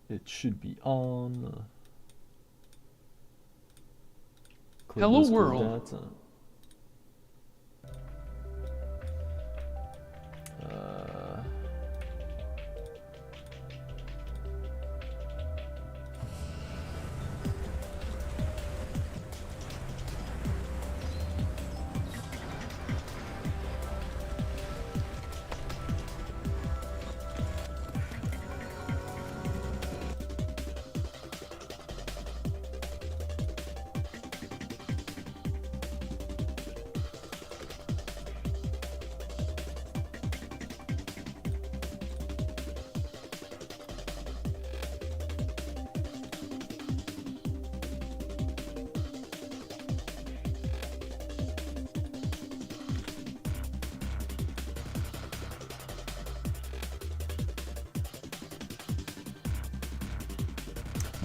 It should be on. Hello world. Data.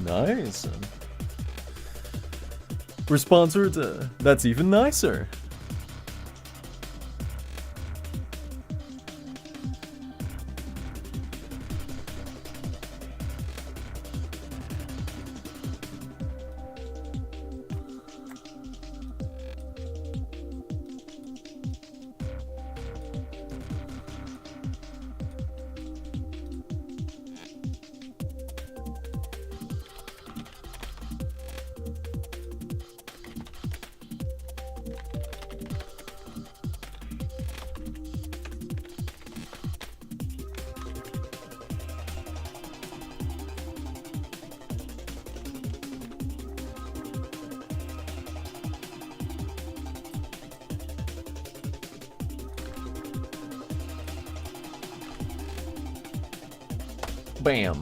Nice. We're sponsored. That's even nicer. Bam.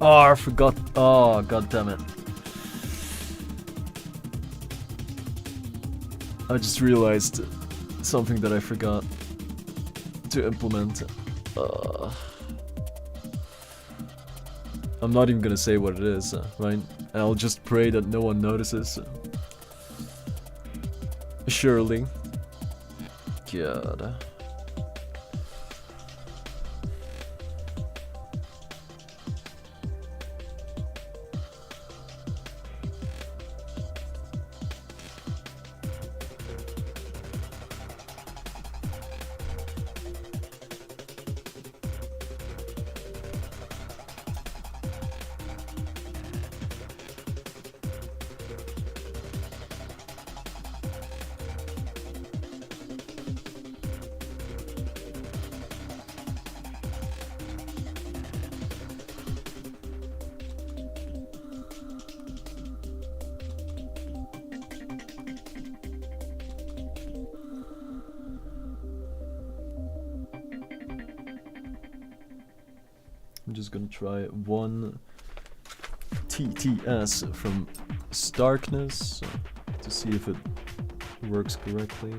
Oh, I forgot. Oh, god damn it. I just realized something that I forgot to implement. I'm not even gonna say what it is, right? And I'll just pray that no one notices. Surely. God. I'm just gonna try one TTS from Starkeness to see if it works correctly.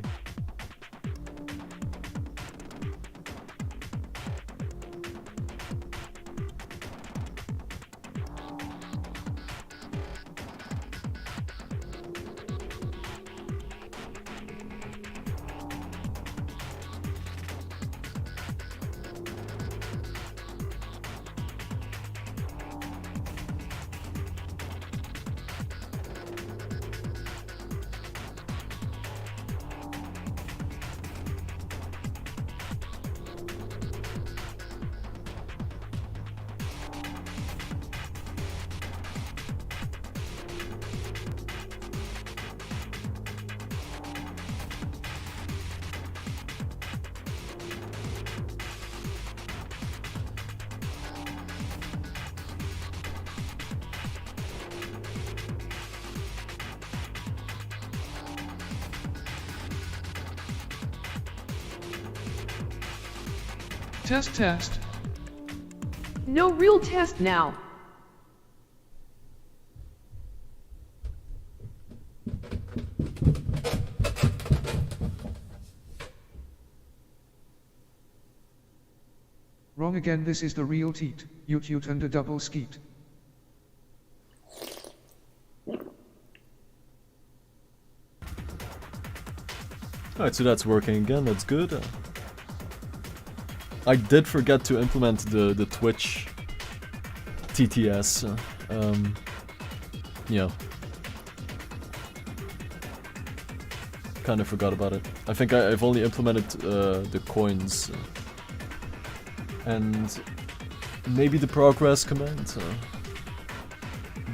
Test, test. No real test now. Wrong again, this is the real teat. You cute and a double skeet. Alright, so that's working again, that's good. I did forget to implement the Twitch TTS. Yeah. Kind of forgot about it. I think I've only implemented the coins. And maybe the progress command.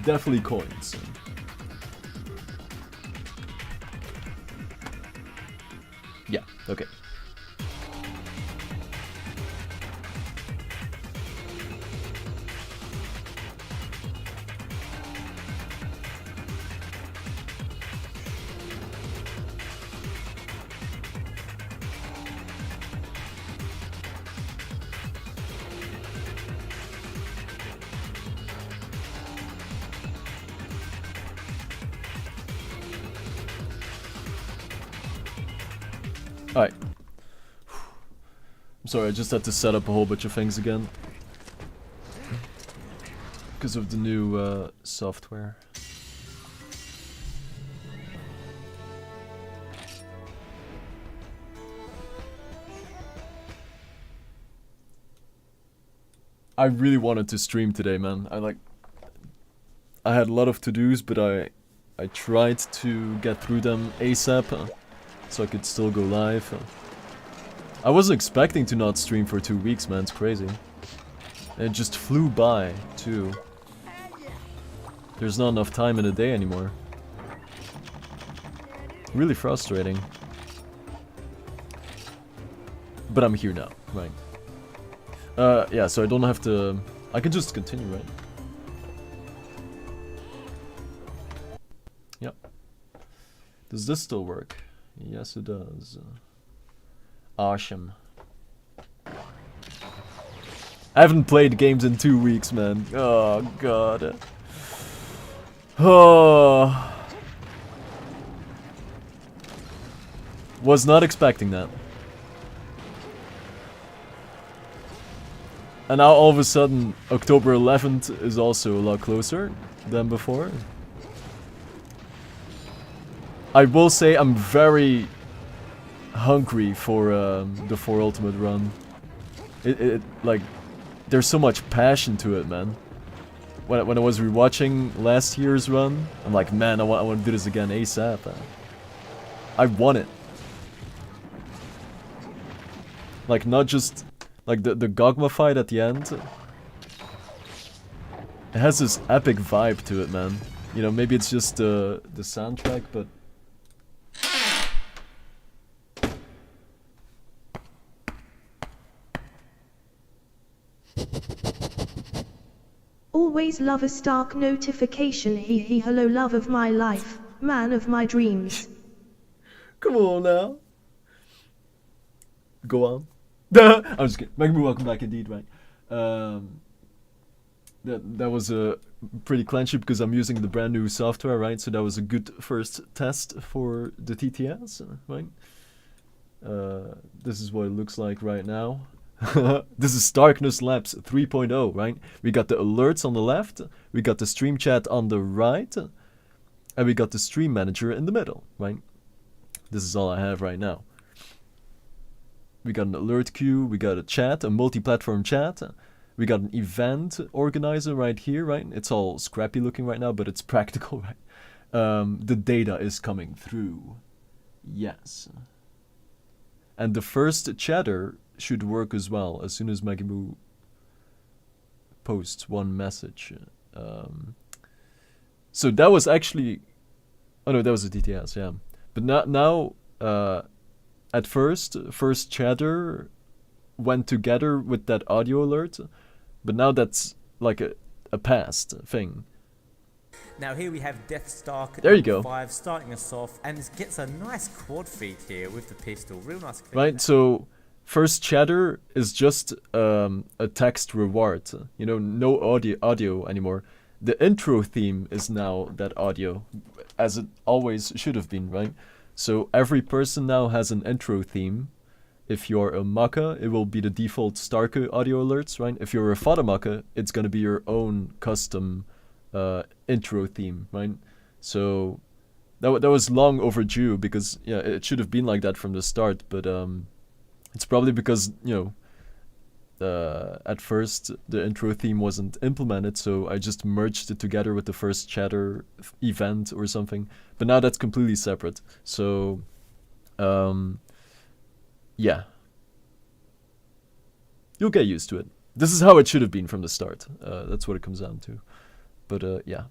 Definitely coins. Yeah, okay. Alright. I'm sorry, I just had to set up a whole bunch of things again. Because of the new software. I really wanted to stream today, man. I had a lot of to-dos, but I tried to get through them ASAP. So I could still go live. I wasn't expecting to not stream for 2 weeks, man. It's crazy. And it just flew by, too. There's not enough time in a day anymore. Really frustrating. But I'm here now, right? Yeah, so I don't have to... I can just continue, right? Yep. Does this still work? Yes, it does. Awesome. I haven't played games in 2 weeks, man. Oh, God. Oh. Was not expecting that. And now all of a sudden, October 11th is also a lot closer than before. I will say I'm very hungry for the 4 Ultimate run. It like, there's so much passion to it, man. When I was rewatching last year's run, I'm like, man, I want to do this again ASAP. I want it. Like, not just like the Gogma fight at the end. It has this epic vibe to it, man. You know, maybe it's just the soundtrack, but always love a Starke notification. He hello love of my life, man of my dreams. Come on now. Go on. I'm just kidding. Magmu, welcome back indeed, right? That was a pretty clenchy because I'm using the brand new software, right? So that was a good first test for the TTS, right? This is what it looks like right now. This is Starkeness Labs 3.0, right? We got the alerts on the left, we got the stream chat on the right, and we got the stream manager in the middle, right? This is all I have right now. We got an alert queue, we got a chat, a multi-platform chat, we got an event organizer right here, right? It's all scrappy looking right now, but it's practical, right? The data is coming through. Yes. And the first chatter should work as well as soon as Magimu posts one message. So that was actually, oh no, that was a DTS, yeah. But now at first chatter went together with that audio alert, but now that's like a past thing. Now here we have Deathstarke there you go. 5 starting us off, and gets a nice quad feed here with the pistol. Real nice. Right, so first chatter is just a text reward. You know, no audio anymore. The intro theme is now that audio, as it always should have been, right? So every person now has an intro theme. If you're a Maka, it will be the default Starke audio alerts, right? If you're a Fada Maka, it's gonna be your own custom intro theme, right? So that was long overdue because yeah, it should have been like that from the start, but it's probably because, you know, at first the intro theme wasn't implemented, so I just merged it together with the first chatter event or something. But now that's completely separate. So yeah, you'll get used to it. This is how it should have been from the start. That's what it comes down to. But yeah,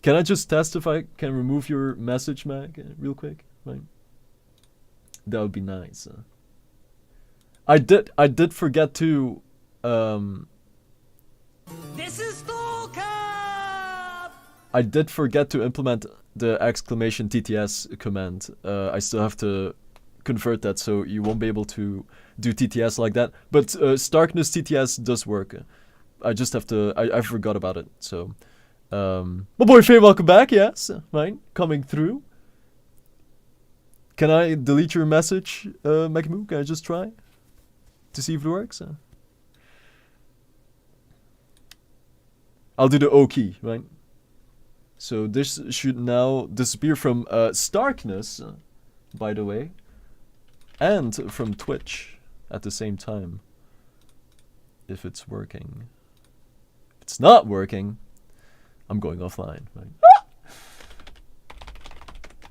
can I just test if I can remove your message, Mag, real quick? Right, that would be nice. I did forget to This is Starke! I did forget to implement the exclamation TTS command. I still have to convert that, so you won't be able to do TTS like that. But Starkeness TTS does work. I just have to. I forgot about it. So, my boy Faye, welcome back. Yes, right, coming through. Can I delete your message, Makimu? Can I just try to see if it works? I'll do the O key, right? So this should now disappear from Starkeness, by the way, and from Twitch at the same time. If it's working. If it's not working, I'm going offline, right?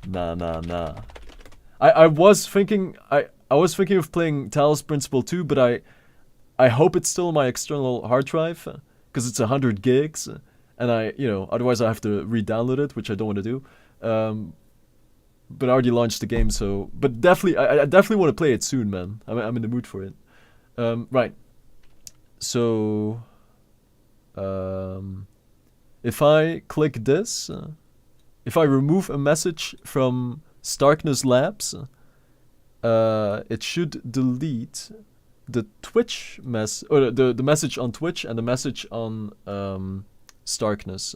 Nah. I was thinking of playing Talos Principle 2, but I hope it's still on my external hard drive, because it's 100 gigs, and otherwise I have to re-download it, which I don't want to do. But I already launched the game, so, but definitely, I definitely want to play it soon, man. I'm in the mood for it. Right. So, if I click this, if I remove a message from Starkeness Labs, it should delete the Twitch or the message on Twitch and the message on Starkeness,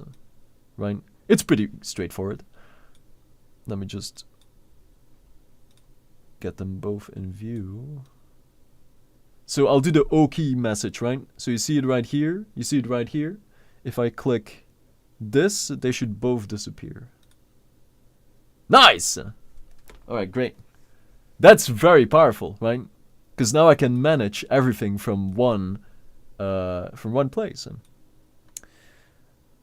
right? It's pretty straightforward. Let me just get them both in view. So I'll do the O key message, right? So you see it right here. You see it right here. If I click this, they should both disappear. Nice! Alright, great. That's very powerful, right? Because now I can manage everything from one place.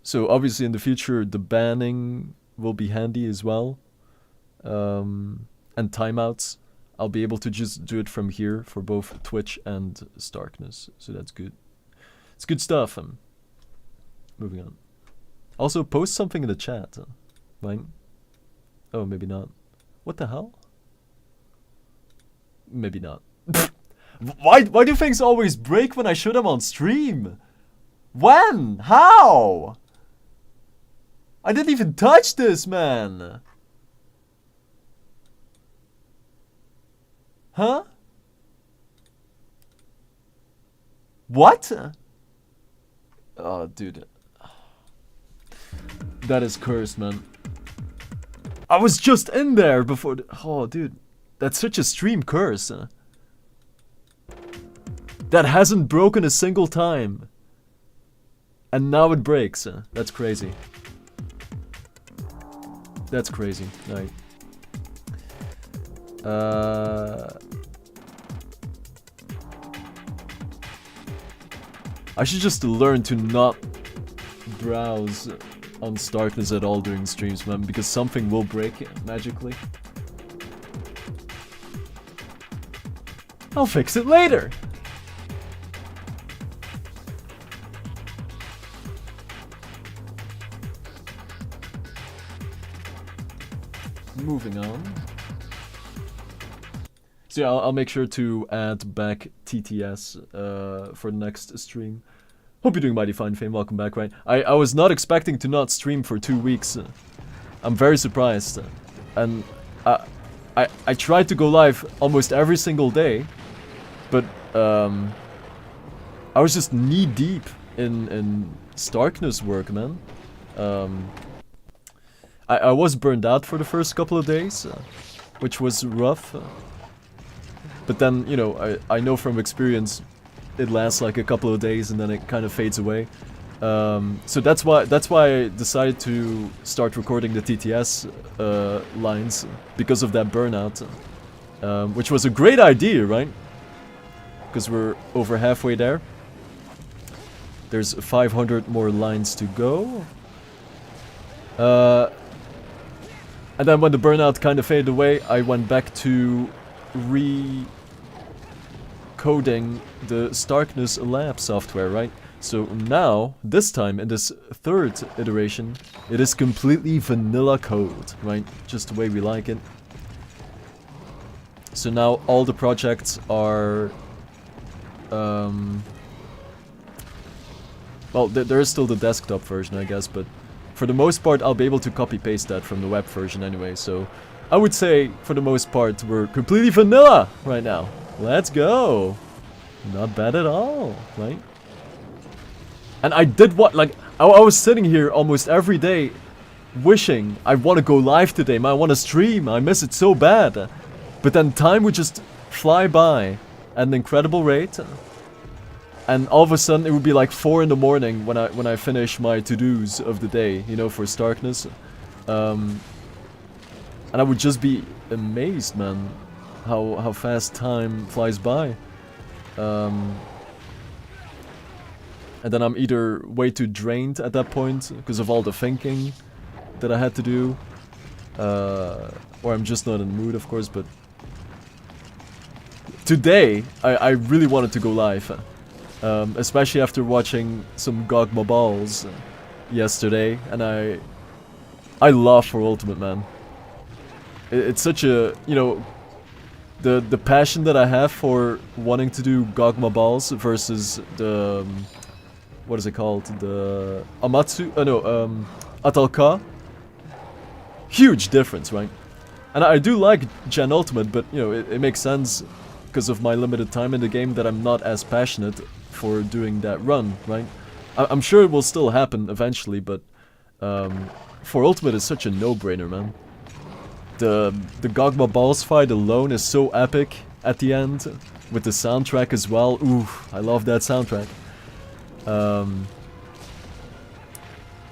So obviously in the future the banning will be handy as well. And timeouts. I'll be able to just do it from here for both Twitch and Starkeness. So that's good. It's good stuff. Moving on. Also, post something in the chat. Right? Oh, maybe not. What the hell? Maybe not. Why do things always break when I show them on stream? When? How? I didn't even touch this, man. Huh? What? Oh, dude. That is cursed, man. I was just in there before oh, dude. That's such a stream curse. That hasn't broken a single time. And now it breaks. That's crazy. That's crazy. Right. I should just learn to not browse on Starkeness at all during streams, man, because something will break magically. I'll fix it later. Moving on. So yeah, I'll make sure to add back TTS for the next stream. Hope you're doing mighty fine, Fame. Welcome back, right? I was not expecting to not stream for 2 weeks. I'm very surprised. And I tried to go live almost every single day. But I was just knee deep in Starkeness work, man. I was burned out for the first couple of days, which was rough. But then, you know, I know from experience it lasts like a couple of days and then it kind of fades away. So that's why I decided to start recording the TTS lines, because of that burnout, which was a great idea, right? Because we're over halfway there. There's 500 more lines to go. And then when the burnout kind of faded away, I went back to coding the Starkeness lab software, right? So now, this time, in this third iteration, it is completely vanilla code, right? Just the way we like it. So now all the projects are... well, there is still the desktop version, I guess, but for the most part, I'll be able to copy-paste that from the web version anyway, so... I would say, for the most part, we're completely vanilla right now. Let's go! Not bad at all, right? And I did what, like, I was sitting here almost every day wishing I want to go live today, man, I want to stream, I miss it so bad. But then time would just fly by at an incredible rate. And all of a sudden it would be like 4 in the morning when I finish my to-dos of the day, you know, for Starkeness. And I would just be amazed, man, how fast time flies by. And then I'm either way too drained at that point because of all the thinking that I had to do, or I'm just not in the mood, of course. But today I really wanted to go live, especially after watching some Gogma Balls yesterday, and I love For Ultimate, man. It's such a, you know, the passion that I have for wanting to do Gogma Balls versus the what is it called? The Amatsu? Atalka. Huge difference, right? And I do like Gen Ultimate, but you know, it makes sense because of my limited time in the game that I'm not as passionate for doing that run, right? I'm sure it will still happen eventually, but For Ultimate is such a no-brainer, man. The Gogma Balls fight alone is so epic at the end, with the soundtrack as well. Ooh, I love that soundtrack.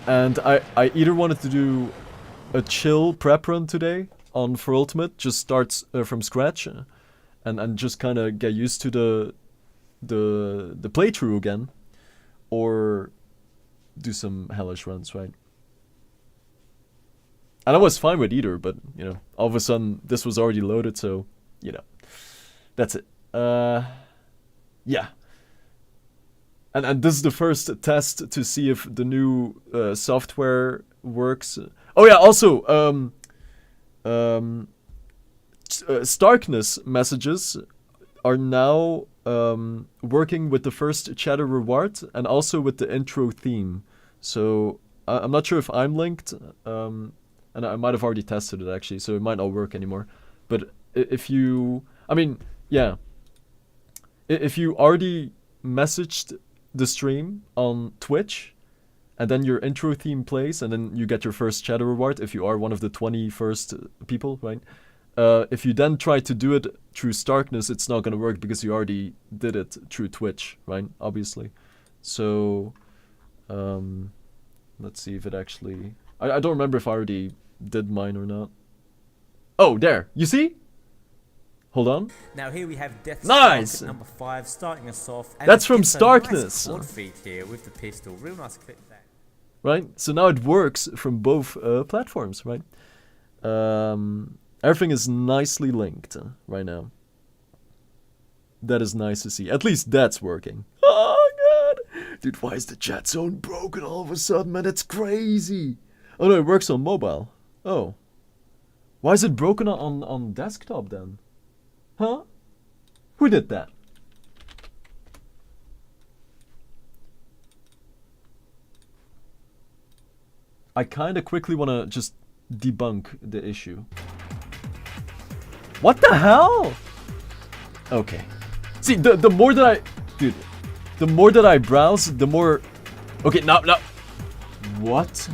And I either wanted to do a chill prep run today on For Ultimate, just start from scratch, and just kind of get used to the playthrough again, or do some hellish runs, right? And I was fine with either, but, you know, all of a sudden, this was already loaded, so, you know, that's it. Yeah. And this is the first test to see if the new software works. Oh yeah, also, Starkeness messages are now working with the first chatter reward and also with the intro theme. So, I'm not sure if I'm linked, and I might have already tested it actually, so it might not work anymore. But if you... I mean, yeah. If you already messaged the stream on Twitch, and then your intro theme plays, and then you get your first chatter reward, if you are one of the 20 first people, right? If you then try to do it through Starkeness, it's not going to work because you already did it through Twitch, right? Obviously. So, let's see if it actually... I don't remember if I already did mine or not. Oh, there. You see? Hold on. Now here we have Deathstarke Nice! at number 5, starting us off. And That's from it's a Starkeness. Nice quad feed here with the pistol. Real nice clip there. Right? So now it works from both platforms, right? Everything is nicely linked right now. That is nice to see. At least that's working. Oh, God! Dude, why is the chat zone broken all of a sudden, man? That's crazy! Oh, no, it works on mobile. Oh. Why is it broken on desktop, then? Huh? Who did that? I kinda quickly wanna just debunk the issue. What the hell? Okay. See, the more that I... Dude, the more that I browse, the more... Okay, now... What?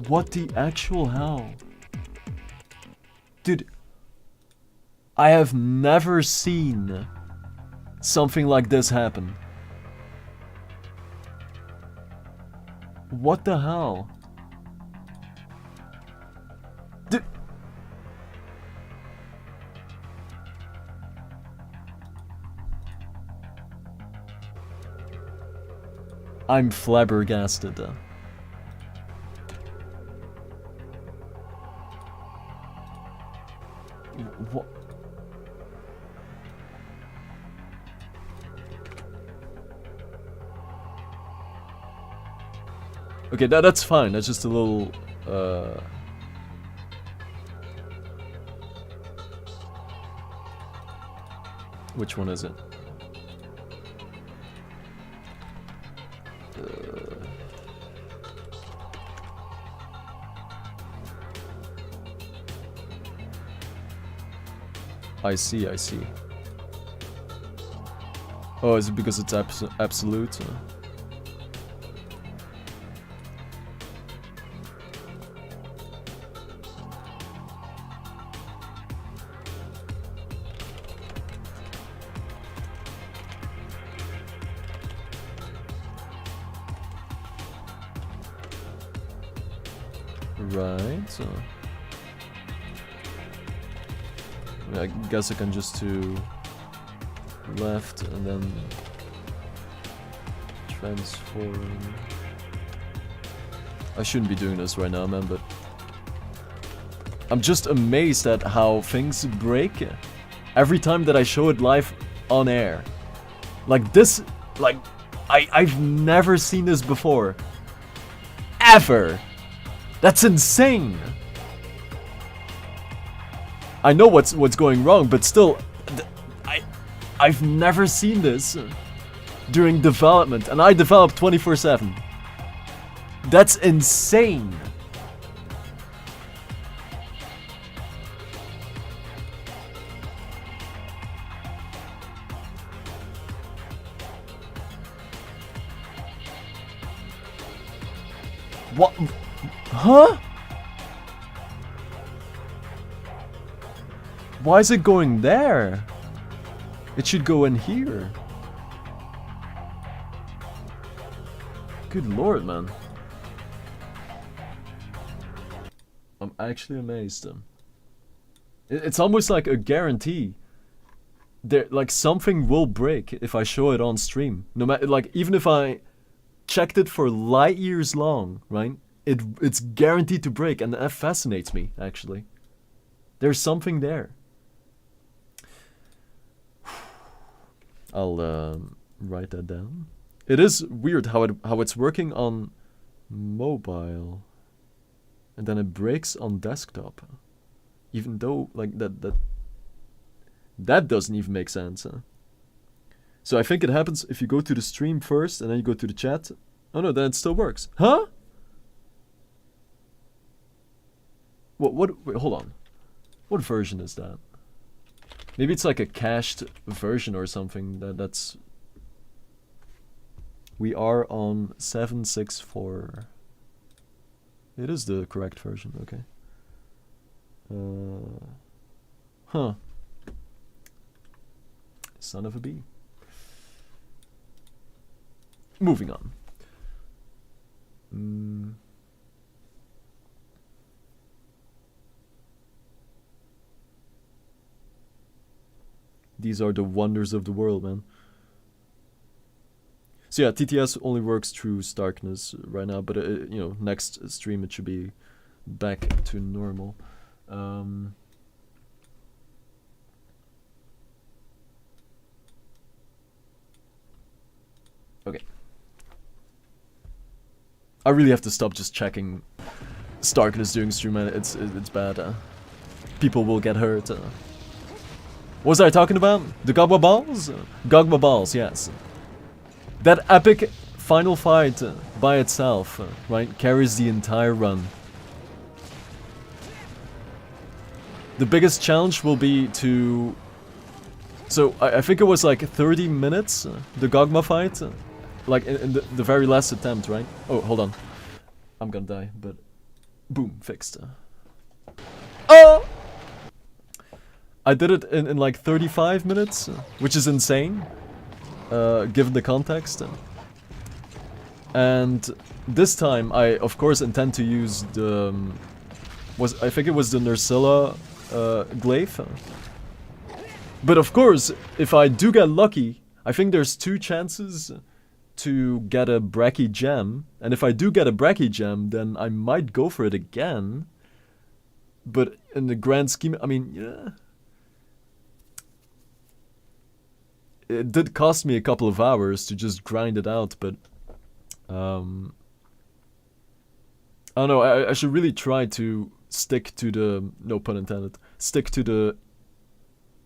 What the actual hell? Dude, I have never seen something like this happen. What the hell? Dude. I'm flabbergasted. What? Okay, that's fine. That's just a little which one is it? I see. Oh, is it because it's absolute? Right. I guess I can just do left and then transform. I shouldn't be doing this right now, man, but I'm just amazed at how things break every time that I show it live on air. Like this, like I've never seen this before. Ever. That's insane. I know what's going wrong, but still, I've never seen this during development, and I develop 24/7. That's insane. What? Huh? Why is it going there? It should go in here. Good lord, man. I'm actually amazed. It's almost like a guarantee. There, like something will break if I show it on stream. No matter, like even if I checked it for light years long, right? It's guaranteed to break, and that fascinates me actually. There's something there. I'll write that down. It is weird how it's working on mobile, and then it breaks on desktop. Even though like that doesn't even make sense. Huh? So I think it happens if you go to the stream first and then you go to the chat. Oh no, then it still works. Huh? What? Wait, hold on. What version is that? Maybe it's like a cached version or something. That's. We are on 764. It is the correct version. Okay. Huh. Son of a bee. Moving on. These are the wonders of the world, man. So yeah, TTS only works through Starkeness right now, but you know, next stream it should be back to normal. Okay. I really have to stop just checking Starkeness during stream, man. It's bad. People will get hurt. What was I talking about? The Gogma Balls? Gogma Balls, yes. That epic final fight by itself, right, carries the entire run. The biggest challenge will be to... So, I think it was like 30 minutes, the Gogma fight. Like, in the very last attempt, right? Oh, hold on. I'm gonna die, but... Boom, fixed. Oh! I did it in like 35 minutes, which is insane, given the context. And this time, I, of course, intend to use the... I think it was the Nursilla glaive. But of course, if I do get lucky, I think there's 2 chances to get a Bracky gem. And if I do get a Bracky gem, then I might go for it again. But in the grand scheme, I mean, yeah. It did cost me a couple of hours to just grind it out, but... I don't know, I should really try to stick to the... No pun intended. Stick to the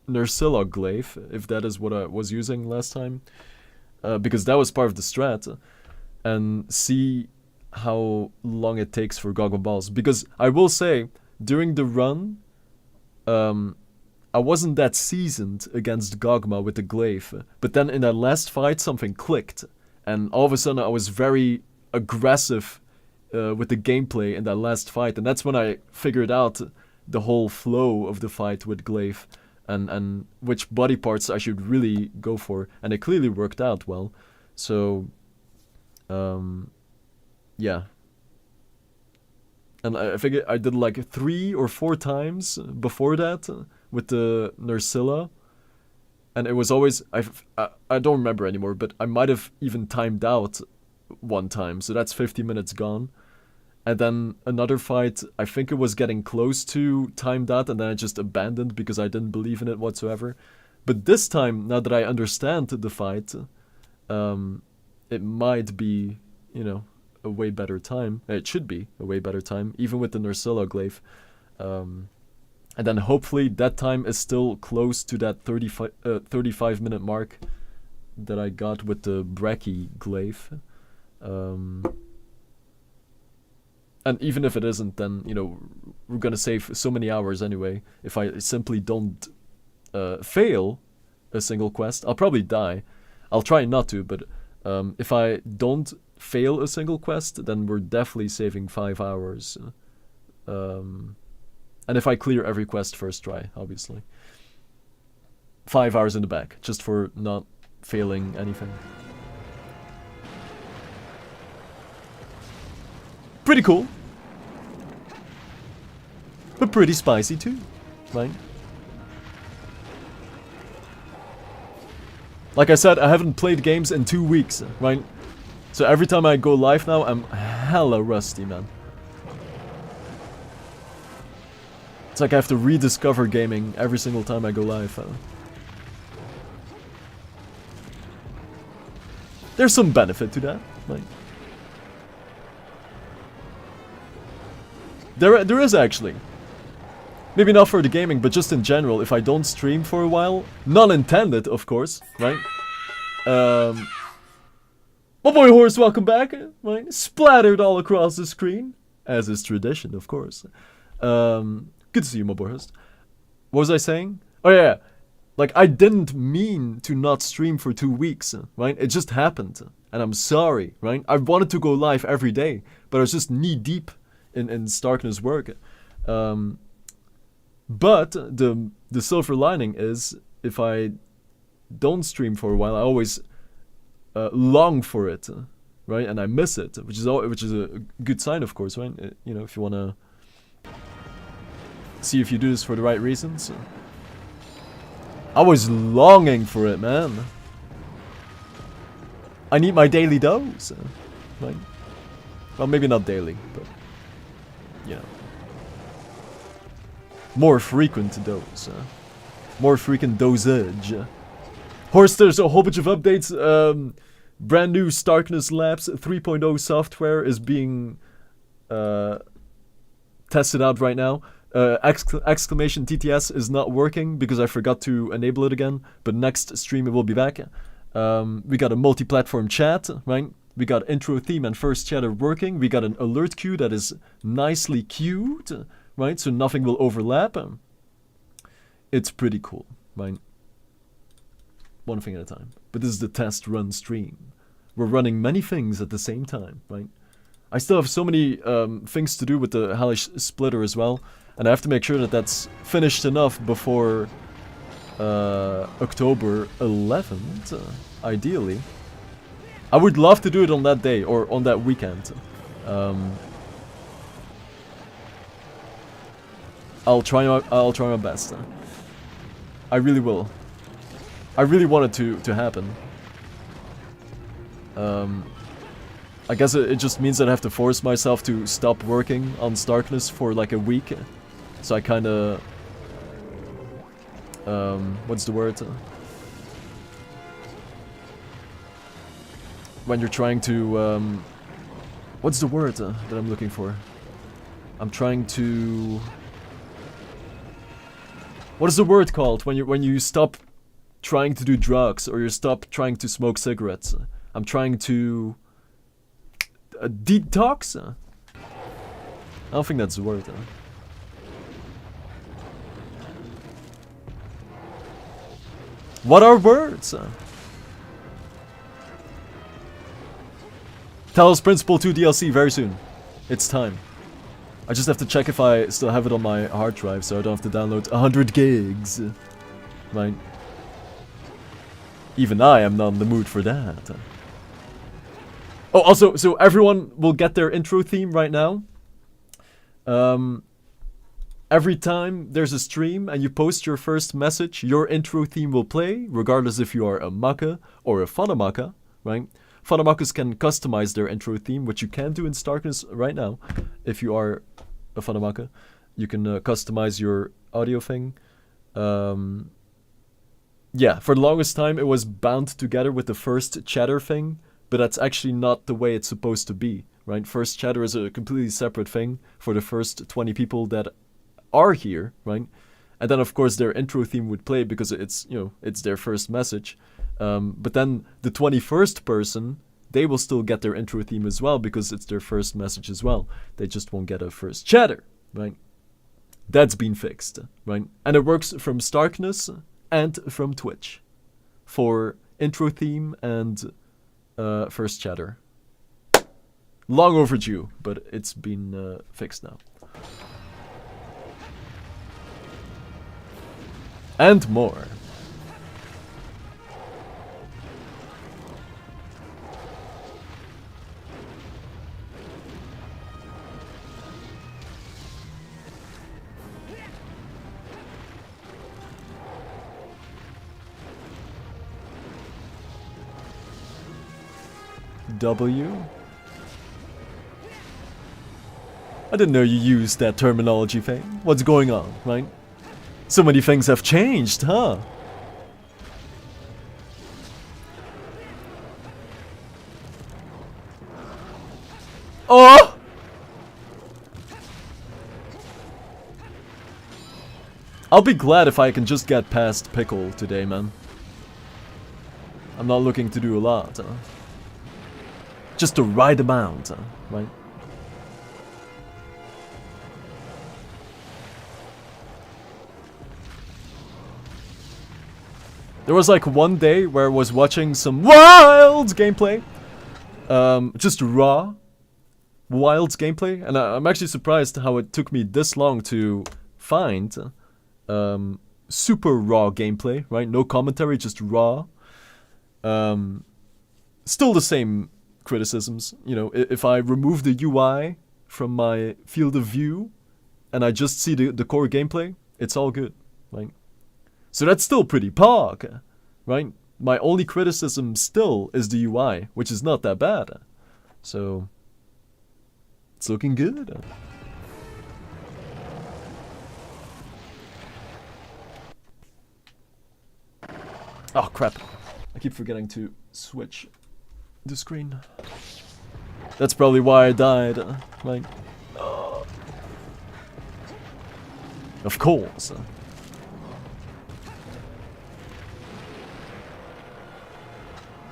Nursilla glaive, if that is what I was using last time. Because that was part of the strat. And see how long it takes for Gogma Balls. Because I will say, during the run, I wasn't that seasoned against Gogma with the glaive. But then in that last fight, something clicked. And all of a sudden I was very aggressive with the gameplay in that last fight. And that's when I figured out the whole flow of the fight with glaive. And which body parts I should really go for. And it clearly worked out well. So, yeah. And I think I did like 3 or 4 times before that with the Nursilla. And it was always, I don't remember anymore, but I might have even timed out 1 time. So that's 50 minutes gone. And then another fight, I think it was getting close to timed out, and then I just abandoned because I didn't believe in it whatsoever. But this time, now that I understand the fight, it might be, you know, a way better time. It should be a way better time, even with the Nursilla glaive. And then hopefully that time is still close to that 35 minute mark that I got with the Bracky glaive. And even if it isn't, then, you know, we're gonna save so many hours anyway. If I simply don't fail a single quest, I'll probably die. I'll try not to, but if I don't fail a single quest, then we're definitely saving 5 hours. And if I clear every quest first try, obviously. 5 hours in the back, just for not failing anything. Pretty cool. But pretty spicy too, right? Like I said, I haven't played games in 2 weeks, right? So every time I go live now, I'm hella rusty, man. It's like I have to rediscover gaming every single time I go live. There's some benefit to that, right? There is actually. Maybe not for the gaming, but just in general, if I don't stream for a while. None intended, of course, right? My boy Horse, welcome back, right? Splattered all across the screen. As is tradition, of course. Good to see you, my boy Horse. What was I saying? Oh yeah, like I didn't mean to not stream for 2 weeks, right? It just happened. And I'm sorry, right? I wanted to go live every day, but I was just knee deep in Starkeness work. But the silver lining is, if I don't stream for a while, I always long for it, right? And I miss it, which is a good sign, of course, right? You know, if you wanna see if you do this for the right reasons. I was longing for it, man. I need my daily dose, right? Well, maybe not daily, but you know, more frequent dose, more frequent dosage. Horse, there's a whole bunch of updates. Brand new Starkeness Labs 3.0 software is being tested out right now. Exclamation TTS is not working because I forgot to enable it again, but next stream it will be back. We got a multi-platform chat, right? We got intro theme and first chatter working. We got an alert queue that is nicely queued, right? So nothing will overlap. It's pretty cool, right? One thing at a time. But this is the test run stream. We're running many things at the same time, right? I still have so many things to do with the Hellish Splitter as well. And I have to make sure that that's finished enough before October 11th, ideally. I would love to do it on that day, or on that weekend. I'll try my best. I really will. I really want it to happen. I guess it just means that I have to force myself to stop working on Starkeness for like a week. So I kinda... what's the word? When you're trying to... what's the word that I'm looking for? I'm trying to... What is the word called when you stop trying to do drugs, or you stop trying to smoke cigarettes? I'm trying to... detox? I don't think that's the word. What are words? Talos Principle 2 DLC very soon. It's time. I just have to check if I still have it on my hard drive, so I don't have to download 100 gigs. Right? Even I am not in the mood for that. Oh, also, so everyone will get their intro theme right now. Every time there's a stream and you post your first message, your intro theme will play, regardless if you are a Maka or a Fanamaka, right? Fanamakas can customize their intro theme, which you can do in Starkeness right now. If you are a Fanamaka, you can customize your audio thing. Yeah, for the longest time it was bound together with the first chatter thing, but that's actually not the way it's supposed to be, right? First chatter is a completely separate thing for the first 20 people that are here, right? And then of course their intro theme would play because it's, you know, it's their first message. But then the 21st person, they will still get their intro theme as well because it's their first message as well. They just won't get a first chatter, right? That's been fixed, right? And it works from Starkeness and from Twitch for intro theme and first chatter. Long overdue, but it's been fixed now. And more. W? I didn't know you used that terminology thing. What's going on, right? So many things have changed, huh? Oh! I'll be glad if I can just get past Pickle today, man. I'm not looking to do a lot, just the right amount, right? There was like one day where I was watching some Wilds gameplay. Just raw Wilds gameplay. And I'm actually surprised how it took me this long to find super raw gameplay, right? No commentary, just raw. Still the same criticisms. You know, if I remove the UI from my field of view and I just see the core gameplay, it's all good, right? So that's still pretty pog, right? My only criticism still is the UI, which is not that bad. So, it's looking good. Oh crap, I keep forgetting to switch the screen. That's probably why I died, right? Of course.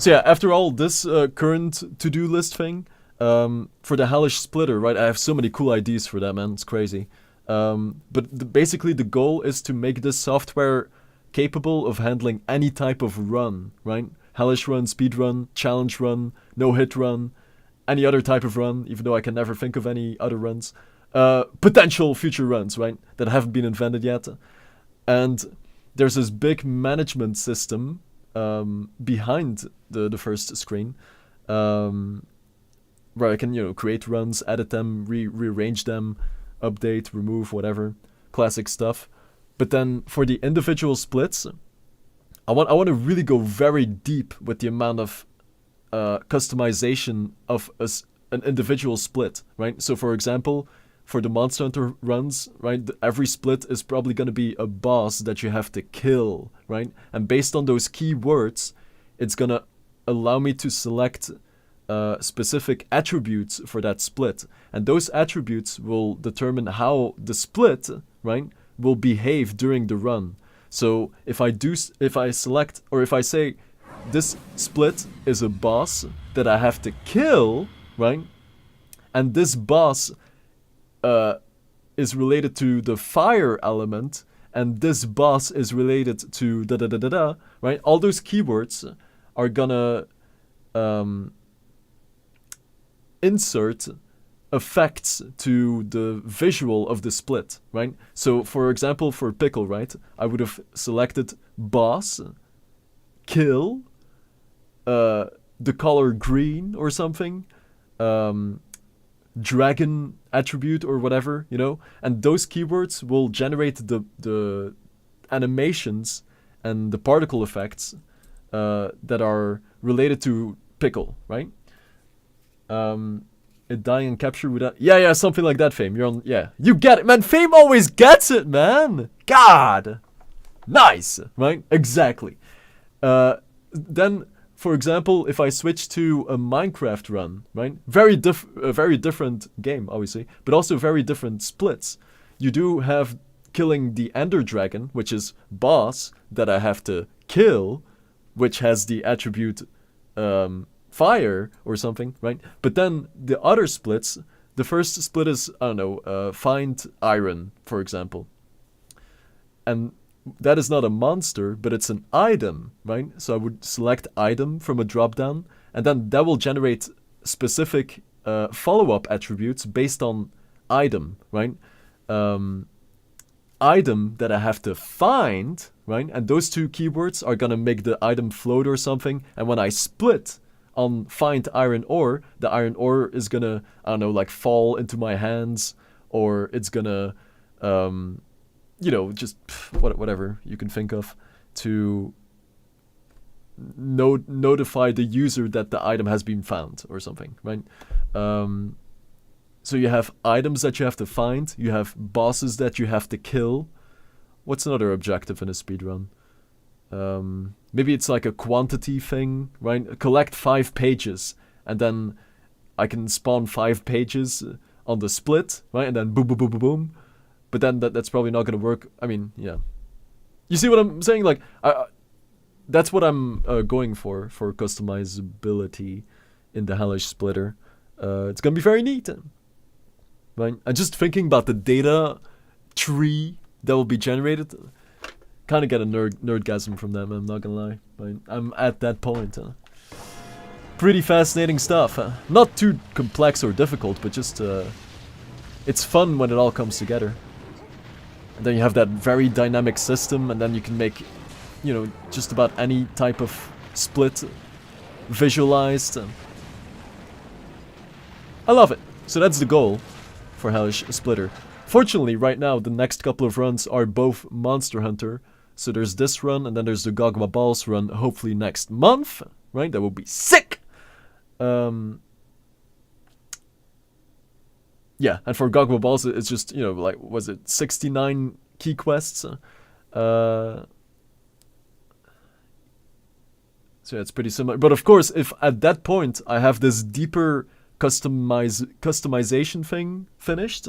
So yeah, after all this current to-do list thing, for the Hellish Splitter, right, I have so many cool ideas for that, man, it's crazy. But basically the goal is to make this software capable of handling any type of run, right? Hellish run, speed run, challenge run, no-hit run, any other type of run, even though I can never think of any other runs. Potential future runs, right, that haven't been invented yet. And there's this big management system behind the first screen, where I can, create runs, edit them, rearrange them, update, remove, whatever, classic stuff. But then for the individual splits, I want to really go very deep with the amount of customization of an individual split, right? So for example, for the Monster Hunter runs, right, every split is probably going to be a boss that you have to kill, right? And based on those keywords, it's going to allow me to select specific attributes for that split. And those attributes will determine how the split, right, will behave during the run. So if I select, or if I say this split is a boss that I have to kill, right, and this boss is related to the fire element, and this boss is related to da-da-da-da-da, right, all those keywords are gonna insert effects to the visual of the split, right? So for example, for Pickle, right, I would have selected boss, kill, the color green or something, dragon attribute or whatever, and those keywords will generate the animations and the particle effects that are related to Pickle, right? It dying and capture without... Yeah, something like that, Fame. You're on... Yeah, you get it, man. Fame always gets it, man. God. Nice, right? Exactly. Then, for example, if I switch to a Minecraft run, right? Very different game, obviously, but also very different splits. You do have killing the Ender Dragon, which is boss that I have to kill, which has the attribute fire or something, right? But then the other splits, the first split is, I don't know, find iron, for example. And that is not a monster, but it's an item, right? So I would select item from a drop-down, and then that will generate specific follow-up attributes based on item, right? Item that I have to find, right? And those two keywords are gonna make the item float or something, and when I split on find iron ore, the iron ore is gonna, I don't know, like fall into my hands, or it's gonna, just whatever you can think of to notify the user that the item has been found or something, right? So you have items that you have to find, you have bosses that you have to kill. What's another objective in a speedrun? Maybe it's like a quantity thing, right? Collect 5 pages, and then I can spawn 5 pages on the split, right? And then boom, boom, boom, boom, boom. But then that's probably not going to work. I mean, yeah. You see what I'm saying? Like, that's what I'm going for customizability in the Hellish Splitter. It's going to be very neat. Right? I'm just thinking about the data tree that will be generated. Kind of get a nerdgasm from them, I'm not gonna lie. Right? I'm at that point. Pretty fascinating stuff. Not too complex or difficult, but just it's fun when it all comes together. And then you have that very dynamic system, and then you can make, just about any type of split visualized. I love it. So that's the goal for Hellish Splitter. Fortunately, right now, the next couple of runs are both Monster Hunter. So there's this run, and then there's the Gogma Balls run, hopefully next month, right? That will be sick! Yeah, and for Gogma Balls, it's just, like, was it 69 key quests? So yeah, it's pretty similar. But of course, if at that point I have this deeper customization thing finished,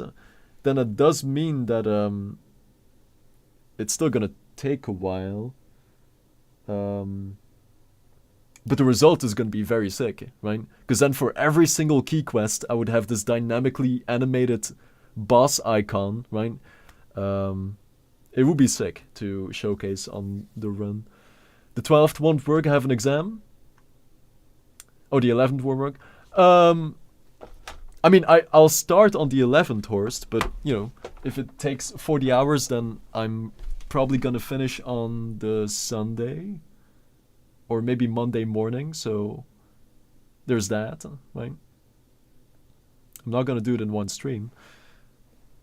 then it does mean that it's still gonna take a while. But the result is going to be very sick, right? Because then for every single key quest, I would have this dynamically animated boss icon, right? It would be sick to showcase on the run. The 12th won't work, I have an exam. Oh, the 11th won't work. I mean, I'll start on the 11th, Horst, but, you know, if it takes 40 hours, then I'm probably gonna finish on the Sunday. Or maybe Monday morning, so there's that, right? I'm not gonna do it in one stream.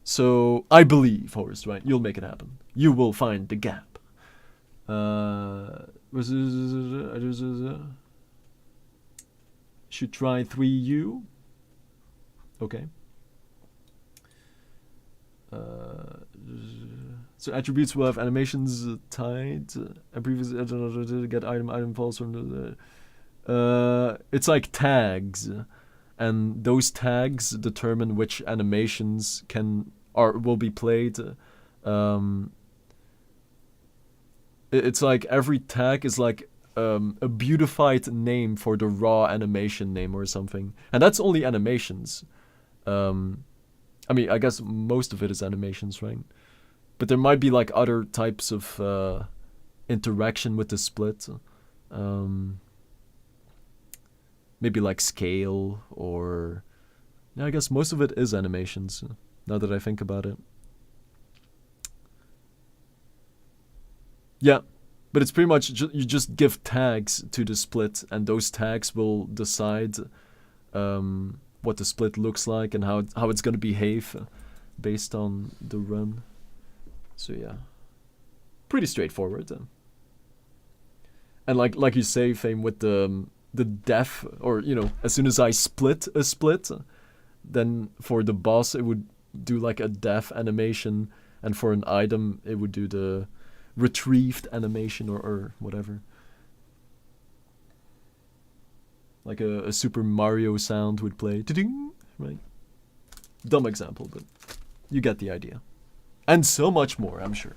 So, I believe, Horst, right? You'll make it happen. You will find the gap. Should try 3U. Okay. So attributes will have animations tied. And previous get item falls from the. It's like tags, and those tags determine which animations will be played. It's like every tag is like a beautified name for the raw animation name or something, and that's only animations. I mean, I guess most of it is animations, right? But there might be like other types of interaction with the split. Maybe like scale or... Yeah, I guess most of it is animations, now that I think about it. Yeah, but it's pretty much you just give tags to the split, and those tags will decide what the split looks like and how it's going to behave based on the run. So yeah, pretty straightforward. And like you say, Fame, with the def, or you know, as soon as I split a split, then for the boss it would do like a def animation, and for an item it would do the retrieved animation or whatever. Like a Super Mario sound would play, ding, right? Dumb example, but you get the idea. And so much more, I'm sure.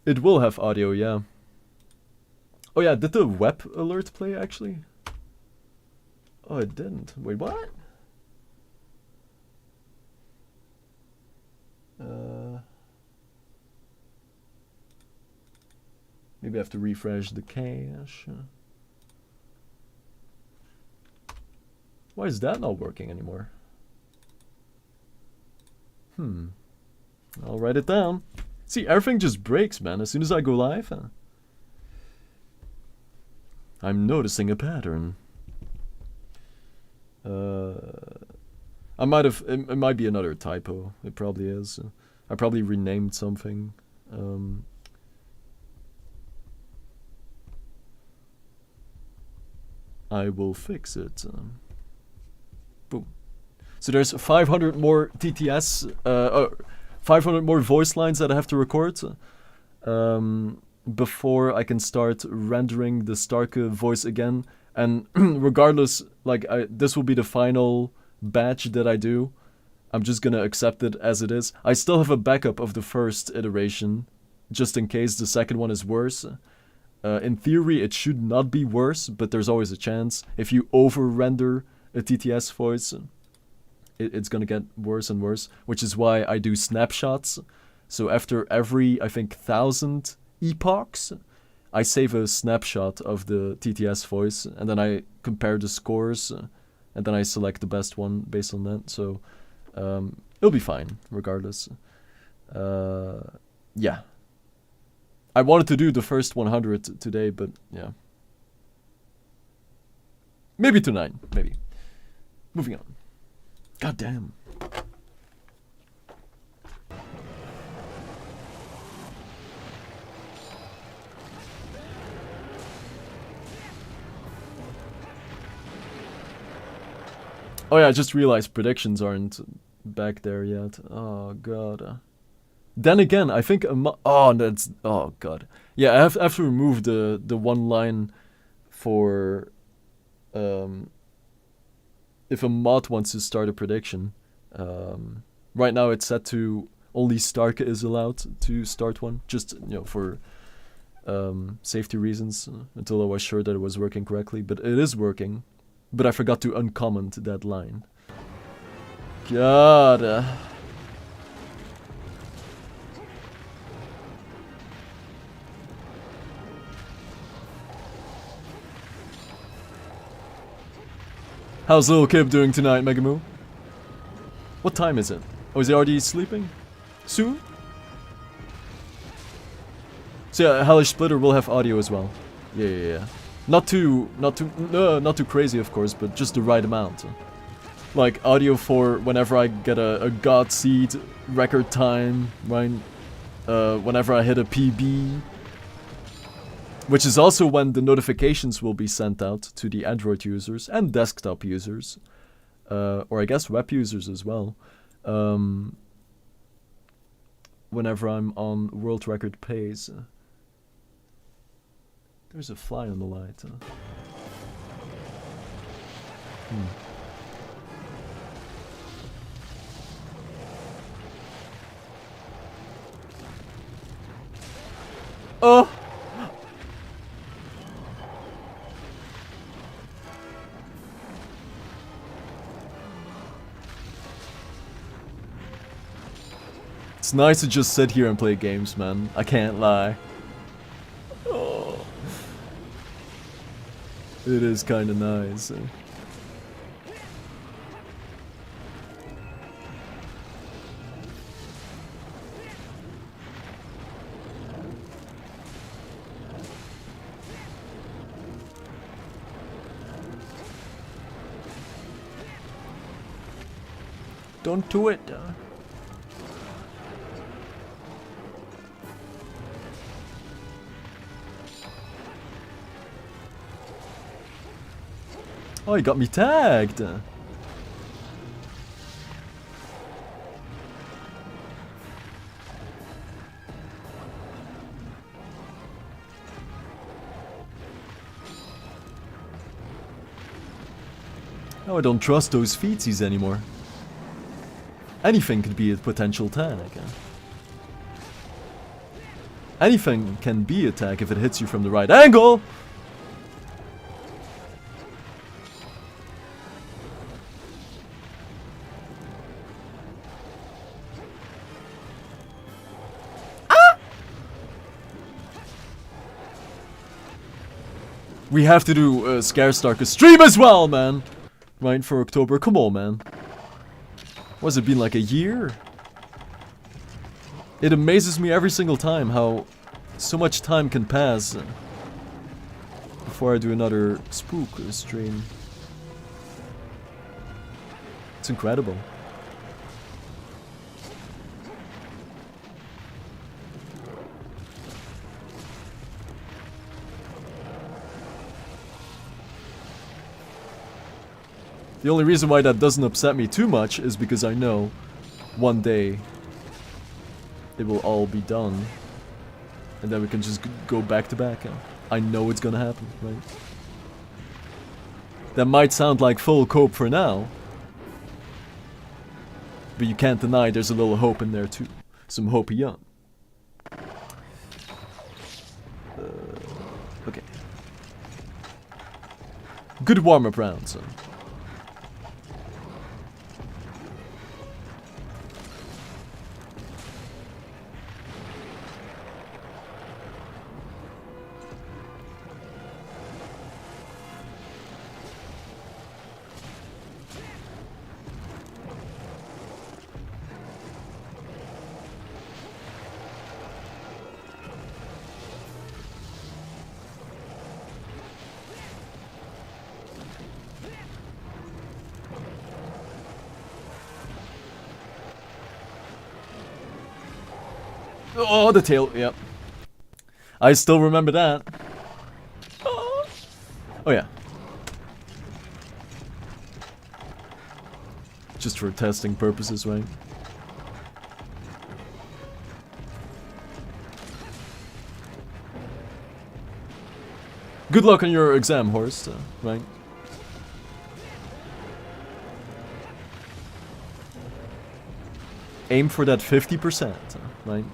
It will have audio, yeah. Oh yeah, did the web alert play actually? Oh, it didn't. Wait, what? Maybe I have to refresh the cache. Why is that not working anymore? I'll write it down. See, everything just breaks, man, as soon as I go live. I'm noticing a pattern. I might have... It might be another typo. It probably is. I probably renamed something. I will fix it. Boom. So there's 500 more TTS, 500 more voice lines that I have to record before I can start rendering the Starke voice again. And regardless, like this will be the final batch that I do. I'm just gonna accept it as it is. I still have a backup of the first iteration, just in case the second one is worse. In theory, it should not be worse, but there's always a chance. If you over-render a TTS voice, it's gonna get worse and worse, which is why I do snapshots. So after every, I think, 1,000 epochs, I save a snapshot of the TTS voice, and then I compare the scores, and then I select the best one based on that. So it'll be fine, regardless. Yeah. I wanted to do the first 100 today, but yeah. Maybe tonight, maybe. Moving on. God damn. Oh yeah, I just realized predictions aren't back there yet. Oh god. Then again, I think oh god. Yeah, I have to remove the one line for if a mod wants to start a prediction. Right now it's set to only Starke is allowed to start one, just for safety reasons until I was sure that it was working correctly, but it is working. But I forgot to uncomment that line. God. How's little Kib doing tonight, Megamoo? What time is it? Oh, is he already sleeping? Soon? So yeah, Hellish Splitter will have audio as well. Yeah. Not too crazy, of course, but just the right amount. Like audio for whenever I get a God Seed record time, right? Whenever I hit a PB. Which is also when the notifications will be sent out to the Android users and desktop users. Or I guess web users as well. Whenever I'm on world record pace. There's a fly on the light. Oh! It's nice to just sit here and play games, man. I can't lie. Oh. It is kinda nice. Don't do it. Oh, he got me tagged. Now I don't trust those feetsies anymore. Anything could be a potential tag. Anything can be a tag if it hits you from the right angle! We have to do Starke stream as well, man! Right, for October. Come on, man. What's it been, like a year? It amazes me every single time how so much time can pass before I do another spook stream. It's incredible. The only reason why that doesn't upset me too much is because I know one day it will all be done. And then we can just go back to back. I know it's gonna happen, right? That might sound like full cope for now. But you can't deny there's a little hope in there too. Some hope-y-young. Okay. Good warm-up round, so. Oh, the tail, yep. I still remember that. Oh yeah. Just for testing purposes, right? Good luck on your exam, Horst, right? Aim for that 50%, right?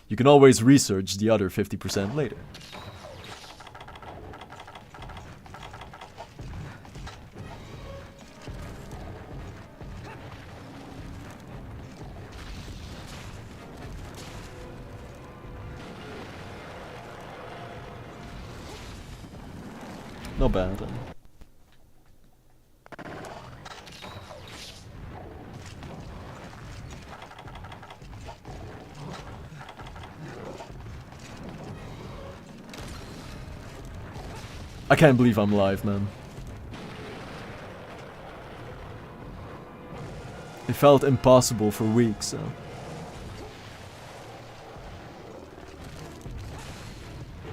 You can always research the other 50% later. Not bad. I can't believe I'm alive, man. It felt impossible for weeks.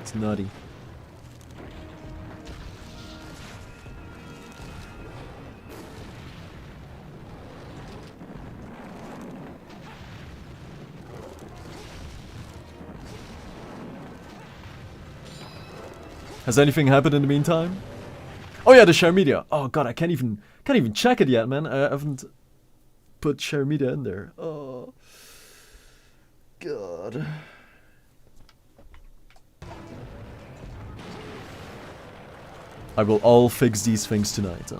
It's nutty. Has anything happened in the meantime? Oh yeah, the share media. Oh god, I can't even check it yet, man. I haven't put share media in there. Oh god. I will all fix these things tonight.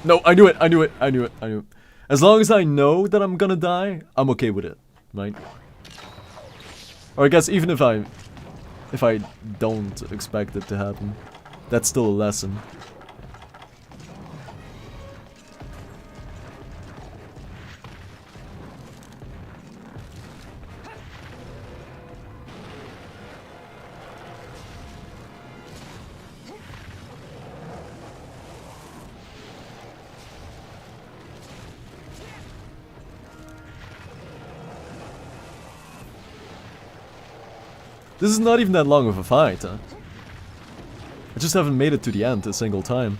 No, I knew it. As long as I know that I'm gonna die, I'm okay with it, right? Or I guess even if I don't expect it to happen, that's still a lesson. This is not even that long of a fight. I just haven't made it to the end a single time.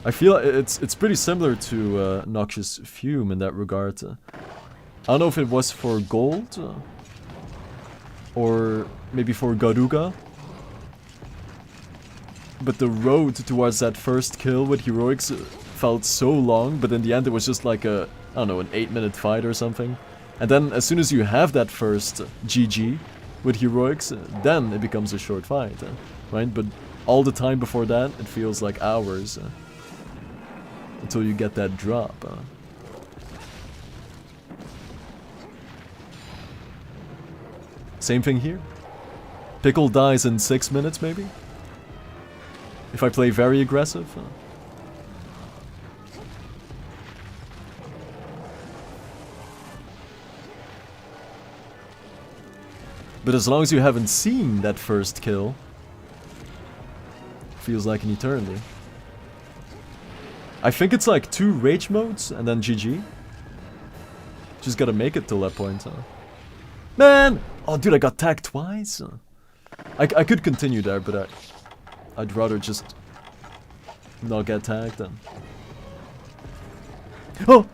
I feel it's pretty similar to Noxious Fume in that regard. I don't know if it was for gold or maybe for Garuga. But the road towards that first kill with heroics felt so long, but in the end it was just like a, I don't know, an 8-minute fight or something. And then as soon as you have that first GG with heroics, then it becomes a short fight, right? But all the time before that, it feels like hours until you get that drop. Same thing here. Pickle dies in 6 minutes, maybe? If I play very aggressive. But as long as you haven't seen that first kill, feels like an eternity. I think it's like 2 rage modes and then GG. Just gotta make it till that point. Man! Oh dude, I got tagged twice. I could continue there, but I'd rather just not get tagged then. Oh!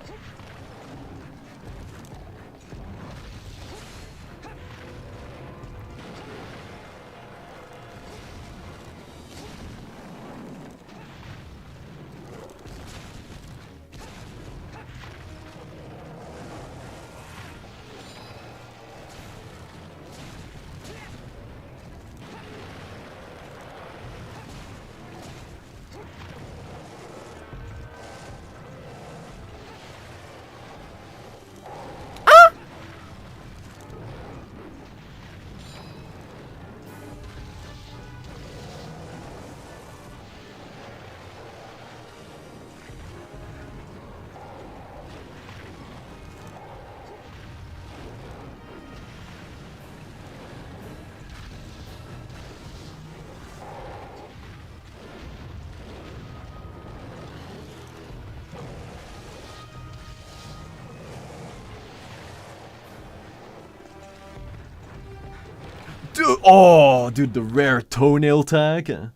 Dude, oh, dude, the rare toenail tag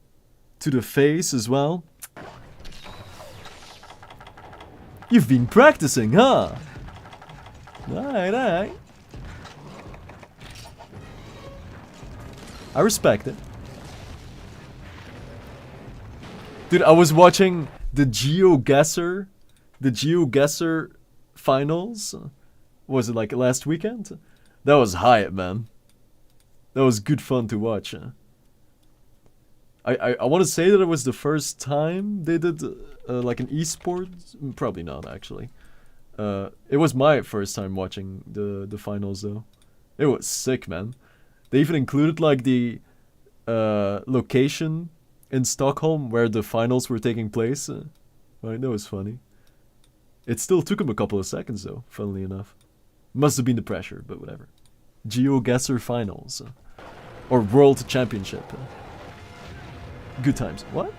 to the face as well. You've been practicing, huh? Alright, alright. I respect it. Dude, I was watching the GeoGuessr finals. Was it like last weekend? That was hype, man. That was good fun to watch. I want to say that it was the first time they did like an esports. Probably not, actually. It was my first time watching the finals, though. It was sick, man. They even included like the location in Stockholm where the finals were taking place. Right, that was funny. It still took him a couple of seconds, though, funnily enough. Must have been the pressure, but whatever. GeoGuessr finals. Or World Championship. Good times. What?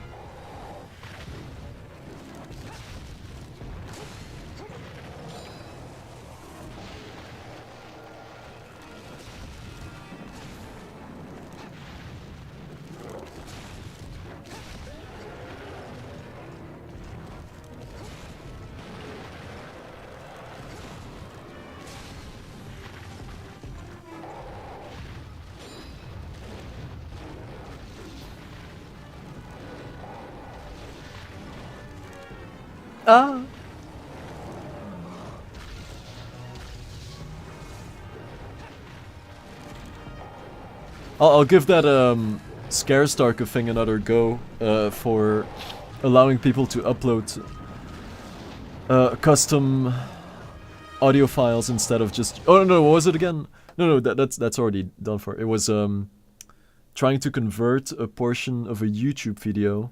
Ah. I'll give that Starke thing another go for allowing people to upload custom audio files instead of just. Oh no, what was it again? No, that's already done for. It was trying to convert a portion of a YouTube video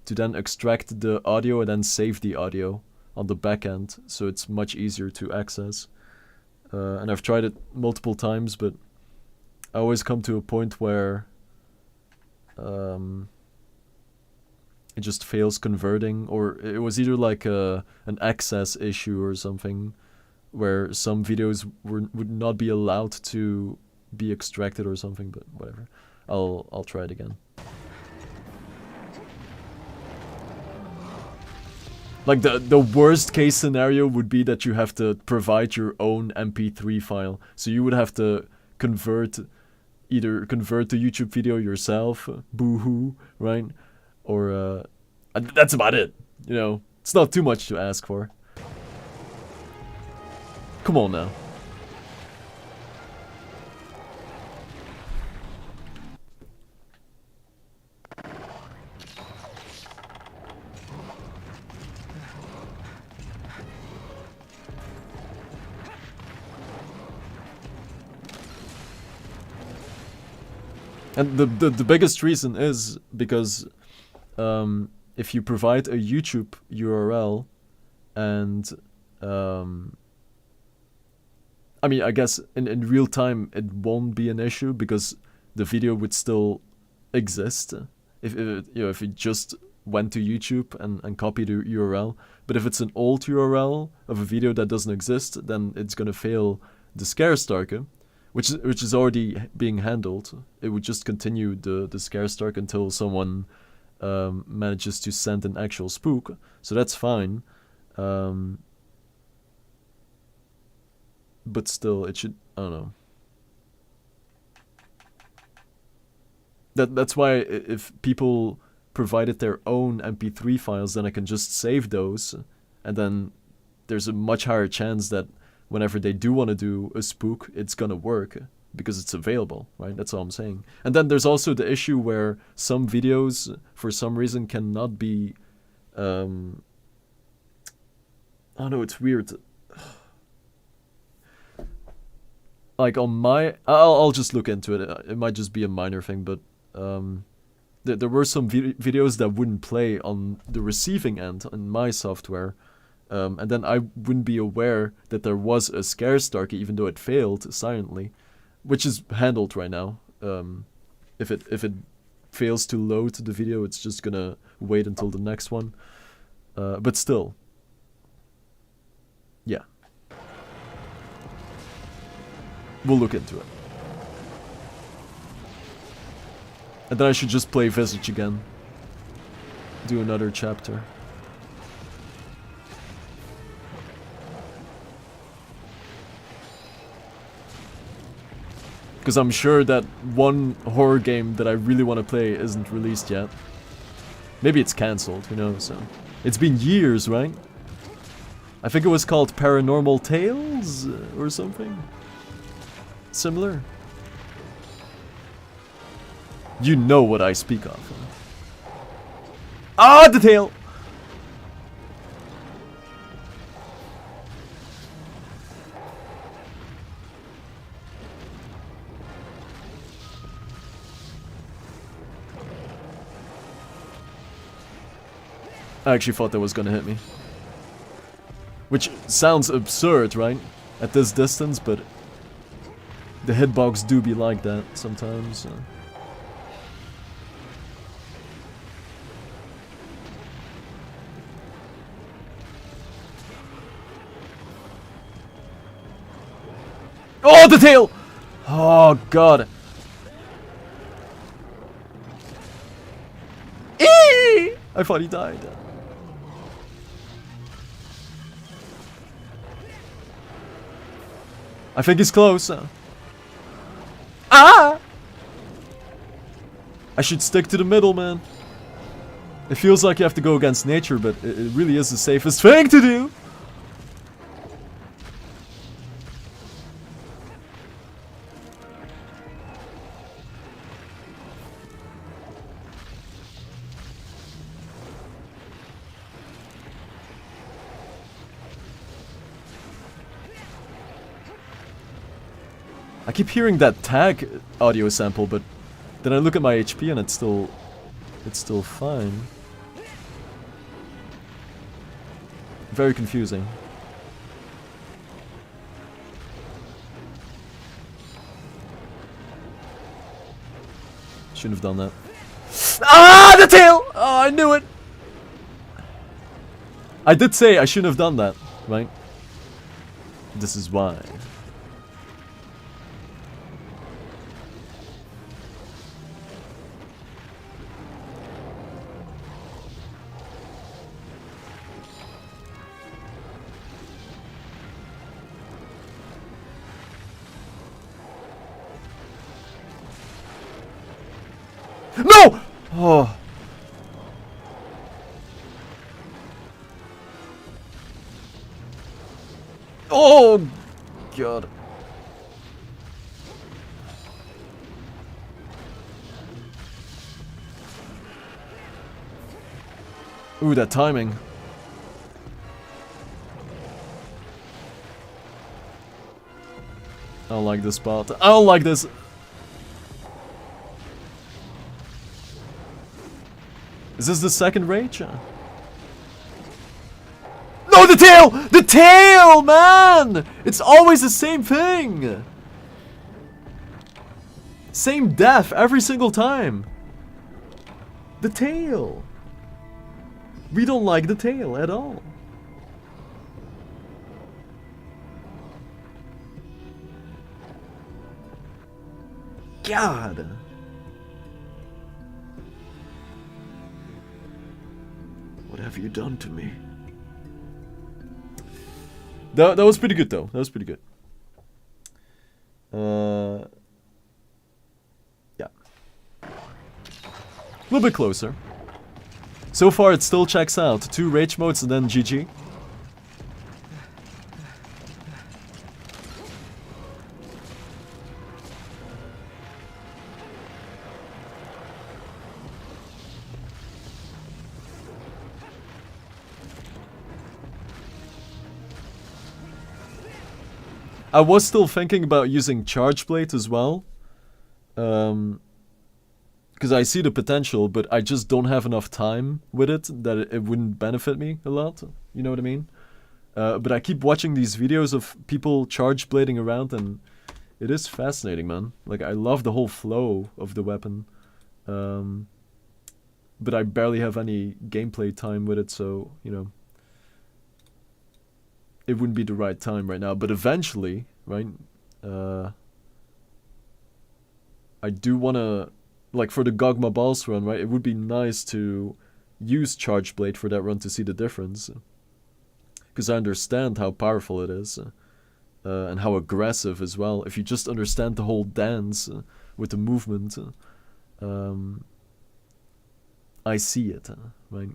to then extract the audio and then save the audio on the back end, so it's much easier to access. And I've tried it multiple times, but I always come to a point where it just fails converting, or it was either like an access issue or something, where some videos would not be allowed to be extracted or something. But whatever, I'll try it again. Like the worst case scenario would be that you have to provide your own MP3 file. So you would have to either convert the YouTube video yourself, boo-hoo, right? Or that's about it. You know, it's not too much to ask for. Come on now. And the biggest reason is because if you provide a YouTube URL and I mean, I guess in real time it won't be an issue because the video would still exist if if it just went to YouTube and copied the URL. But if it's an old URL of a video that doesn't exist, then it's gonna fail the Starke, which is already being handled. It would just continue the Starke until someone manages to send an actual spook. So that's fine. But still, it should. I don't know. That's why if people provided their own MP3 files, then I can just save those, and then there's a much higher chance that whenever they do want to do a spook, it's gonna work because it's available, right? That's all I'm saying. And then there's also the issue where some videos, for some reason, cannot be. I don't know. It's weird. Like on my, I'll just look into it. It might just be a minor thing, but there were some videos that wouldn't play on the receiving end on my software, and then I wouldn't be aware that there was a Starke, even though it failed silently, which is handled right now. If it fails to load the video, it's just gonna wait until the next one. But still, yeah. We'll look into it. And then I should just play Visage again. Do another chapter. Because I'm sure that one horror game that I really want to play isn't released yet. Maybe it's cancelled, who knows. So. It's been years, right? I think it was called Paranormal Tales or something. Similar. You know what I speak of. Ah, the tail! I actually thought that was gonna hit me. Which sounds absurd, right? At this distance, but the hitbox do be like that sometimes. Oh, the tail! Oh, God. Eee! I thought he died. I think he's close. Ah! I should stick to the middle, man. It feels like you have to go against nature, but it really is the safest thing to do. I keep hearing that tag audio sample, but then I look at my HP and it's still fine. Very confusing. Shouldn't have done that. Ah, the tail! Oh, I knew it! I did say I shouldn't have done that, right? This is why. No! Oh. Oh, God. Ooh, that timing. I don't like this spot. I don't like this. Is this the second rage? No, the tail! The tail, man! It's always the same thing! Same death every single time. The tail. We don't like the tail at all. God. What have you done to me? That was pretty good though. That was pretty good. Yeah. A little bit closer. So far it still checks out. 2 rage modes and then GG. I was still thinking about using Charge Blade as well. Because I see the potential, but I just don't have enough time with it that it wouldn't benefit me a lot. You know what I mean? But I keep watching these videos of people Charge Blading around and it is fascinating, man. Like, I love the whole flow of the weapon. But I barely have any gameplay time with it, so, you know. It wouldn't be the right time right now, but eventually, right? I do want to like for the Gogma Balls run, right? It would be nice to use Charge Blade for that run to see the difference. Because I understand how powerful it is. And how aggressive as well. If you just understand the whole dance with the movement, I see it, right?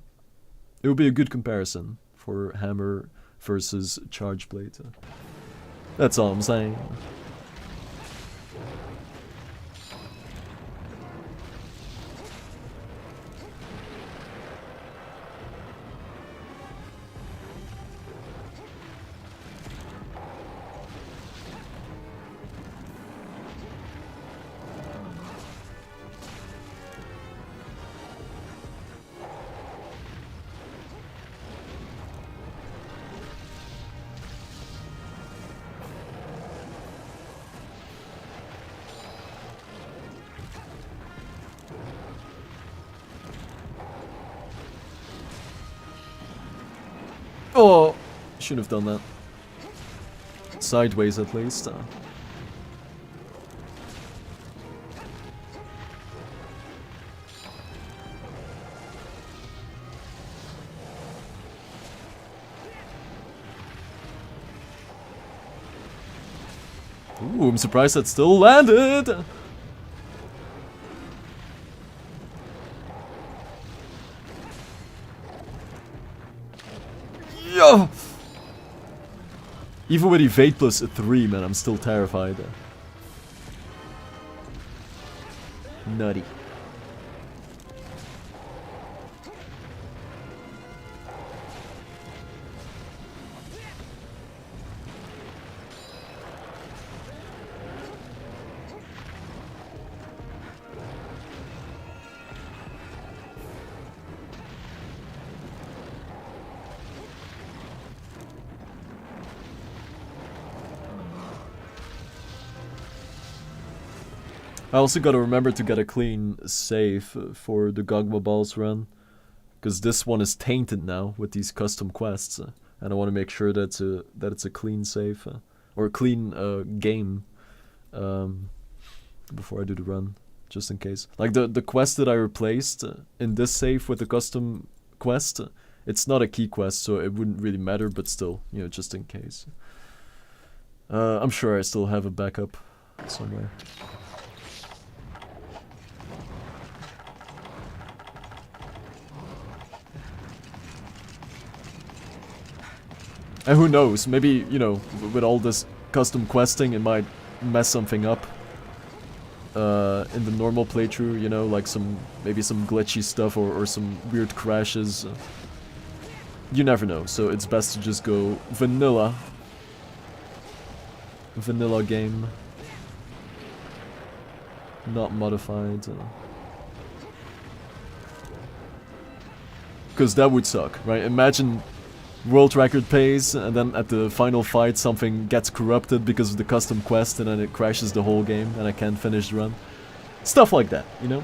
It would be a good comparison for Hammer versus Charge Blade. That's all I'm saying. Oh, should have done that. Sideways at least. Ooh, I'm surprised that still landed! Yo! Even with evade plus 3, man, I'm still terrified. Nutty. I also gotta remember to get a clean save for the Gogma Balls run. Because this one is tainted now with these custom quests. And I want to make sure that it's a clean save. Or a clean game. Before I do the run. Just in case. Like the quest that I replaced in this save with the custom quest. It's not a key quest, so it wouldn't really matter. But still, you know, just in case. I'm sure I still have a backup somewhere. And who knows, maybe, you know, with all this custom questing, it might mess something up in the normal playthrough, you know, like maybe some glitchy stuff or some weird crashes. You never know, so it's best to just go vanilla. Vanilla game. Not modified. Because that would suck, right? Imagine world record pace, and then at the final fight something gets corrupted because of the custom quest, and then it crashes the whole game, and I can't finish the run. Stuff like that, you know?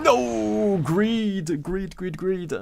No! Greed! Greed, greed, greed!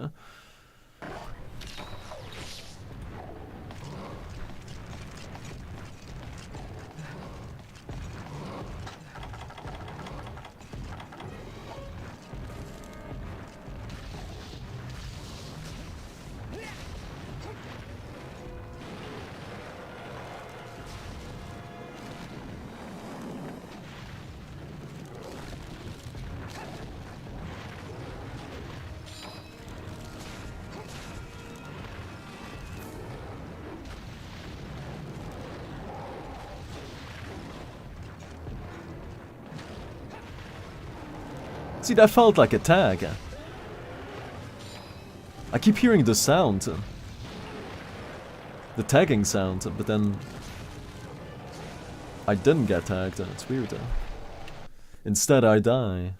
See, that felt like a tag. I keep hearing the sound. The tagging sound, but then I didn't get tagged. It's weird. Instead, I die.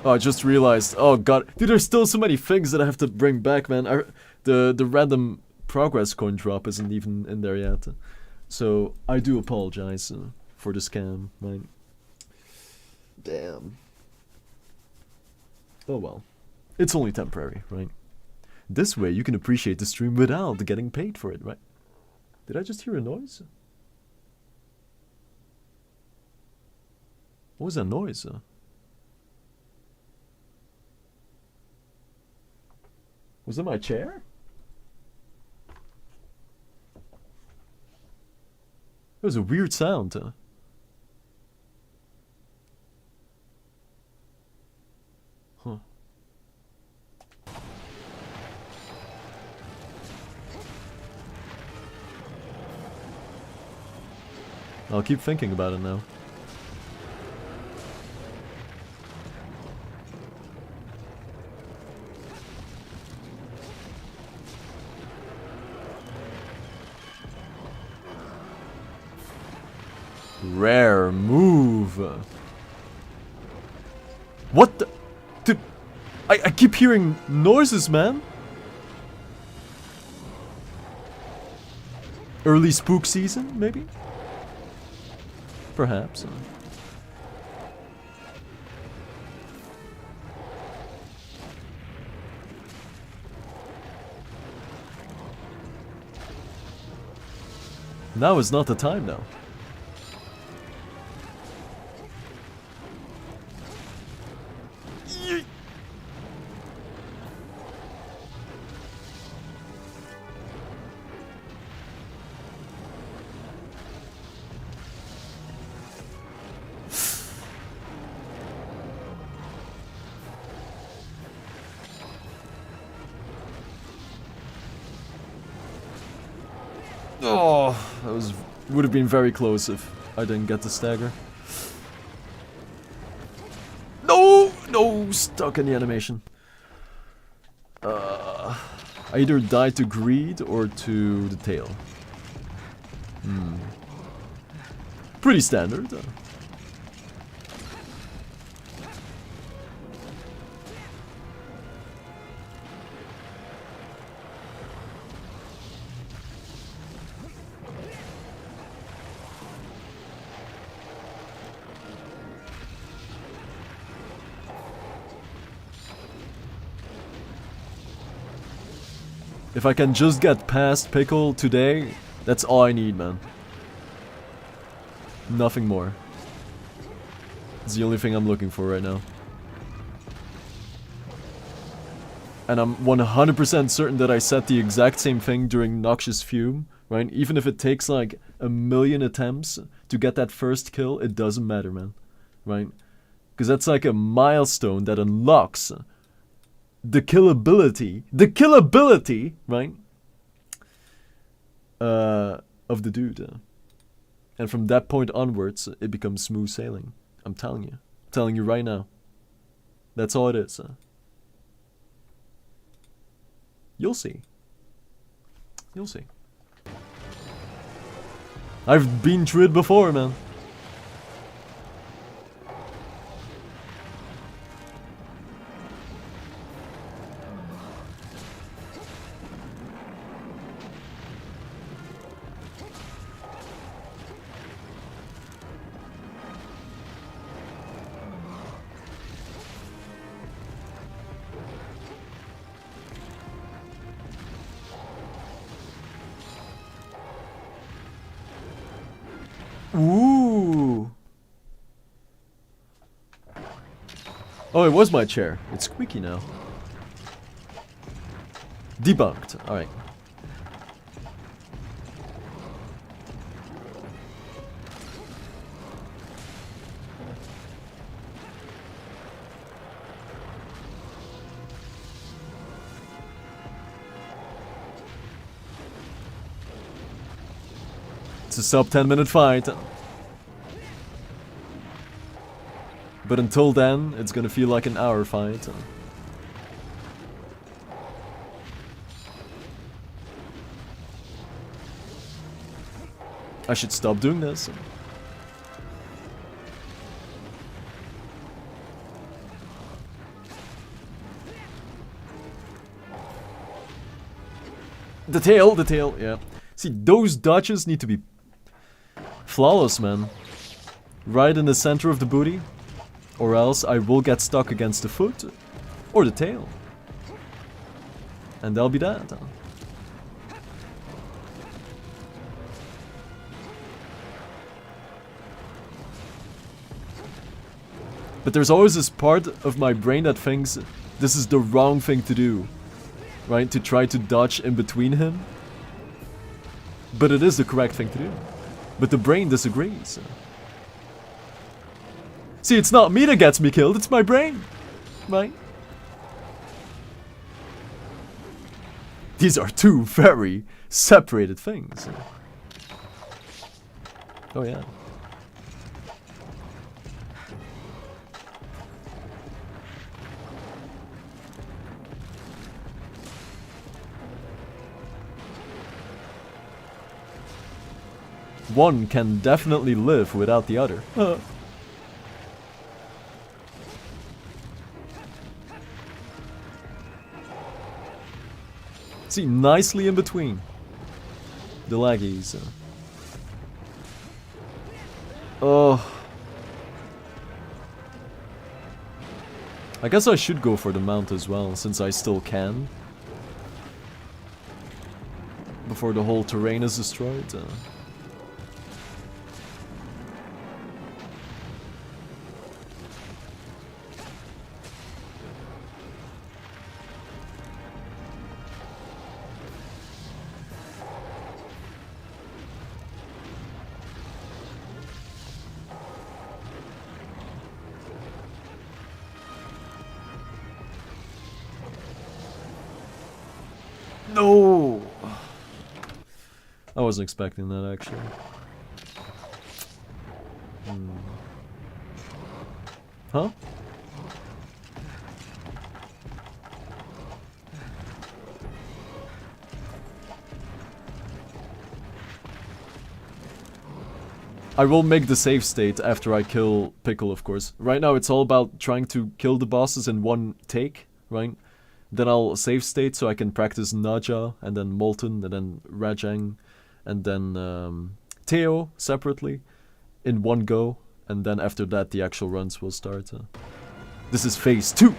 Oh, I just realized. Oh god, dude, there's still so many things that I have to bring back, man. The random progress coin drop isn't even in there yet, so I do apologize for the scam, right? Damn. Oh well, it's only temporary, right? This way you can appreciate the stream without getting paid for it, right? Did I just hear a noise? What was that noise? Was it my chair? It was a weird sound. Huh. I'll keep thinking about it now. Rare move. What the? Dude, I keep hearing noises, man. Early spook season, maybe? Perhaps. Now is not the time now. Oh, that would have been very close if I didn't get the stagger. No, stuck in the animation. I either died to greed or to the tail. Pretty standard. If I can just get past Pickle today, that's all I need, man. Nothing more. It's the only thing I'm looking for right now. And I'm 100% certain that I said the exact same thing during Noxious Fume, right? Even if it takes like 1,000,000 attempts to get that first kill, it doesn't matter, man. Right? Because that's like a milestone that unlocks the killability, right? Of the dude. And from that point onwards, it becomes smooth sailing. I'm telling you. I'm telling you right now. That's all it is. You'll see. You'll see. I've been through it before, man. Ooh. Oh, it was my chair. It's squeaky now. Debunked. Alright. It's a sub 10-minute fight. But until then, it's gonna feel like an hour fight. I should stop doing this. The tail, yeah. See, those dodges need to be flawless, man. Right in the center of the booty. Or else I will get stuck against the foot. Or the tail. And that'll be that. But there's always this part of my brain that thinks this is the wrong thing to do. Right? To try to dodge in between him. But it is the correct thing to do. But the brain disagrees. See, it's not me that gets me killed, it's my brain. Right? These are two very separated things. Oh yeah. One can definitely live without the other. See, nicely in between the laggies. Oh. I guess I should go for the mount as well, since I still can. Before the whole terrain is destroyed. No! I wasn't expecting that, actually. Huh? I will make the save state after I kill Pickle, of course. Right now it's all about trying to kill the bosses in one take, right? Then I'll save state so I can practice Naja, and then Molten, and then Rajang, and then Teo separately in one go. And then after that the actual runs will start. This is phase 2!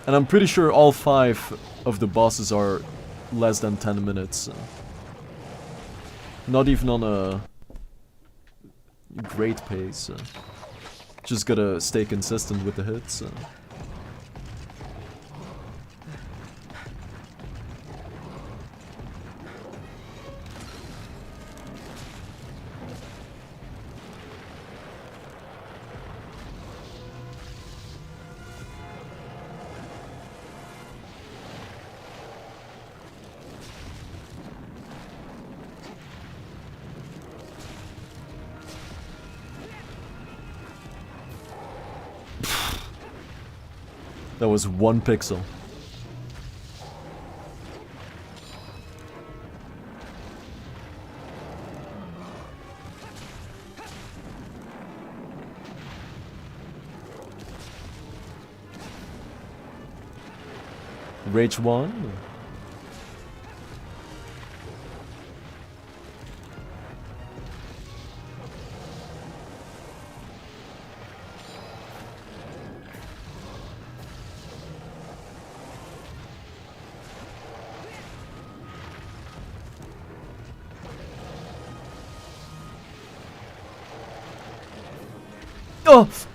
And I'm pretty sure all 5 of the bosses are less than 10 minutes. Not even on a great pace. Just gotta stay consistent with the hits. That was 1 pixel. Rage 1.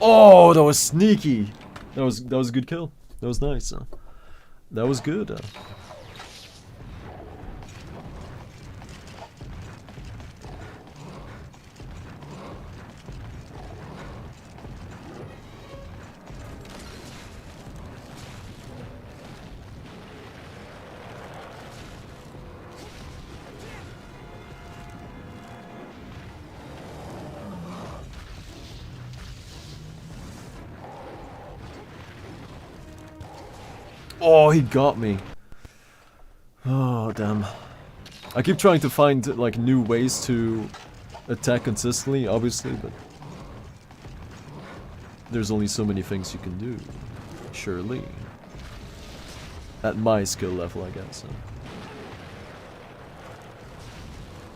Oh, that was sneaky. That was a good kill. That was nice. That was good. Oh, he got me. Oh, damn. I keep trying to find, like, new ways to attack consistently, obviously, but there's only so many things you can do, surely. At my skill level, I guess.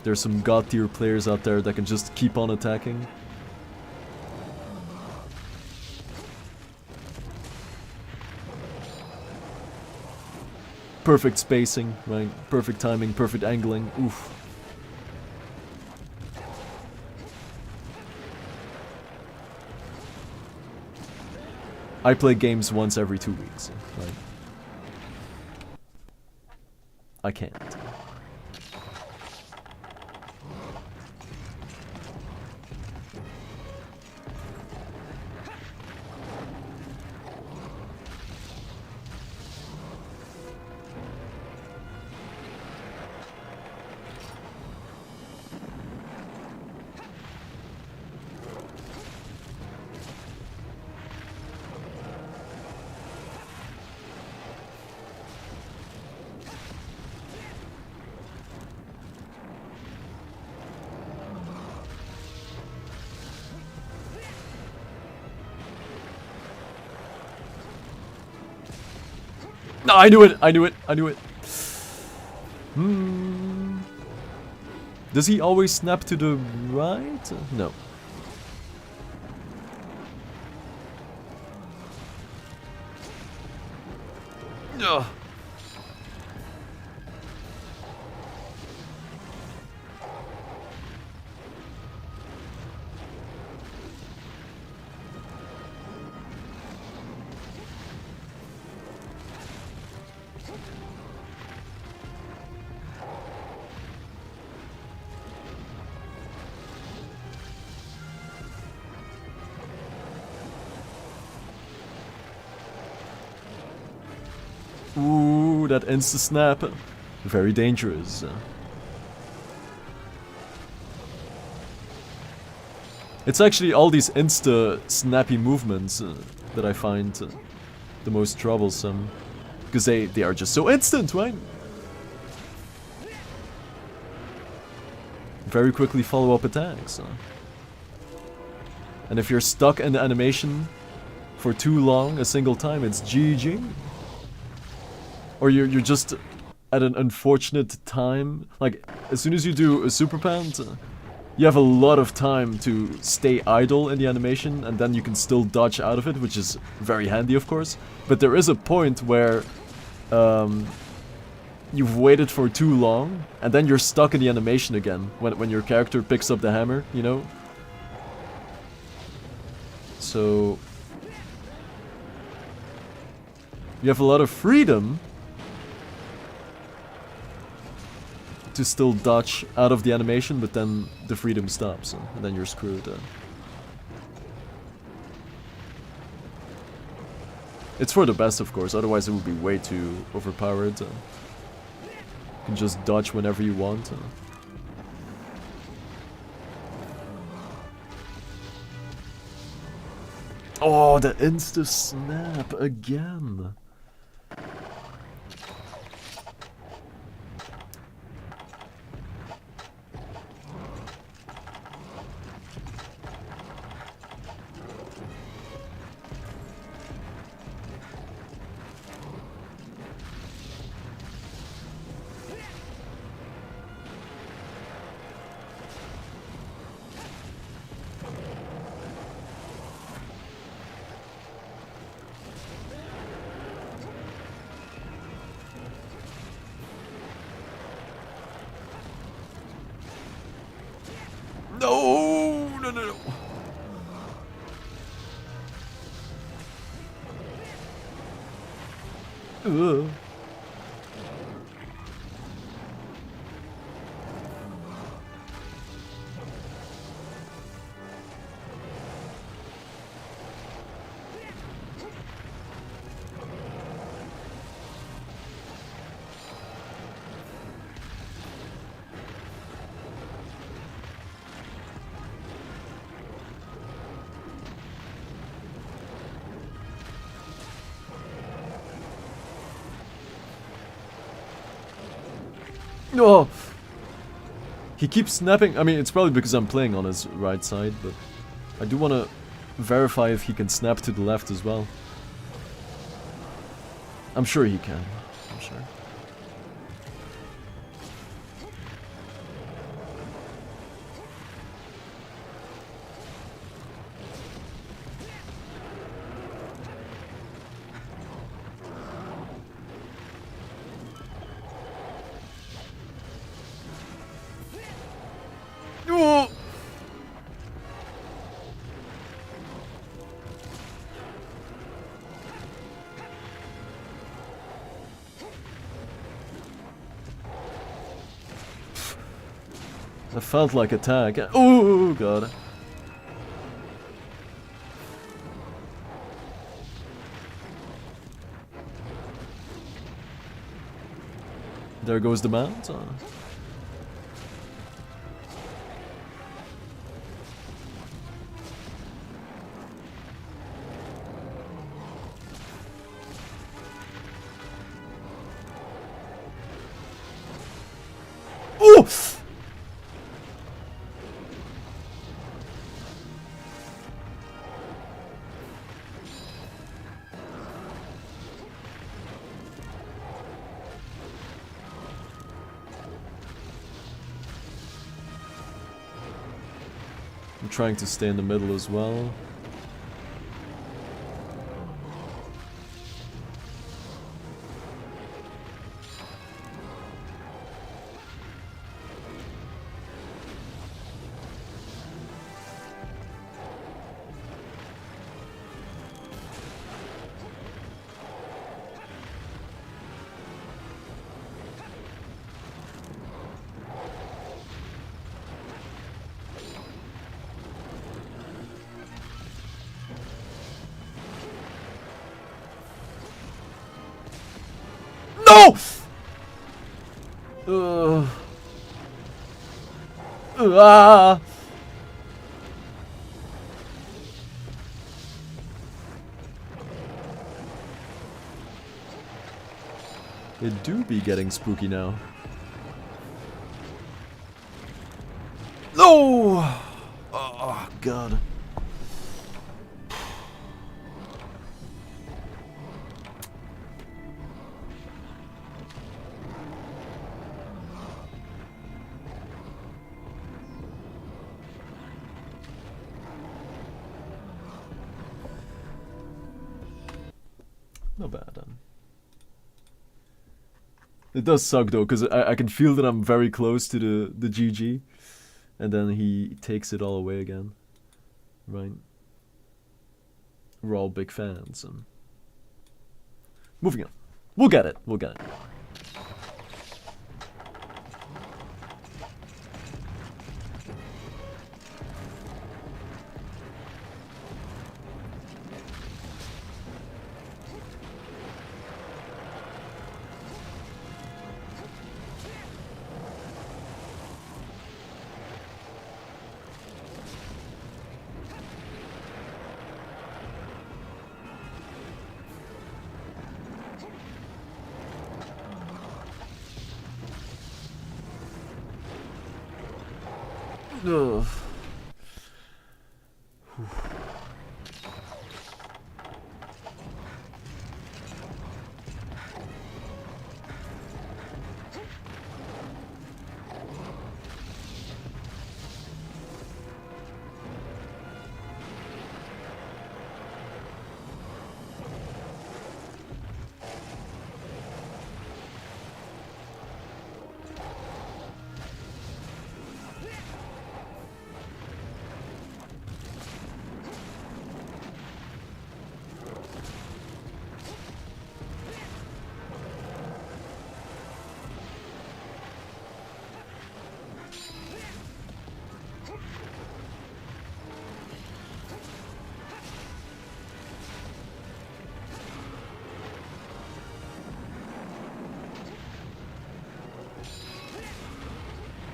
There's some god tier players out there that can just keep on attacking. Perfect spacing, right? Perfect timing, perfect angling. Oof. I play games once every 2 weeks, right? I can't. No, I knew it! I knew it! I knew it! Hmm. Does he always snap to the right? No. Ugh. Ooh, that insta snap. Very dangerous. It's actually all these insta snappy movements that I find the most troublesome. Because they are just so instant, right? Very quickly follow up attacks. And if you're stuck in the animation for too long, a single time, it's GG. Or you're just at an unfortunate time. Like, as soon as you do a super pound, you have a lot of time to stay idle in the animation, and then you can still dodge out of it, which is very handy, of course. But there is a point where you've waited for too long, and then you're stuck in the animation again, when your character picks up the hammer, you know? So you have a lot of freedom to still dodge out of the animation, but then the freedom stops, and then you're screwed. It's for the best, of course, otherwise it would be way too overpowered. You can just dodge whenever you want. Oh, the insta snap again. No, no, no, no. Ugh. No. He keeps snapping. I mean, it's probably because I'm playing on his right side, but I do want to verify if he can snap to the left as well. I'm sure he can. I'm sure. Oh! That felt like a tag. Oh god. There goes the mount. Oh! I'm trying to stay in the middle as well. No! Ah! It do be getting spooky now. No! Oh god. Not bad. It does suck though, because I can feel that I'm very close to the GG, and then he takes it all away again. Right? We're all big fans. Moving on. We'll get it. We'll get it. Ugh.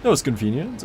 That was convenient.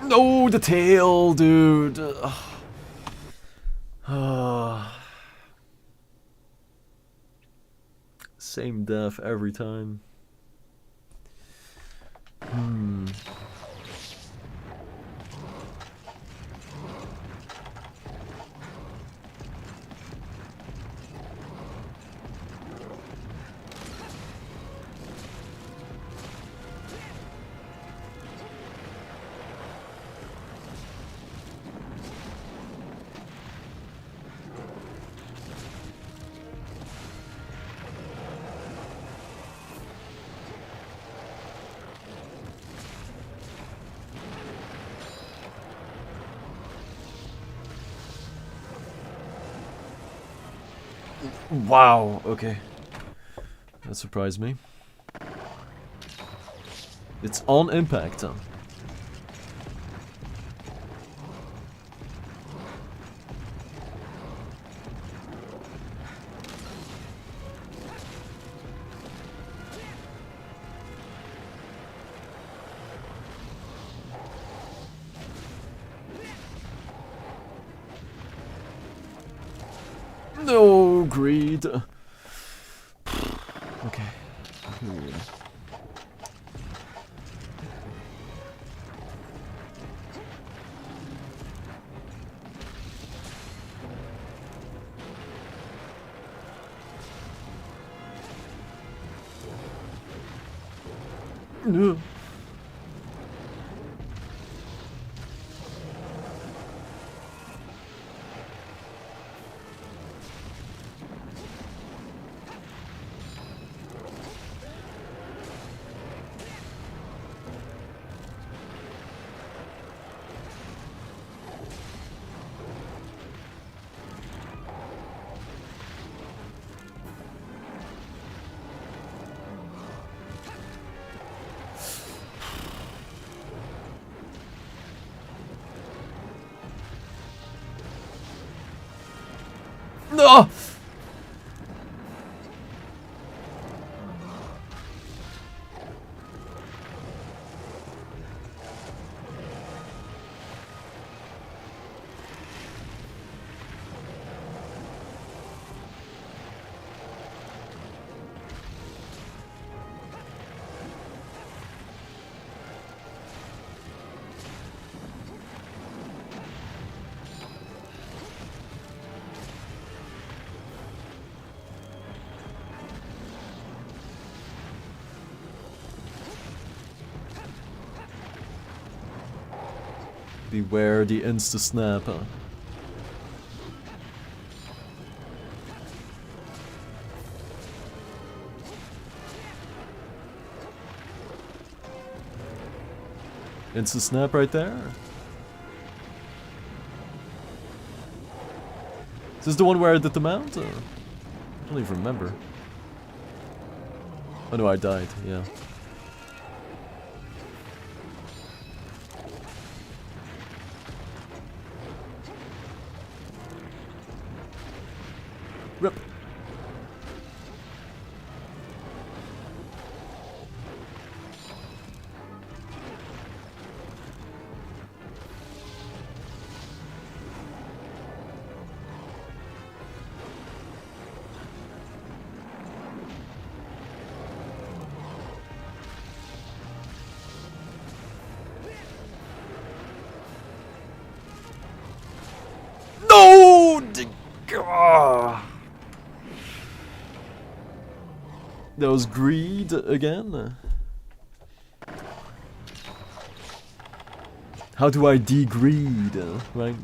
No, the tail, dude. Same death every time. Wow, okay. That surprised me. It's on impact. No, greed. Okay. No. No! Beware the insta-snap. Insta-snap right there? Is this the one where I did the mount? I don't even remember. Oh no, I died, yeah. Rip. No! That was greed again. How do I de-greed, right?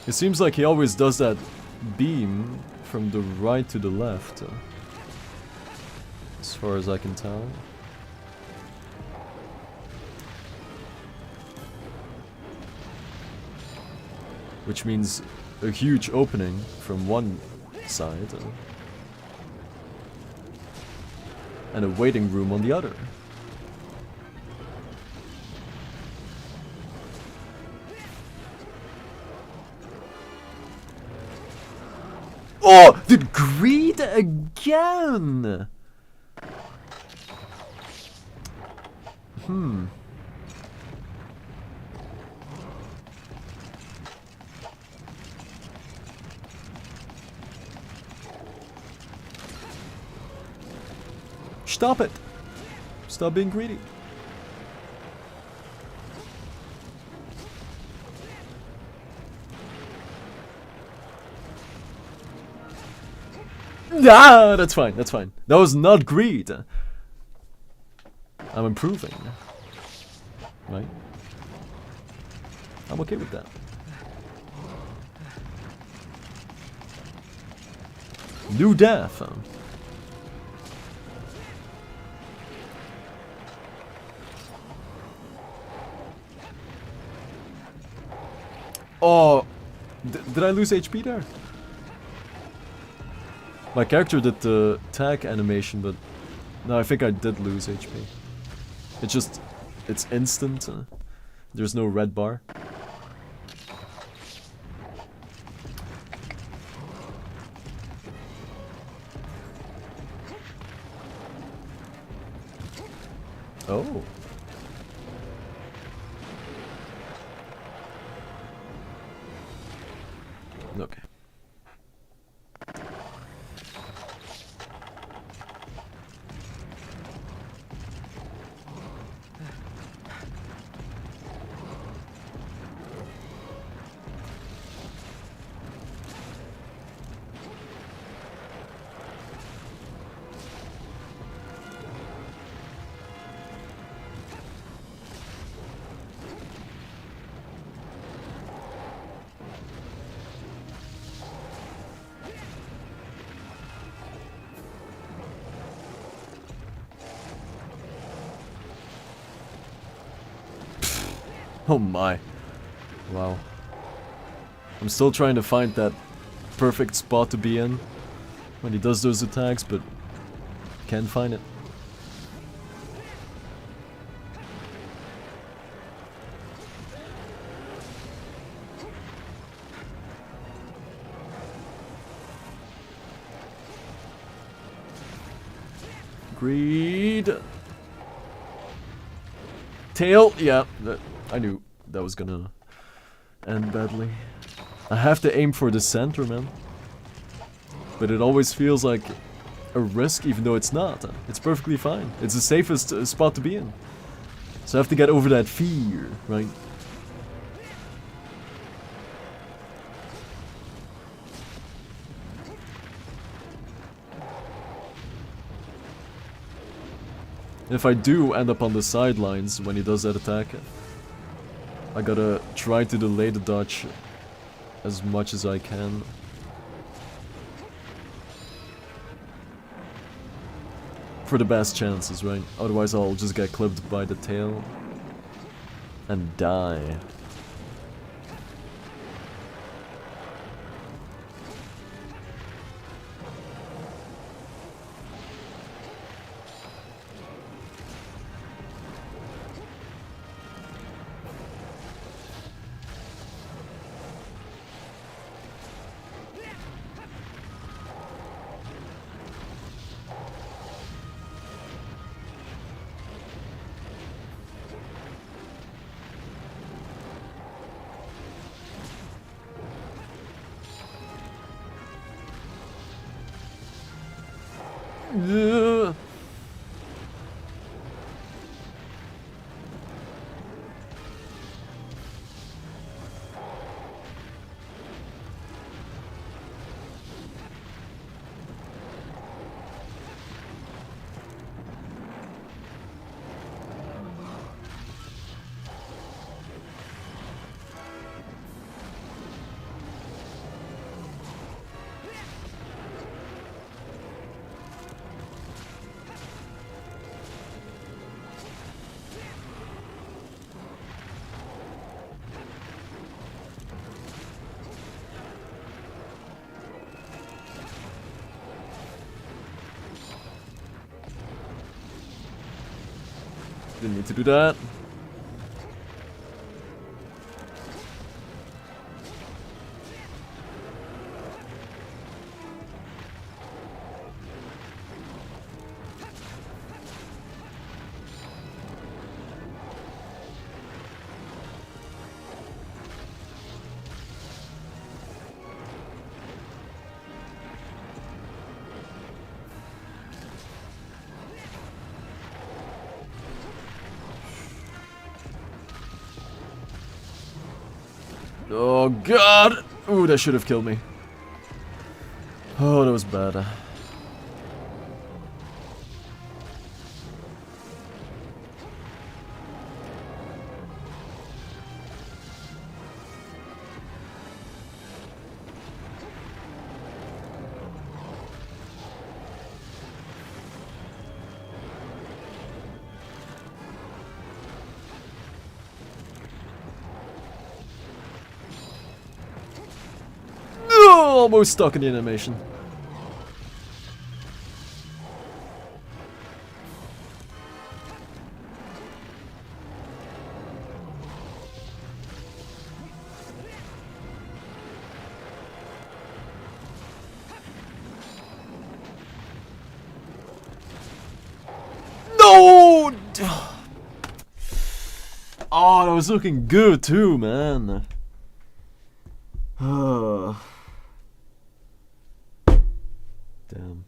It seems like he always does that beam from the right to the left. As far as I can tell. Which means a huge opening from one side. And a waiting room on the other. Oh! The greed again! Stop it! Stop being greedy. Ah, that's fine, that's fine. That was not greed. I'm improving. Right? I'm okay with that. New death. Oh, did I lose HP there? My character did the tag animation, but no, I think I did lose HP. It's just, it's instant. There's no red bar. Oh. Okay. Oh my. Wow. I'm still trying to find that perfect spot to be in when he does those attacks, but can't find it. Greed. Tail, yeah, I knew that was gonna end badly. I have to aim for the center, man. But it always feels like a risk, even though it's not. It's perfectly fine. It's the safest spot to be in. So I have to get over that fear, right? If I do end up on the sidelines when he does that attack, I gotta try to delay the dodge as much as I can. For the best chances, right? Otherwise I'll just get clipped by the tail and die. Ugh. Didn't need to do that. Oh god! Ooh, that should have killed me. Oh, that was bad. Oh, almost stuck in the animation. No! Oh, that was looking good too, man. Damn.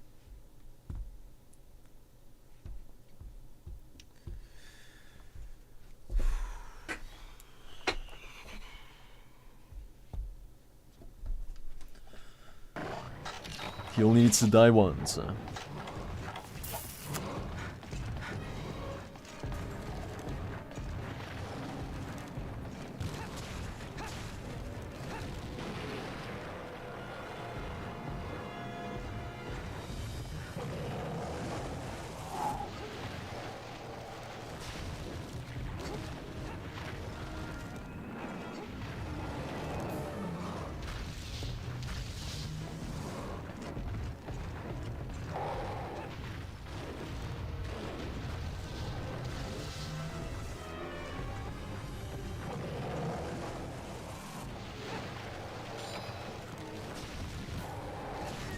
He only needs to die once.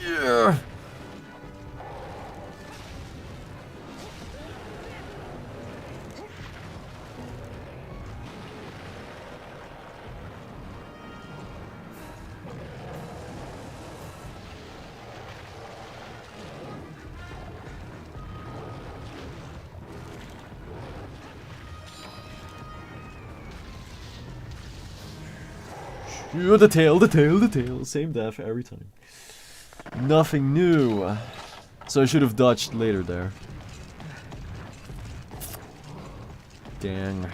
Yeah. The tail, the tail, the tail. Same death every time. Nothing new. So I should have dodged later there. Dang.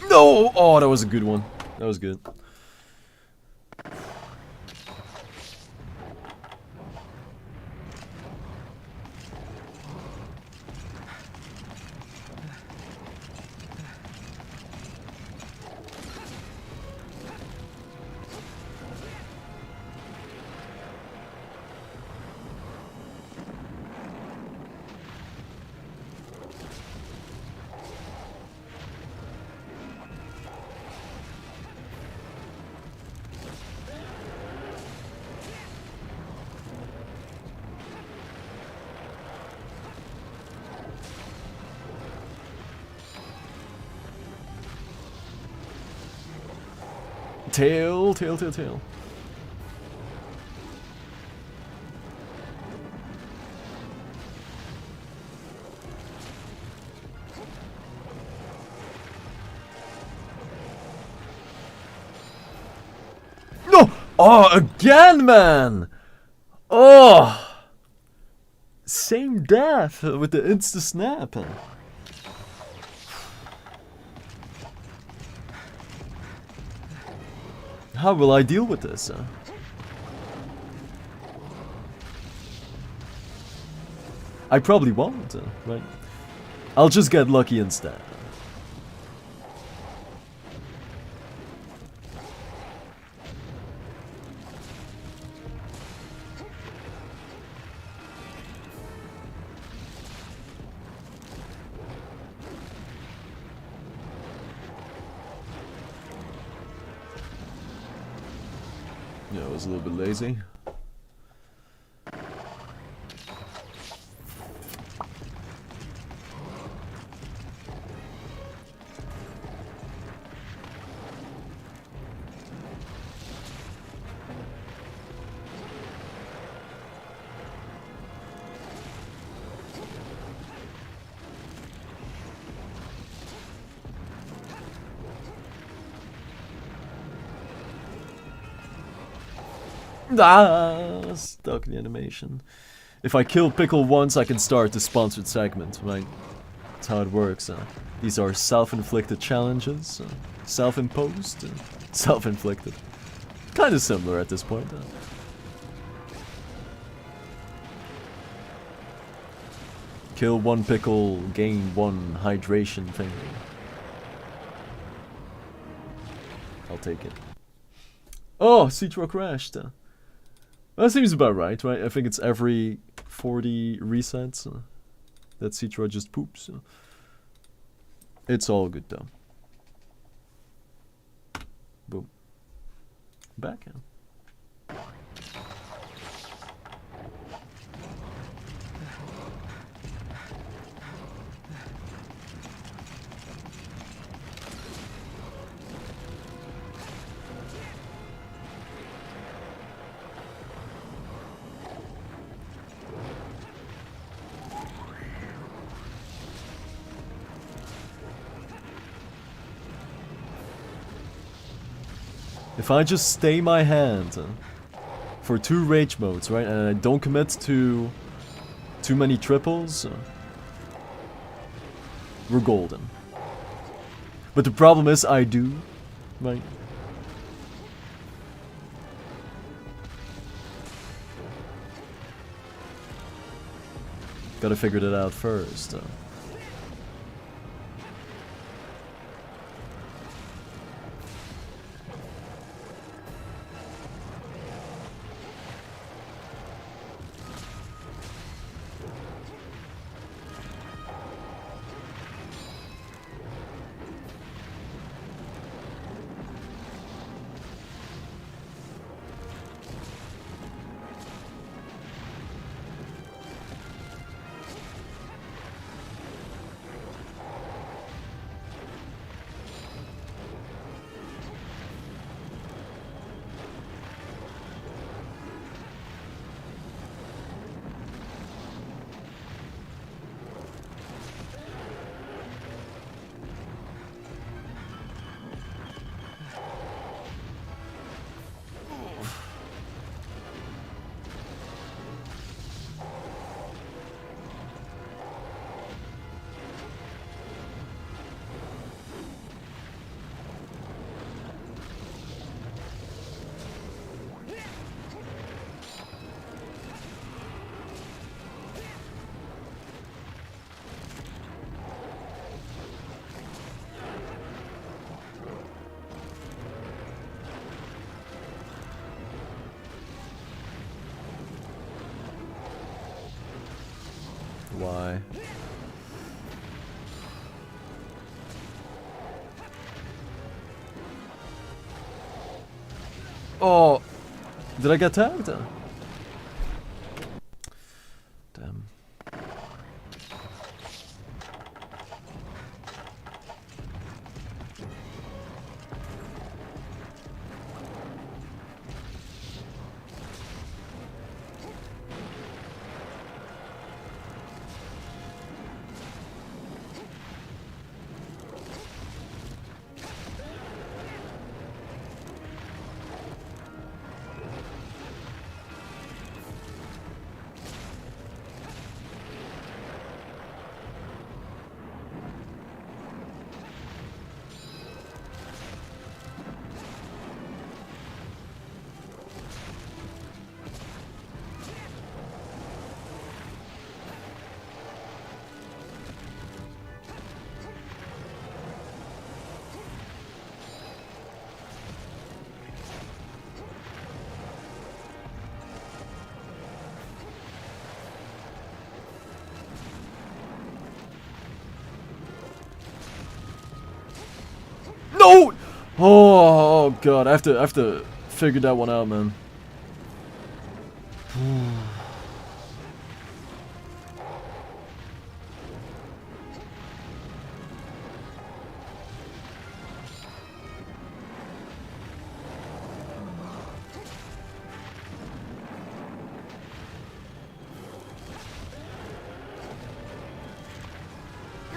No! Oh, that was a good one. That was good. Tail, tail, tail, tail. No! Oh, again, man! Oh! Same death with the insta-snap. How will I deal with this? I probably won't, right? I'll just get lucky instead. Yeah, I was a little bit lazy. Ah, stuck in the animation. If I kill Pickle once, I can start the sponsored segment, right? That's how it works. These are self-inflicted challenges, self-imposed, self-inflicted. Kind of similar at this point. Kill one pickle, gain one hydration thing. I'll take it. Oh, Citro crashed. That seems about right? I think it's every 40 resets that Citro just poops. It's all good though. Boom. Back. If I just stay my hand for 2 rage modes, right, and I don't commit to too many triples, we're golden. But the problem is I do, right? Gotta figure that out first. Why? Oh, did I get tagged? Damn. No! Oh god, I have to figure that one out, man.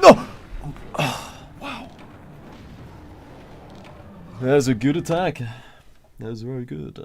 No! Wow. That's a good attack. That was very good.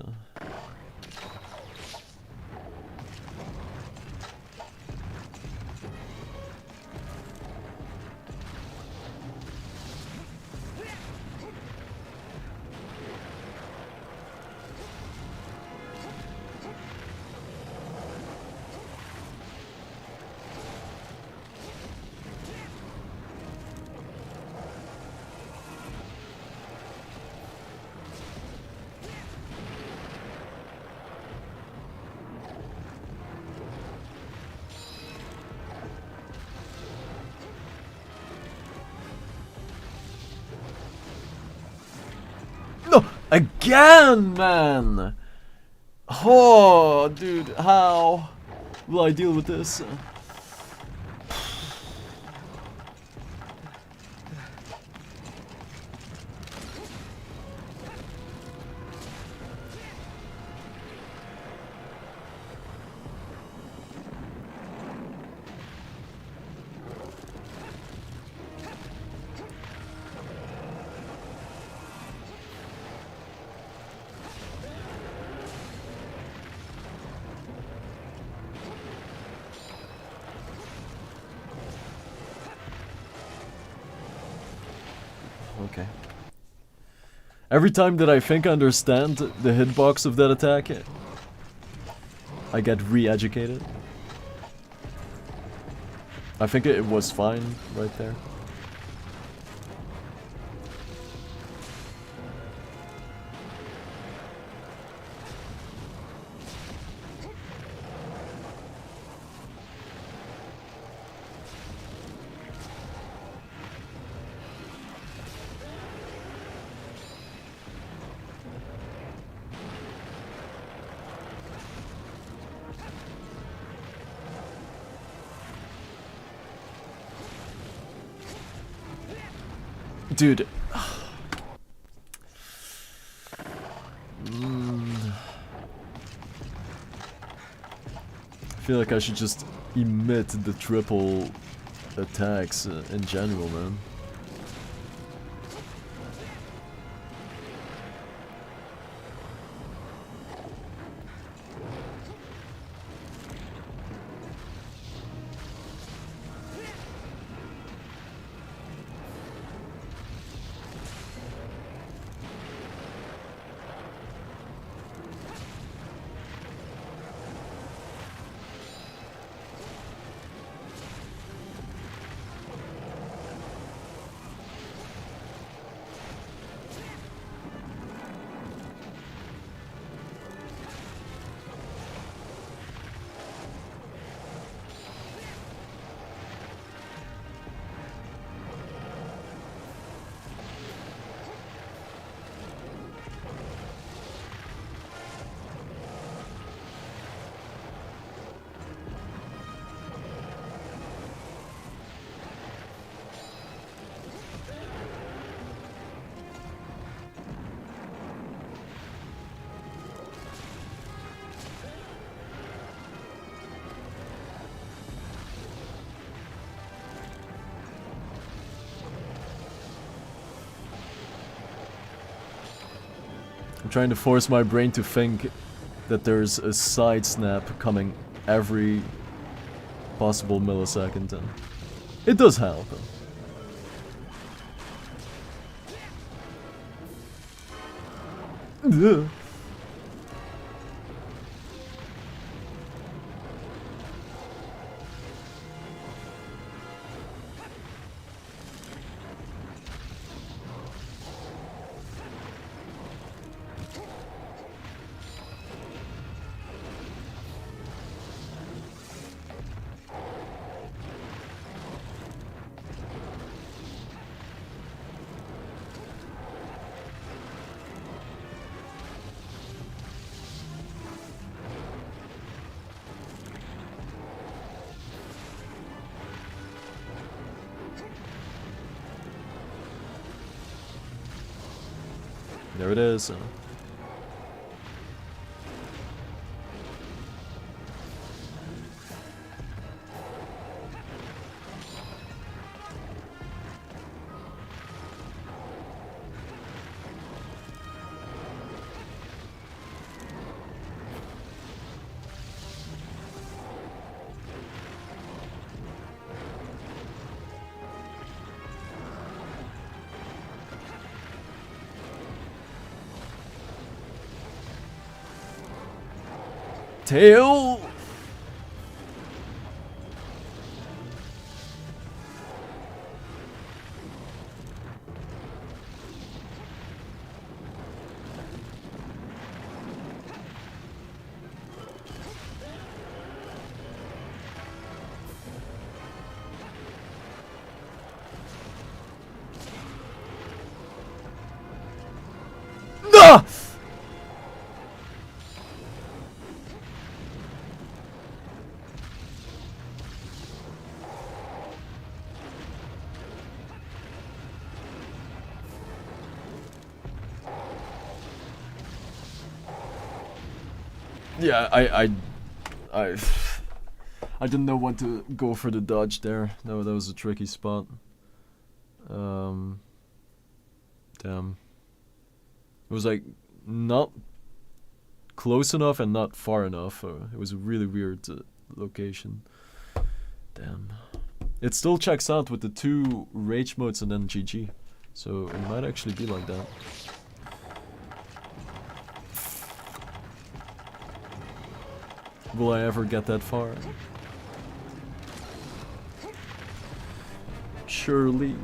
No! Again, man! Oh, dude, how will I deal with this? Okay. Every time that I think I understand the hitbox of that attack, I get re-educated. I think it was fine right there. Dude. I feel like I should just emit the triple attacks in general, man. I'm trying to force my brain to think that there's a side snap coming every possible millisecond, and it does help. Ugh. There it is. Tail! Ah! Yeah, I I didn't know when to go for the dodge there. No, that was a tricky spot. Damn. It was like not close enough and not far enough. It was a really weird location. Damn. It still checks out with the 2 rage modes and then GG. So it might actually be like that. Will I ever get that far? Surely.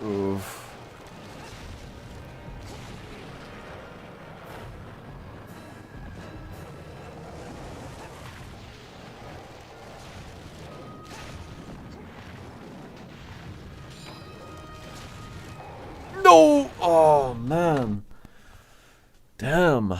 Oof. No! Oh man. Damn.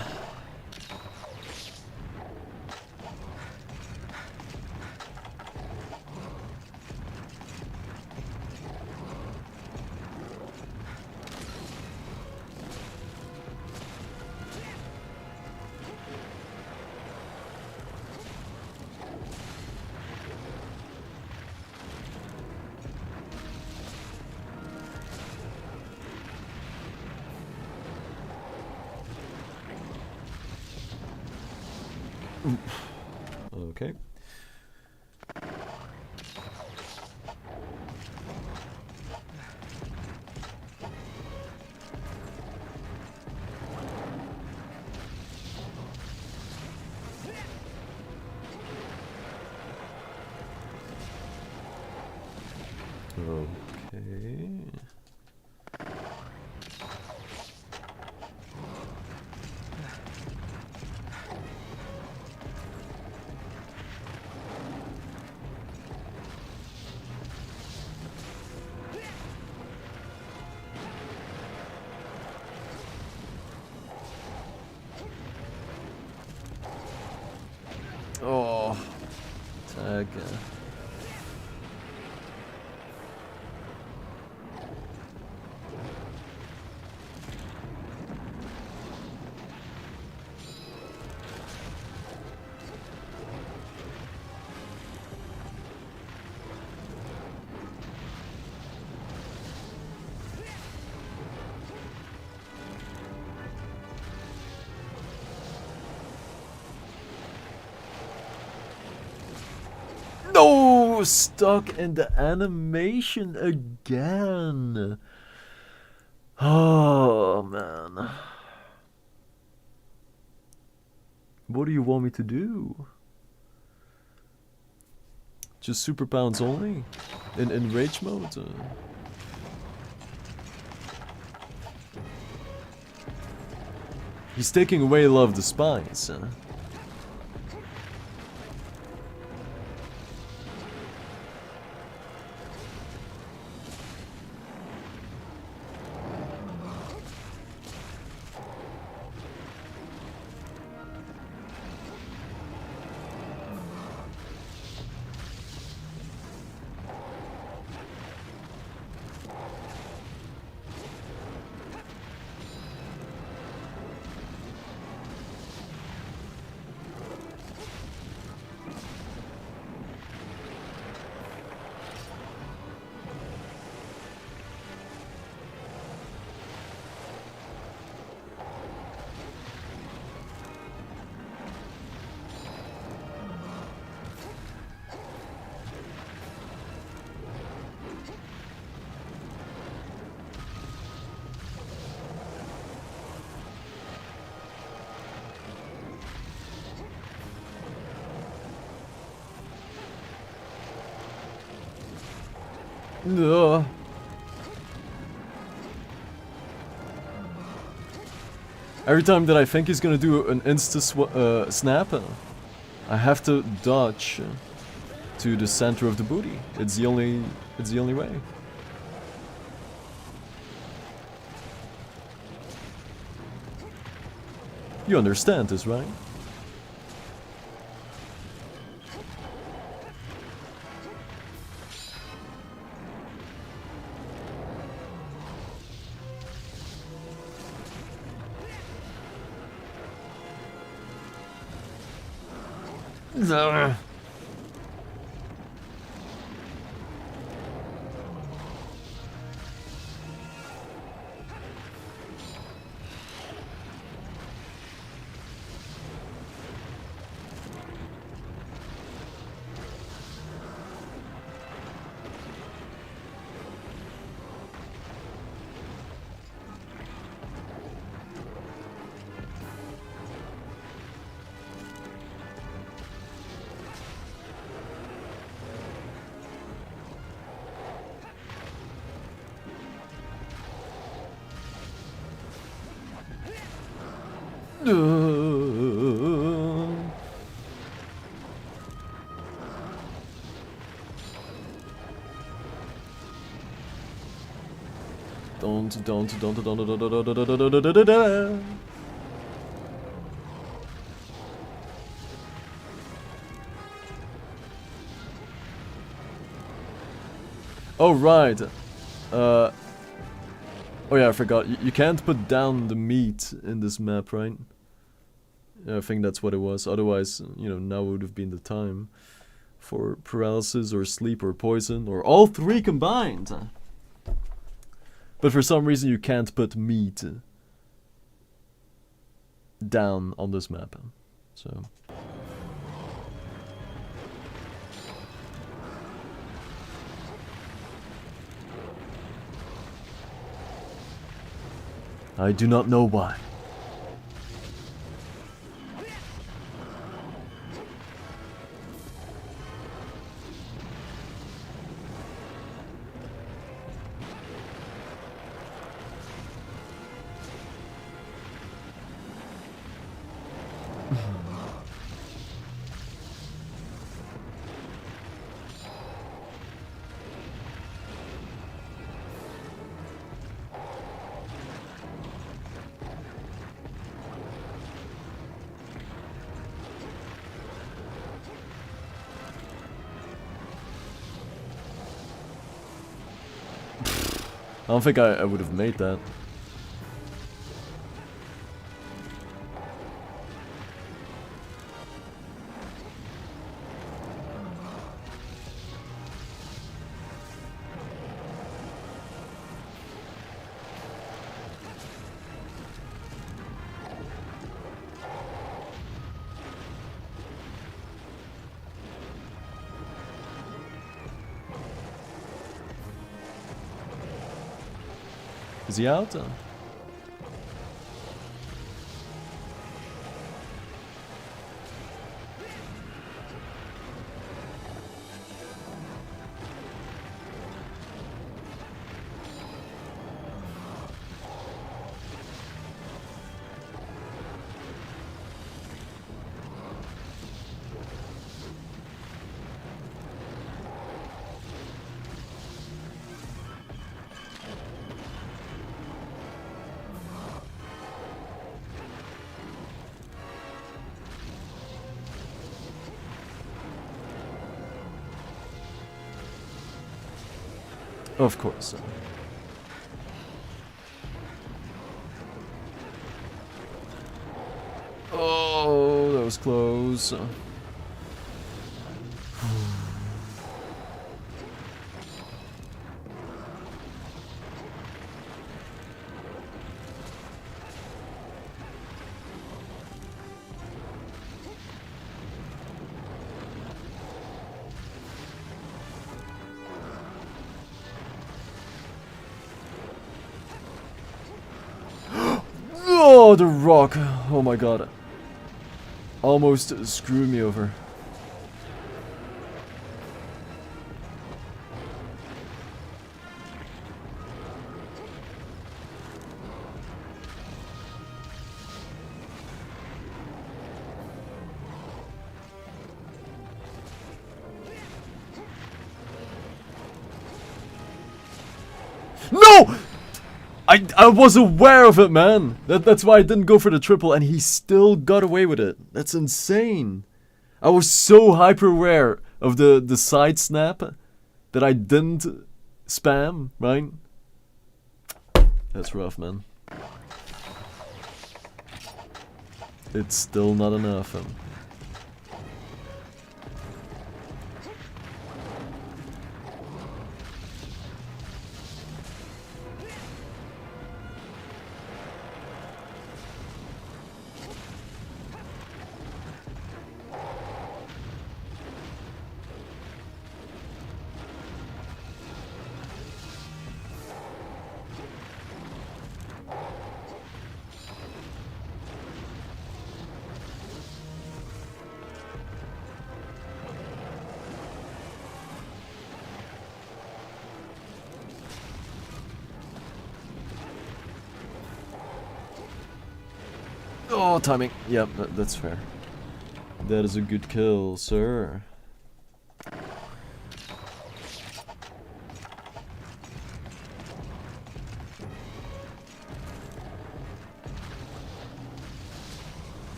Okay. Okay. Oh, tag. No, stuck in the animation again. Oh man. What do you want me to do? Just super pounds only? In rage mode? He's taking away Love the Spice. Ugh. Every time that I think he's gonna do an snap, I have to dodge to the center of the booty. It's the only way. You understand this, right? Don't. Oh right. Oh yeah, I forgot. You can't put down the meat in this map, right? Yeah, I think that's what it was. Otherwise, you know, now would have been the time for paralysis or sleep or poison or all three combined. But for some reason you can't put meat down on this map. So I do not know why. I don't think I would have made that. Is he out? Of course. Oh, that was close. Oh, the rock. Oh my god. Almost screwed me over. No! I was aware of it, man. That's why I didn't go for the triple, and he still got away with it. That's insane. I was so hyper aware of the side snap that I didn't spam, right? That's rough, man. It's still not enough. Oh, timing. Yep, that's fair. That is a good kill, sir.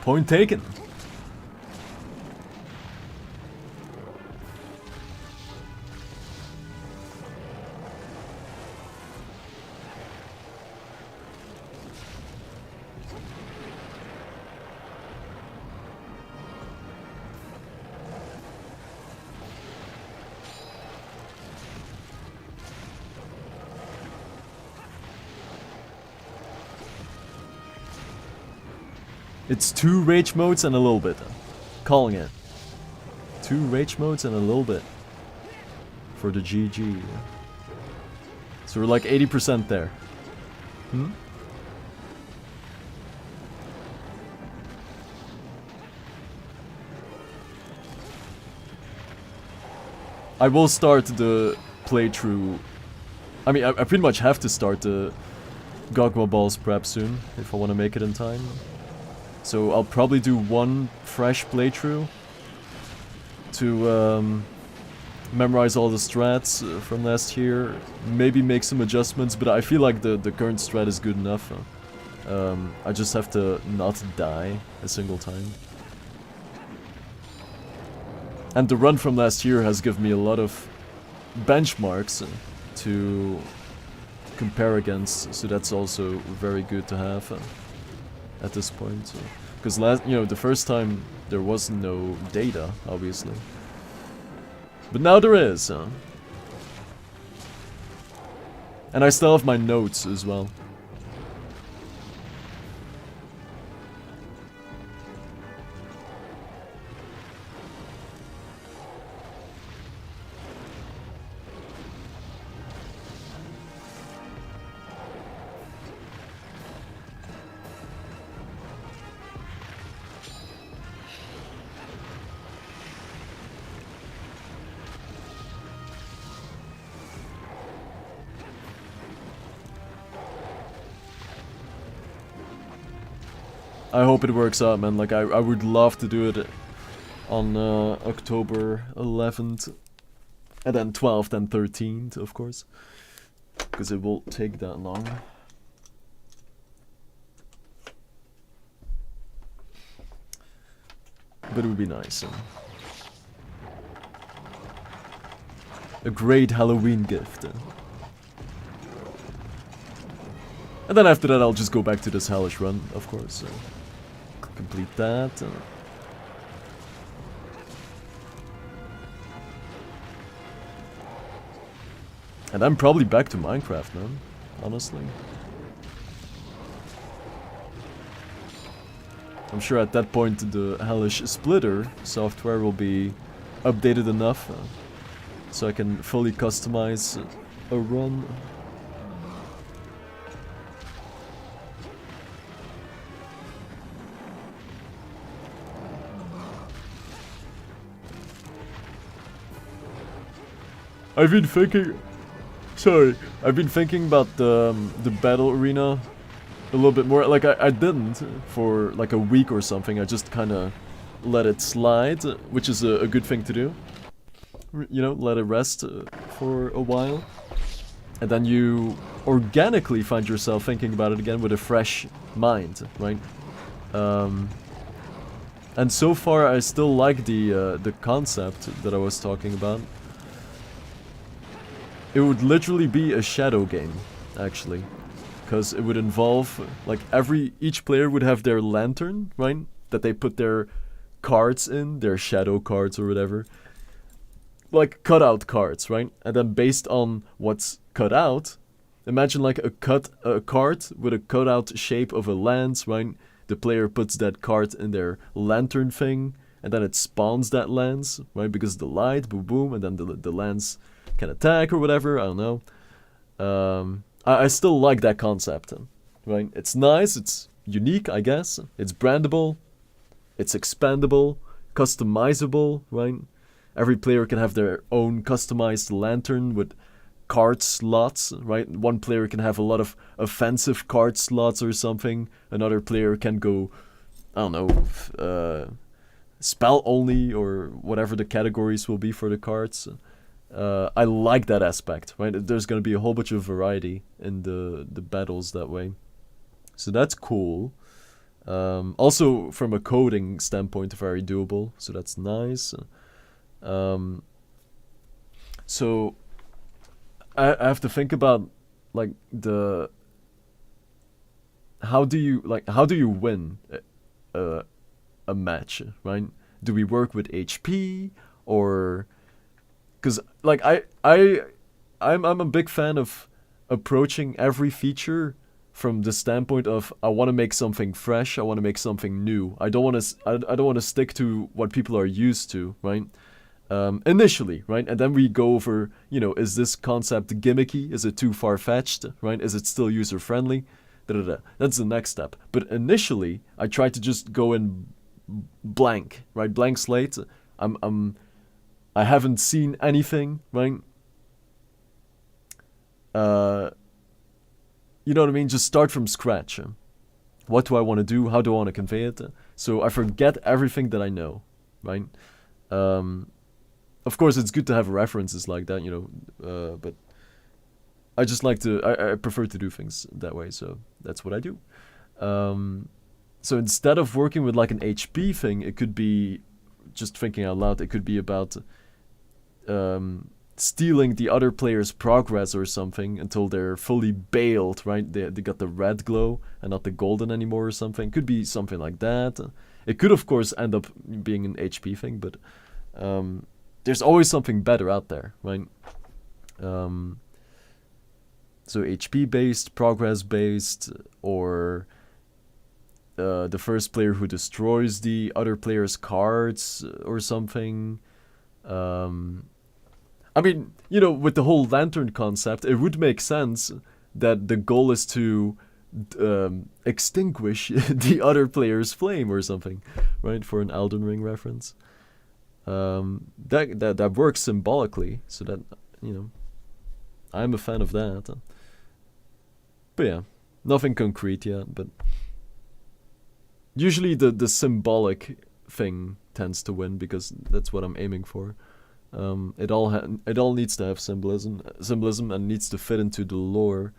Point taken. It's 2 rage modes and a little bit. Calling it. 2 rage modes and a little bit. For the GG. So we're like 80% there. Hmm? I will start the playthrough. I mean, I pretty much have to start the Gogma Balls prep soon if I want to make it in time. So I'll probably do one fresh playthrough to memorize all the strats from last year. Maybe make some adjustments, but I feel like the current strat is good enough. I just have to not die a single time. And the run from last year has given me a lot of benchmarks to compare against, so that's also very good to have at this point. Because the first time there was no data, obviously, but now there is. And I still have my notes as well. I hope it works out, man. Like, I would love to do it on October 11th. And then 12th and 13th, of course. Because it will take that long. But it would be nice. A great Halloween gift. And then after that I'll just go back to this hellish run, of course. Complete that. And I'm probably back to Minecraft, man. Honestly. I'm sure at that point the hellish splitter software will be updated enough so I can fully customize a run. I've been thinking about the battle arena a little bit more. Like, I didn't for like a week or something. I just kind of let it slide, which is a good thing to do. You know, let it rest for a while. And then you organically find yourself thinking about it again with a fresh mind, right? And so far I still like the concept that I was talking about. It would literally be a shadow game, actually. Because it would involve, like, each player would have their lantern, right? That they put their cards in, their shadow cards or whatever. Like, cutout cards, right? And then based on what's cut out, imagine like a card with a cutout shape of a lance, right? The player puts that card in their lantern thing, and then it spawns that lance, right? Because the light, boom boom, and then the lance can attack or whatever, I don't know. I still like that concept, right? It's nice, it's unique, I guess. It's brandable, it's expandable, customizable, right? Every player can have their own customized lantern with card slots, right? One player can have a lot of offensive card slots or something. Another player can go, I don't know, spell only or whatever the categories will be for the cards. I like that aspect, right? There's going to be a whole bunch of variety in the battles that way. So that's cool. Also, from a coding standpoint, very doable. So that's nice. So I have to think about like how do you win a match, right? Do we work with HP or? Because like I'm a big fan of approaching every feature from the standpoint of I want to make something fresh, I want to make something new. I don't want to stick to what people are used to, right? Initially, right? And then we go over, you know, is this concept gimmicky? Is it too far-fetched, right? Is it still user-friendly? That's the next step. But initially, I try to just go in blank, right? Blank slate. I haven't seen anything, right? You know what I mean? Just start from scratch. What do I want to do? How do I want to convey it? So I forget everything that I know, right? Of course, it's good to have references like that, you know, but I just like to, I prefer to do things that way, so that's what I do. So instead of working with like an HP thing, it could be, just thinking out loud, it could be about stealing the other player's progress or something until they're fully bailed, right? They got the red glow and not the golden anymore or something. Could be something like that. It could, of course, end up being an HP thing, but there's always something better out there, right? So HP-based, progress-based, or the first player who destroys the other player's cards or something. I mean, you know, with the whole lantern concept, it would make sense that the goal is to extinguish the other player's flame or something, right? For an Elden Ring reference. That works symbolically, so that, you know, I'm a fan of that. But yeah, nothing concrete yet, but Usually the symbolic thing tends to win because that's what I'm aiming for. It all needs to have symbolism and needs to fit into the lore.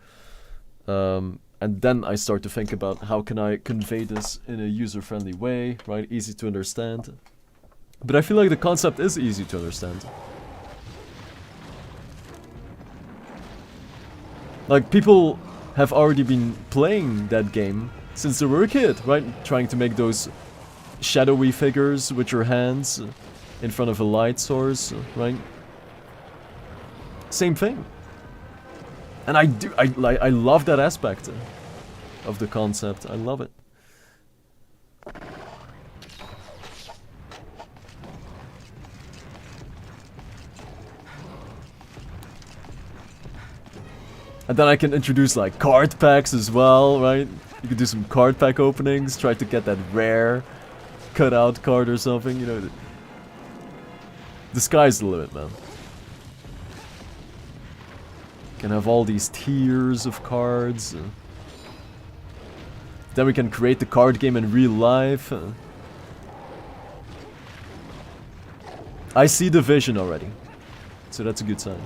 And then I start to think about how can I convey this in a user-friendly way, right? Easy to understand. But I feel like the concept is easy to understand. Like, people have already been playing that game since they were a kid, right? Trying to make those shadowy figures with your hands in front of a light source, right? Same thing. And I love that aspect of the concept. I love it. And then I can introduce like card packs as well, right? You can do some card pack openings, try to get that rare cutout card or something, you know. The sky's the limit, man. Can have all these tiers of cards. Then we can create the card game in real life. I see the vision already, so that's a good sign.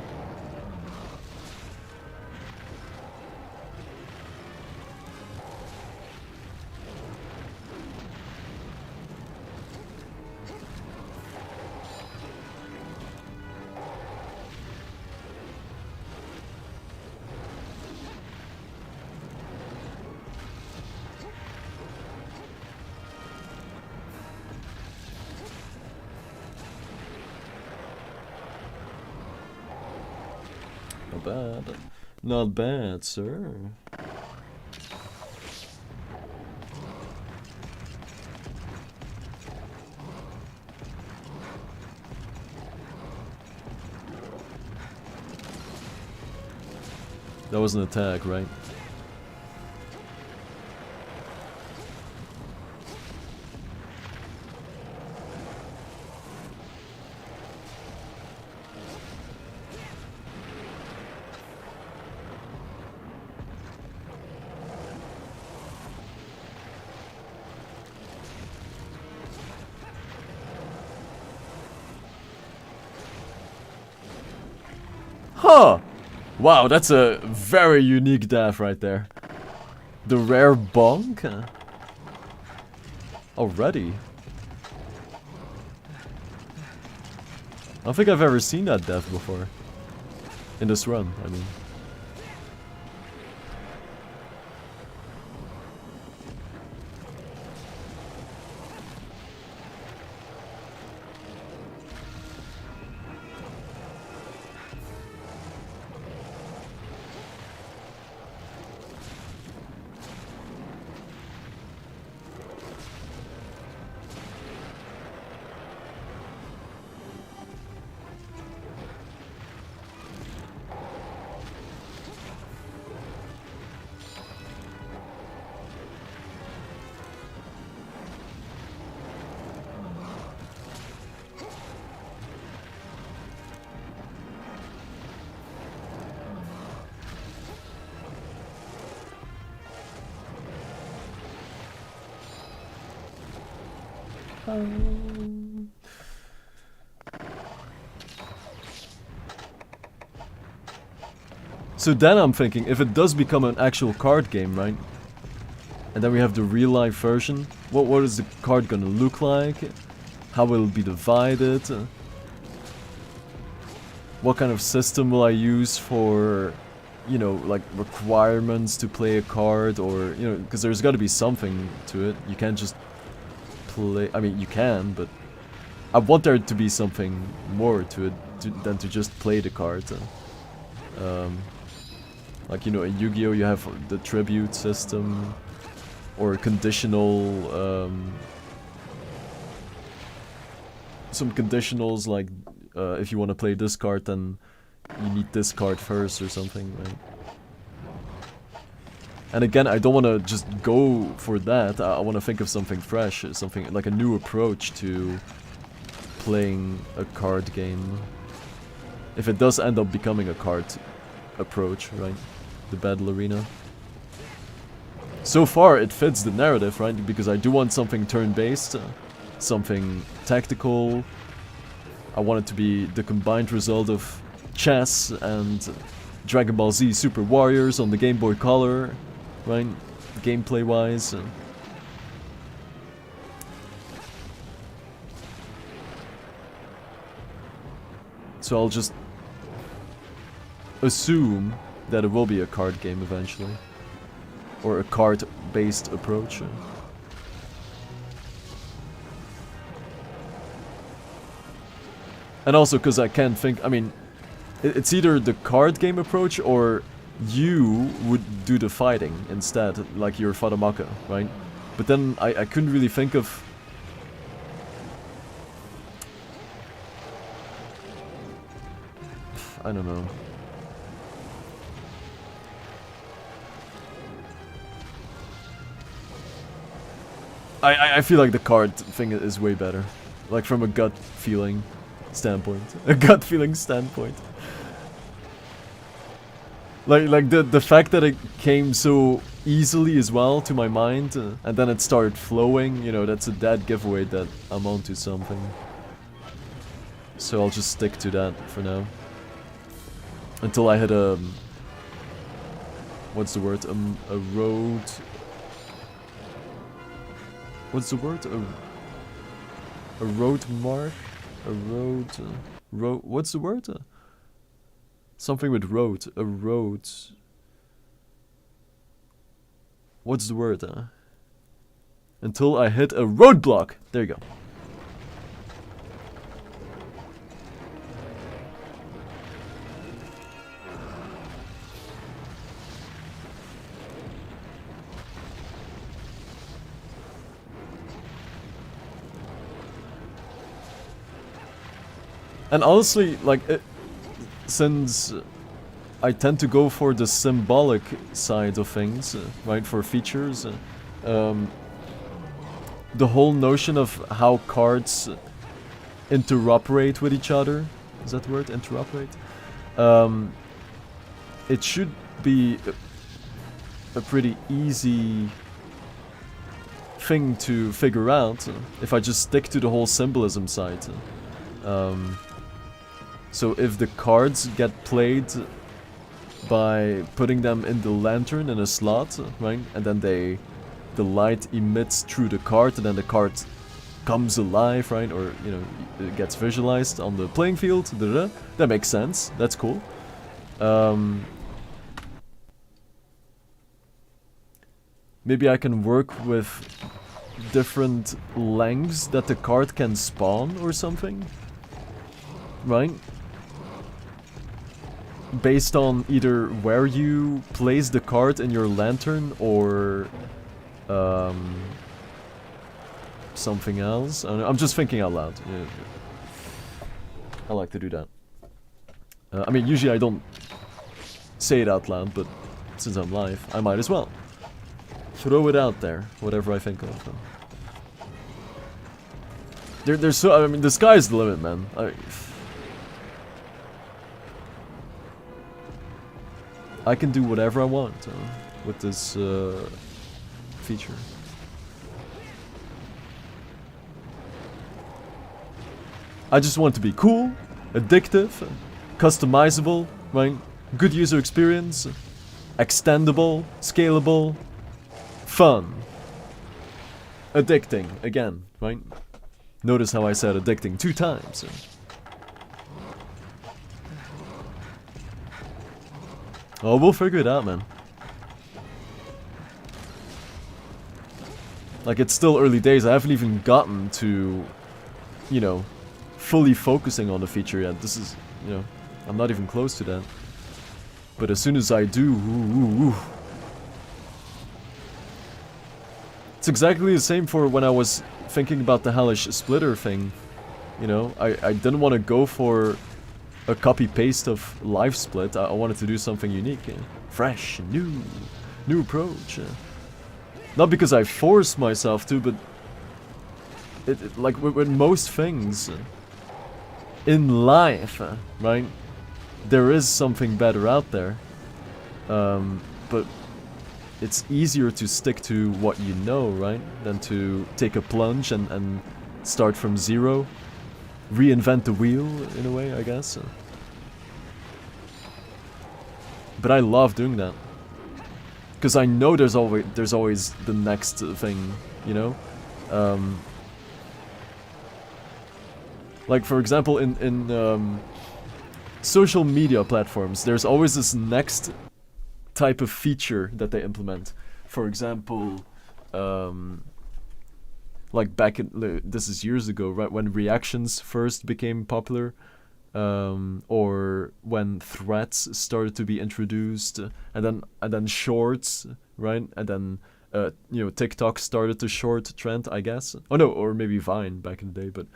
Not bad. Not bad, sir. That was an attack, right? Huh! Wow, that's a very unique death right there. The rare bonk? Already? I don't think I've ever seen that death before. In this run, I mean. So then I'm thinking, if it does become an actual card game, right? And then we have the real life version, what is the card gonna look like? How will it be divided? What kind of system will I use for, you know, like requirements to play a card, or, you know, because there's gotta be something to it. You can't just play, I mean, you can, but I want there to be something more to it than to just play the card. Like, you know, in Yu-Gi-Oh! You have the tribute system, or conditional, some conditionals, like, if you want to play this card, then you need this card first or something, right? And again, I don't want to just go for that. I want to think of something fresh, something like a new approach to playing a card game. If it does end up becoming a card approach, right? The battle arena. So far, it fits the narrative, right? Because I do want something turn-based, something tactical. I want it to be the combined result of chess and Dragon Ball Z Super Warriors on the Game Boy Color, right? Gameplay-wise. So I'll just assume that it will be a card game eventually. Or a card-based approach. And also because I can't think, I mean, it's either the card game approach or you would do the fighting instead, like your Fadamaka, right? But then I couldn't really think of... I don't know. I feel like the card thing is way better. Like from a gut feeling standpoint. A gut feeling standpoint. Like the fact that it came so easily as well to my mind, and then it started flowing, you know, that's a dead giveaway that I'm onto something. So I'll just stick to that for now. Until I hit a... what's the word? A road... What's the word? A road mark? A road... what's the word? Something with road. A road... What's the word? Until I hit a roadblock! There you go. And honestly, like, since I tend to go for the symbolic side of things, right, for features, the whole notion of how cards interoperate with each other, is that the word, interoperate? It should be a pretty easy thing to figure out if I just stick to the whole symbolism side. So if the cards get played by putting them in the lantern in a slot, right, and then the light emits through the card, and then the card comes alive, right, or, you know, it gets visualized on the playing field, that makes sense, that's cool. Maybe I can work with different lengths that the card can spawn or something, right? Based on either where you place the card in your lantern or something else. I'm just thinking out loud. Yeah. I like to do that. I mean, usually I don't say it out loud, but since I'm live, I might as well. Throw it out there, whatever I think of. There's so, I mean, the sky's the limit, man. I can do whatever I want with this feature. I just want it to be cool, addictive, customizable, right? Good user experience, extendable, scalable, fun, addicting, again, right? Notice how I said addicting 2 times. Oh, we'll figure it out, man. Like, it's still early days. I haven't even gotten to, you know, fully focusing on the feature yet. This is, you know, I'm not even close to that. But as soon as I do, it's exactly the same for when I was thinking about the Hellish Splitter thing. You know, I didn't want to go for a copy-paste of Live Split. I wanted to do something unique, fresh, new approach. Not because I forced myself to, but like with most things in life, right? There is something better out there, but it's easier to stick to what you know, right? Than to take a plunge and start from zero. Reinvent the wheel, in a way, I guess. But I love doing that. Because I know there's always the next thing, you know? Like, for example, in social media platforms, there's always this next type of feature that they implement. For example, like back in, this is years ago, right, when reactions first became popular, or when threads started to be introduced, and then shorts, right, and then you know, TikTok started the short trend, I guess. Oh no, or maybe Vine back in the day, but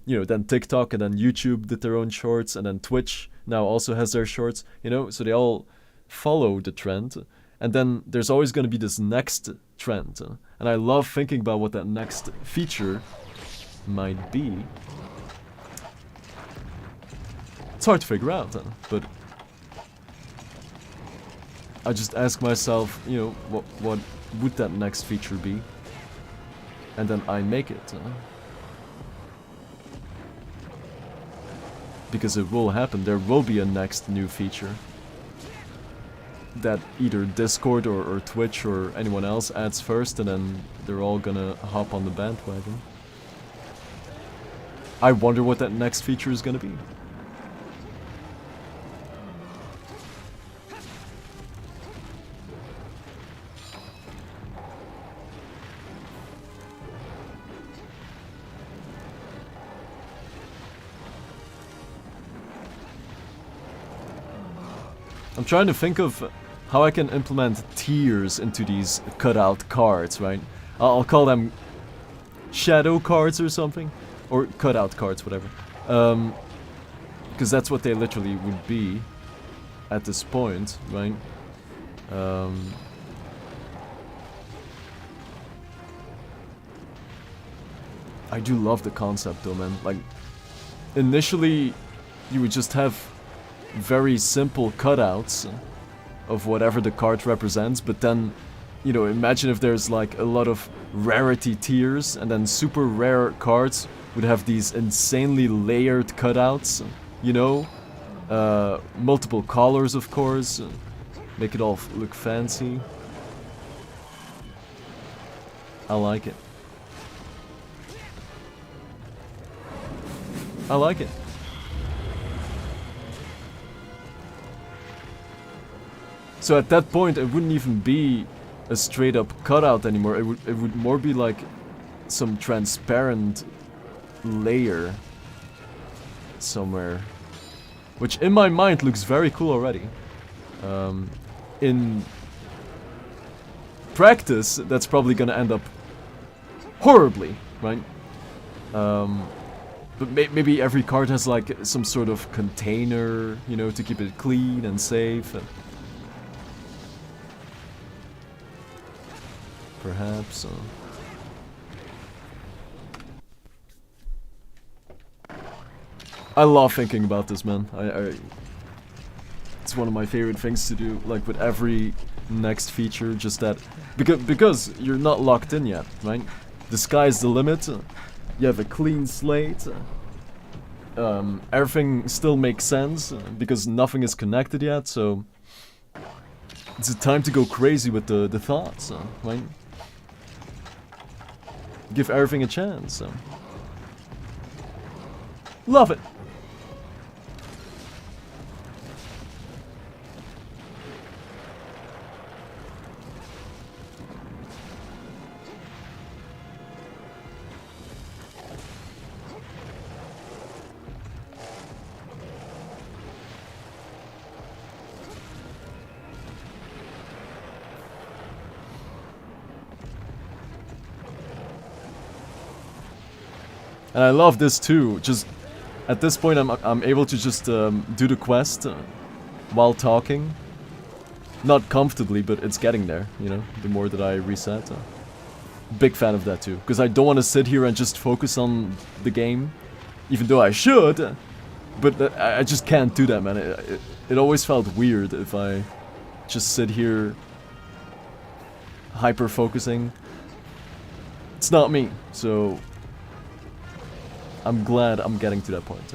you know, then TikTok and then YouTube did their own shorts, and then Twitch now also has their shorts, you know, so they all follow the trend, and then there's always going to be this next trend, and I love thinking about what that next feature might be. It's hard to figure out, but I just ask myself, you know, what would that next feature be, and then I make it. Because it will happen, there will be a next new feature that either Discord or Twitch or anyone else adds first, and then they're all gonna hop on the bandwagon. I wonder what that next feature is gonna be. I'm trying to think of how I can implement tiers into these cutout cards, right? I'll call them shadow cards or something, or cutout cards, whatever. Because that's what they literally would be at this point, right? I do love the concept though, man. Like, initially you would just have very simple cutouts of whatever the card represents, but then, you know, imagine if there's like a lot of rarity tiers, and then super rare cards would have these insanely layered cutouts, you know, multiple colors, of course, make it all look fancy. I like it. I like it. So at that point, it wouldn't even be a straight up cutout anymore. It would more be like some transparent layer somewhere, which in my mind looks very cool already. In practice, that's probably gonna end up horribly, right? But maybe every card has like some sort of container, you know, to keep it clean and safe. Perhaps. I love thinking about this, man. It's one of my favorite things to do. Like with every next feature, just that because you're not locked in yet, right? The sky's the limit. You have a clean slate. Everything still makes sense because nothing is connected yet. So it's a time to go crazy with the thoughts, right? Give everything a chance. Love it. And I love this too. Just at this point, I'm able to just do the quest while talking. Not comfortably, but it's getting there. You know, the more that I reset. Big fan of that too, because I don't want to sit here and just focus on the game, even though I should. But I just can't do that, man. It always felt weird if I just sit here hyper focusing. It's not me, so I'm glad I'm getting to that point.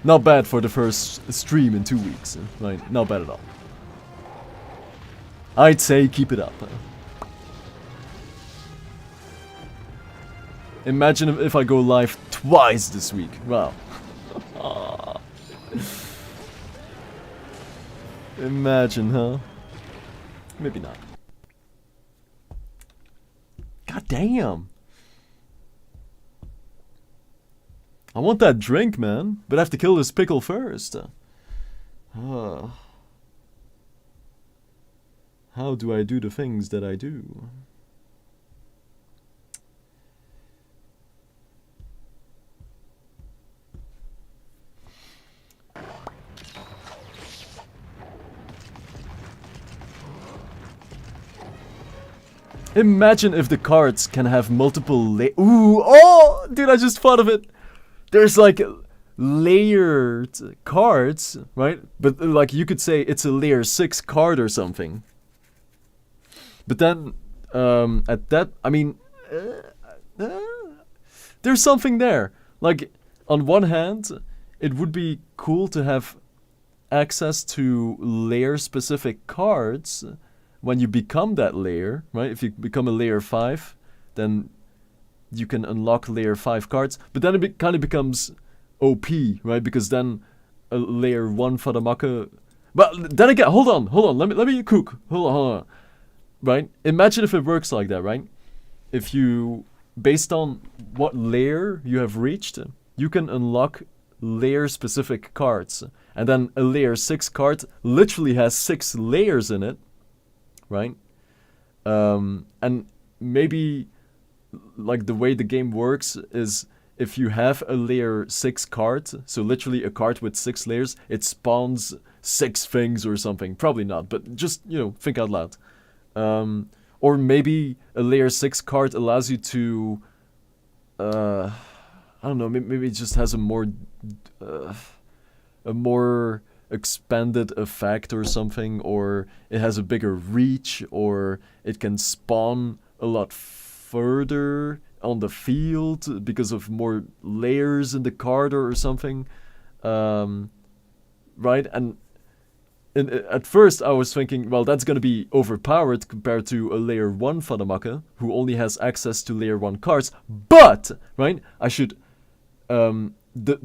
Not bad for the first stream in 2 weeks, right? Not bad at all. I'd say keep it up. Imagine if I go live twice this week. Wow. Imagine, huh? Maybe not. God damn. I want that drink, man. But I have to kill this pickle first. How do I do the things that I do? Imagine if the cards can have multiple Ooh, oh, dude, I just thought of it. There's like layered cards, right? But like you could say it's a layer 6 card or something. But then, at that, I mean, there's something there. Like, on one hand, it would be cool to have access to layer-specific cards when you become that layer, right? If you become a layer 5, then you can unlock layer 5 cards. But then it kind of becomes OP, right? Because then a layer 1 Fadamaka... But then again, hold on, let me cook. Hold on. Right? Imagine if it works like that, right? If you, based on what layer you have reached, you can unlock layer-specific cards. And then a layer 6 card literally has 6 layers in it. Right? And maybe like the way the game works is if you have a layer 6 card, so literally a card with 6 layers, it spawns 6 things or something. Probably not, but just, you know, think out loud. Or maybe a layer 6 card allows you to, I don't know, maybe it just has a more expanded effect or something, or it has a bigger reach, or it can spawn a lot further on the field because of more layers in the card or something, right? And at first I was thinking, well, that's going to be overpowered compared to a layer 1 Fadamaka who only has access to layer 1 cards, but, right, I should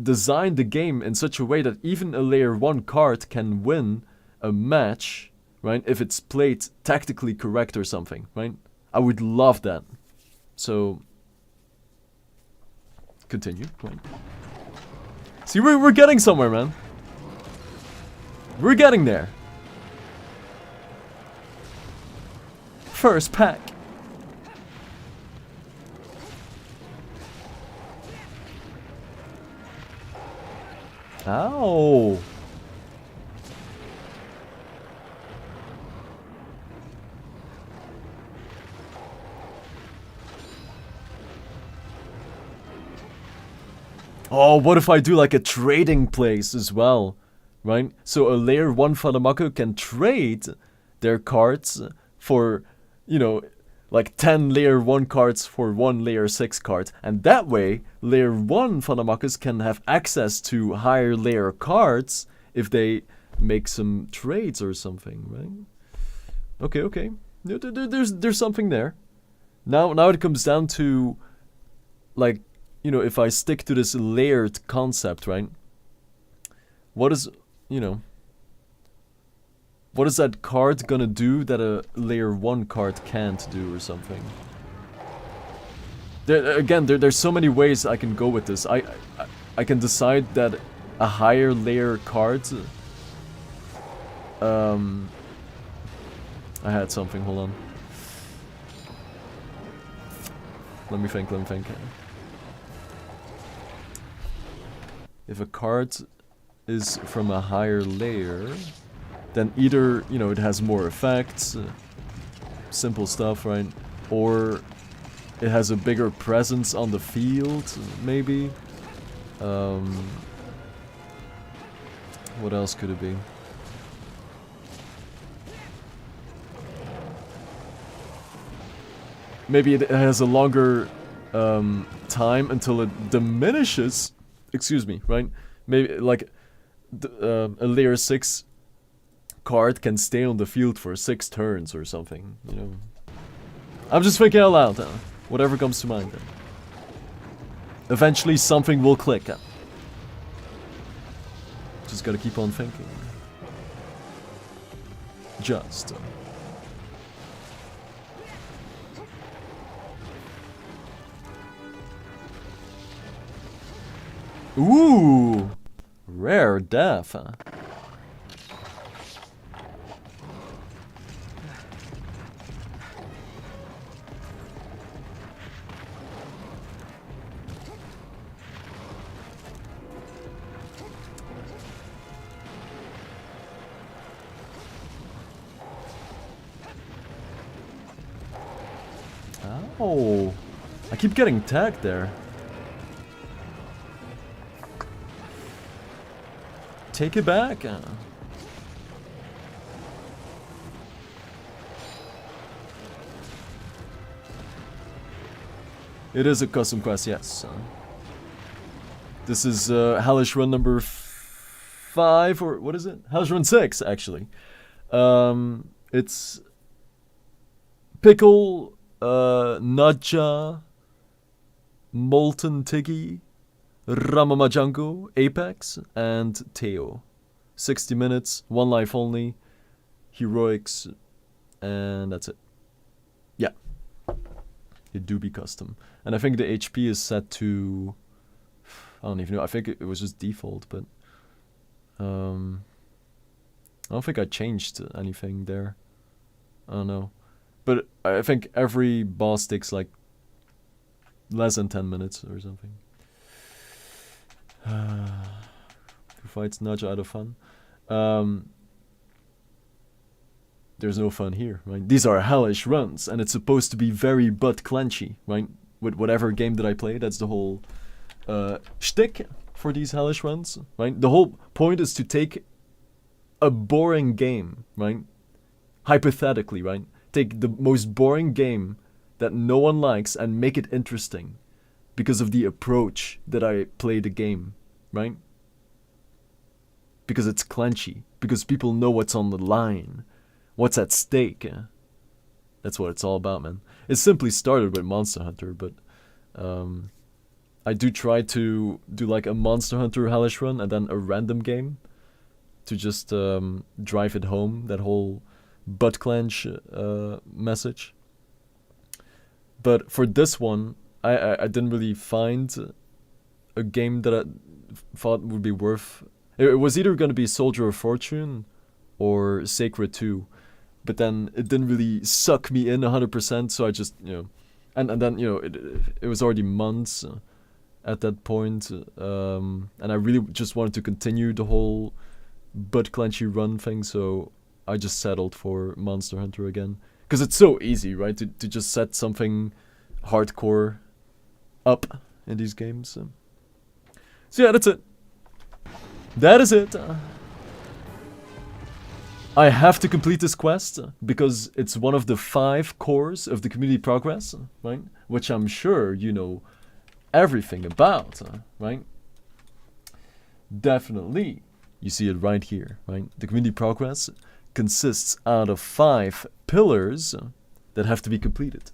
design the game in such a way that even a layer 1 card can win a match, right, if it's played tactically correct or something, right? I would love that. So, continue. Right. See, we're getting somewhere, man. We're getting there. First pack. Ow. Oh, what if I do like a trading place as well, right? So a layer 1 Fadamaka can trade their cards for, you know, like 10 layer 1 cards for 1 layer 6 card. And that way, layer 1 Fadamakas can have access to higher layer cards if they make some trades or something, right? Okay. There's something there. Now it comes down to, like, you know, if I stick to this layered concept, right? What is, you know, what is that card gonna do that a layer 1 card can't do or something? There's so many ways I can go with this. I can decide that a higher layer card... I had something, hold on. Let me think. If a card is from a higher layer, then either, you know, it has more effects, simple stuff, right? Or it has a bigger presence on the field, maybe. What else could it be? maybe it has a longer time until it diminishes. Excuse me, right? Maybe like a layer 6 card can stay on the field for 6 turns or something, you know. I'm just thinking out loud, whatever comes to mind. Eventually something will click. Just gotta keep on thinking. Just. Ooh! Rare death. Oh, I keep getting tagged there. Take it back. It is a custom quest, yes. This is Hellish Run number 5, or what is it? Hellish Run 6, actually. It's Pickle, Nadja, Molten Tiggy, Ramamajango, Apex, and Teo. 60 minutes, 1 life only, heroics, and that's it. Yeah. It do be custom. And I think the HP is set to... I don't even know, I think it was just default, but... I don't think I changed anything there. I don't know. But I think every boss takes like less than 10 minutes or something. Who fights Nadja out of fun? There's no fun here, right? These are hellish runs, and it's supposed to be very butt clenchy, right? With whatever game that I play, that's the whole shtick for these hellish runs, right? The whole point is to take a boring game, right? Hypothetically, right? Take the most boring game that no one likes and make it interesting because of the approach that I play the game, right? Because it's clenchy, because people know what's on the line, what's at stake. That's what it's all about, man. It simply started with Monster Hunter, but I do try to do like a Monster Hunter Hellish run and then a random game to just drive it home, that whole butt clench message. But for this one, I didn't really find a game that I thought would be worth... It was either going to be Soldier of Fortune or Sacred 2, but then it didn't really suck me in 100%, so I just, you know... And then, you know, it was already months at that point, and I really just wanted to continue the whole butt clenchy run thing, so I just settled for Monster Hunter again. Because it's so easy, right, to just set something hardcore up in these games. So yeah, that's it. That is it. I have to complete this quest because it's one of the 5 cores of the community progress, right? Which I'm sure you know everything about, right? Definitely. You see it right here, right? The community progress consists out of 5 pillars that have to be completed.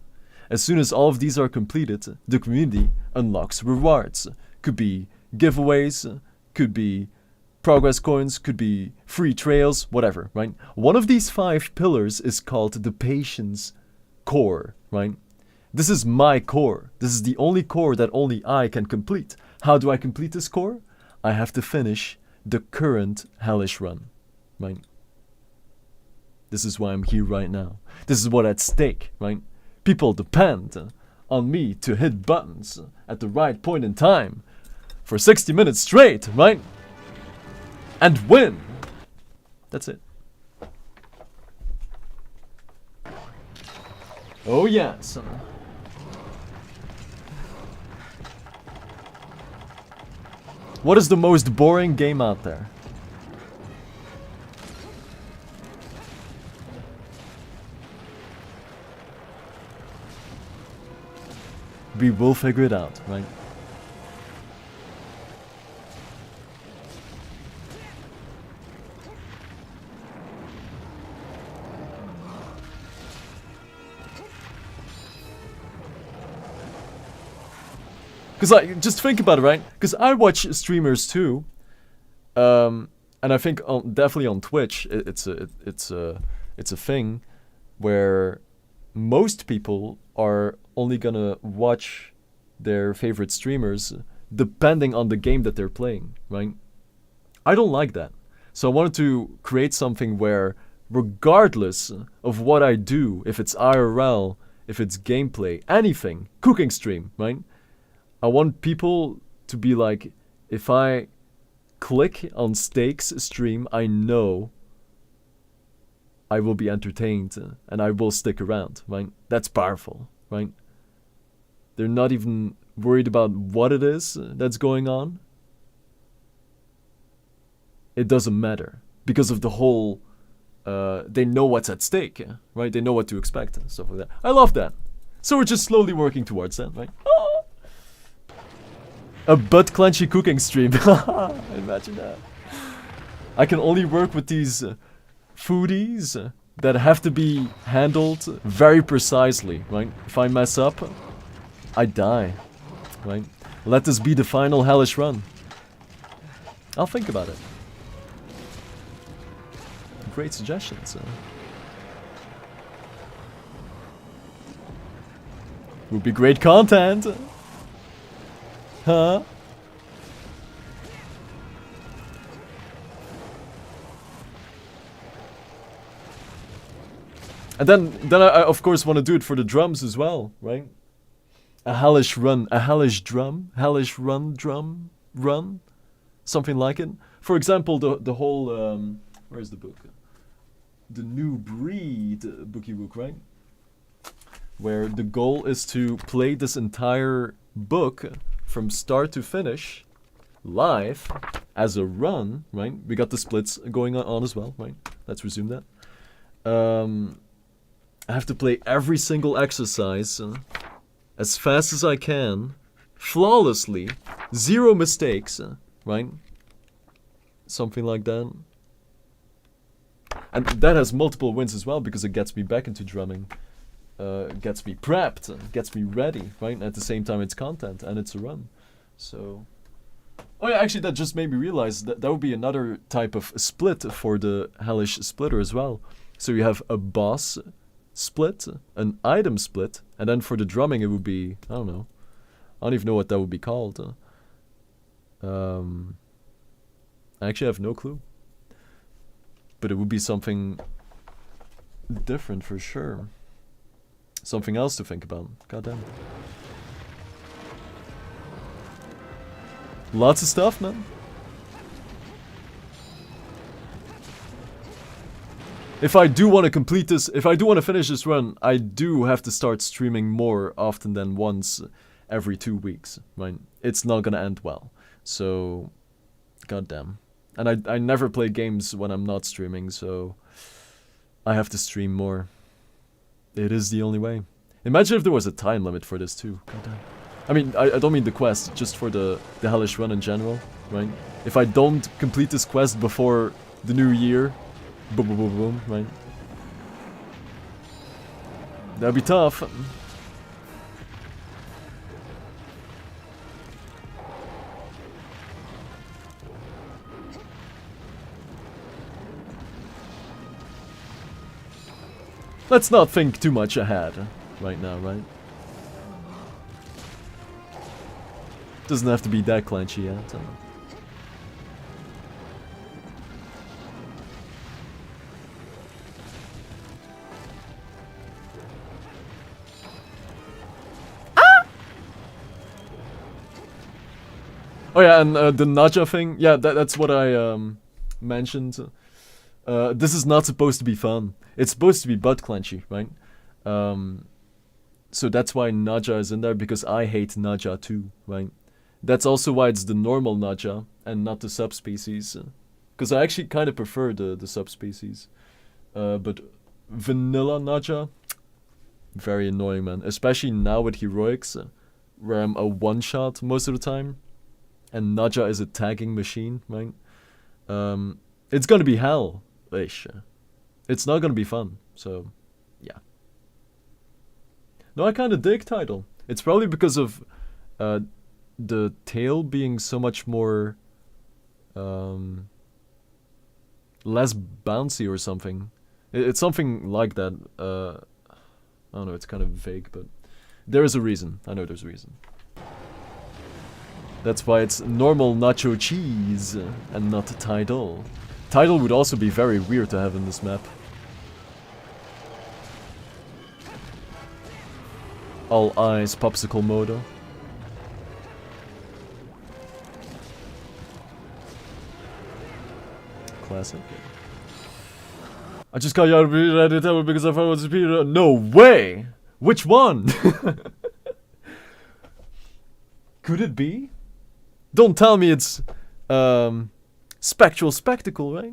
As soon as all of these are completed, the community unlocks rewards. Could be giveaways, could be progress coins, could be free trails, whatever, right? One of these 5 pillars is called the Patience core, right? This is my core. This is the only core that only I can complete. How do I complete this core? I have to finish the current Hellish run, right? This is why I'm here right now. This is what's at stake, right? People depend on me to hit buttons at the right point in time for 60 minutes straight, right? And win. That's it. Oh yes. What is the most boring game out there? We will figure it out, right? Because like, just think about it, right? Because I watch streamers too, and I think definitely on Twitch, it's a thing where most people are only gonna watch their favorite streamers depending on the game that they're playing, right? I don't like that, so I wanted to create something where, regardless of what I do, if it's IRL, if it's gameplay, anything, cooking stream, right? I want people to be like, if I click on Steak's stream, I know I will be entertained and I will stick around, right? That's powerful, right? They're not even worried about what it is that's going on. It doesn't matter because of the whole, they know what's at stake, right? They know what to expect and stuff like that. I love that. So we're just slowly working towards that, right? Oh! A butt clenchy cooking stream. Imagine that. I can only work with these foodies that have to be handled very precisely, right? If I mess up, I die, right? Let this be the final hellish run. I'll think about it. Great suggestions. Would be great content. Huh? And then I of course want to do it for the drums as well, right? A hellish run, a hellish run, something like it. For example, the whole where's the book? The New Breed bookie book, right? Where the goal is to play this entire book from start to finish live as a run, right? We got the splits going on as well, right? Let's resume that. I have to play every single exercise as fast as I can, flawlessly, 0 mistakes, right? Something like that. And that has multiple wins as well because it gets me back into drumming. Gets me prepped, gets me ready, right? And at the same time, it's content and it's a run. So, oh yeah, actually, that just made me realize that would be another type of split for the hellish splitter as well. So you have a boss split, an item split, and then for the drumming, it would be, I don't know, I don't even know what that would be called. I actually have no clue, but it would be something different for sure. Something else to think about. God damn it. Lots of stuff, man. If I do want to complete this, if I do want to finish this run, I do have to start streaming more often than once every 2 weeks, right? It's not gonna end well. So, goddamn. And I never play games when I'm not streaming, so I have to stream more. It is the only way. Imagine if there was a time limit for this too. Goddamn. I mean, I don't mean the quest, just for the hellish run in general, right? If I don't complete this quest before the new year, boom, boom, boom, boom, right? That'd be tough. Let's not think too much ahead right now, right? Doesn't have to be that clenchy yet. Oh yeah, and the Naja thing, yeah, that's what I mentioned. This is not supposed to be fun. It's supposed to be butt clenchy, right? So that's why Naja is in there, because I hate Naja too, right? That's also why it's the normal Naja and not the subspecies. Because I actually kind of prefer the subspecies. But vanilla Naja, very annoying, man. Especially now with heroics. where I'm a one-shot most of the time, and Naja is a tagging machine, right? It's gonna be hell-ish. It's not gonna be fun, so yeah. No, I kinda dig Tidal. It's probably because of the tail being so much more less bouncy or something. It's something like that. I don't know, it's kind of vague, but there is a reason. I know there's a reason. That's why it's normal nacho cheese and not Tidal. Tidal would also be very weird to have in this map. All eyes popsicle mode. Classic. I just got you out of the because I thought it was Peter. No way! Which one? Could it be? Don't tell me it's Spectral Spectacle, right?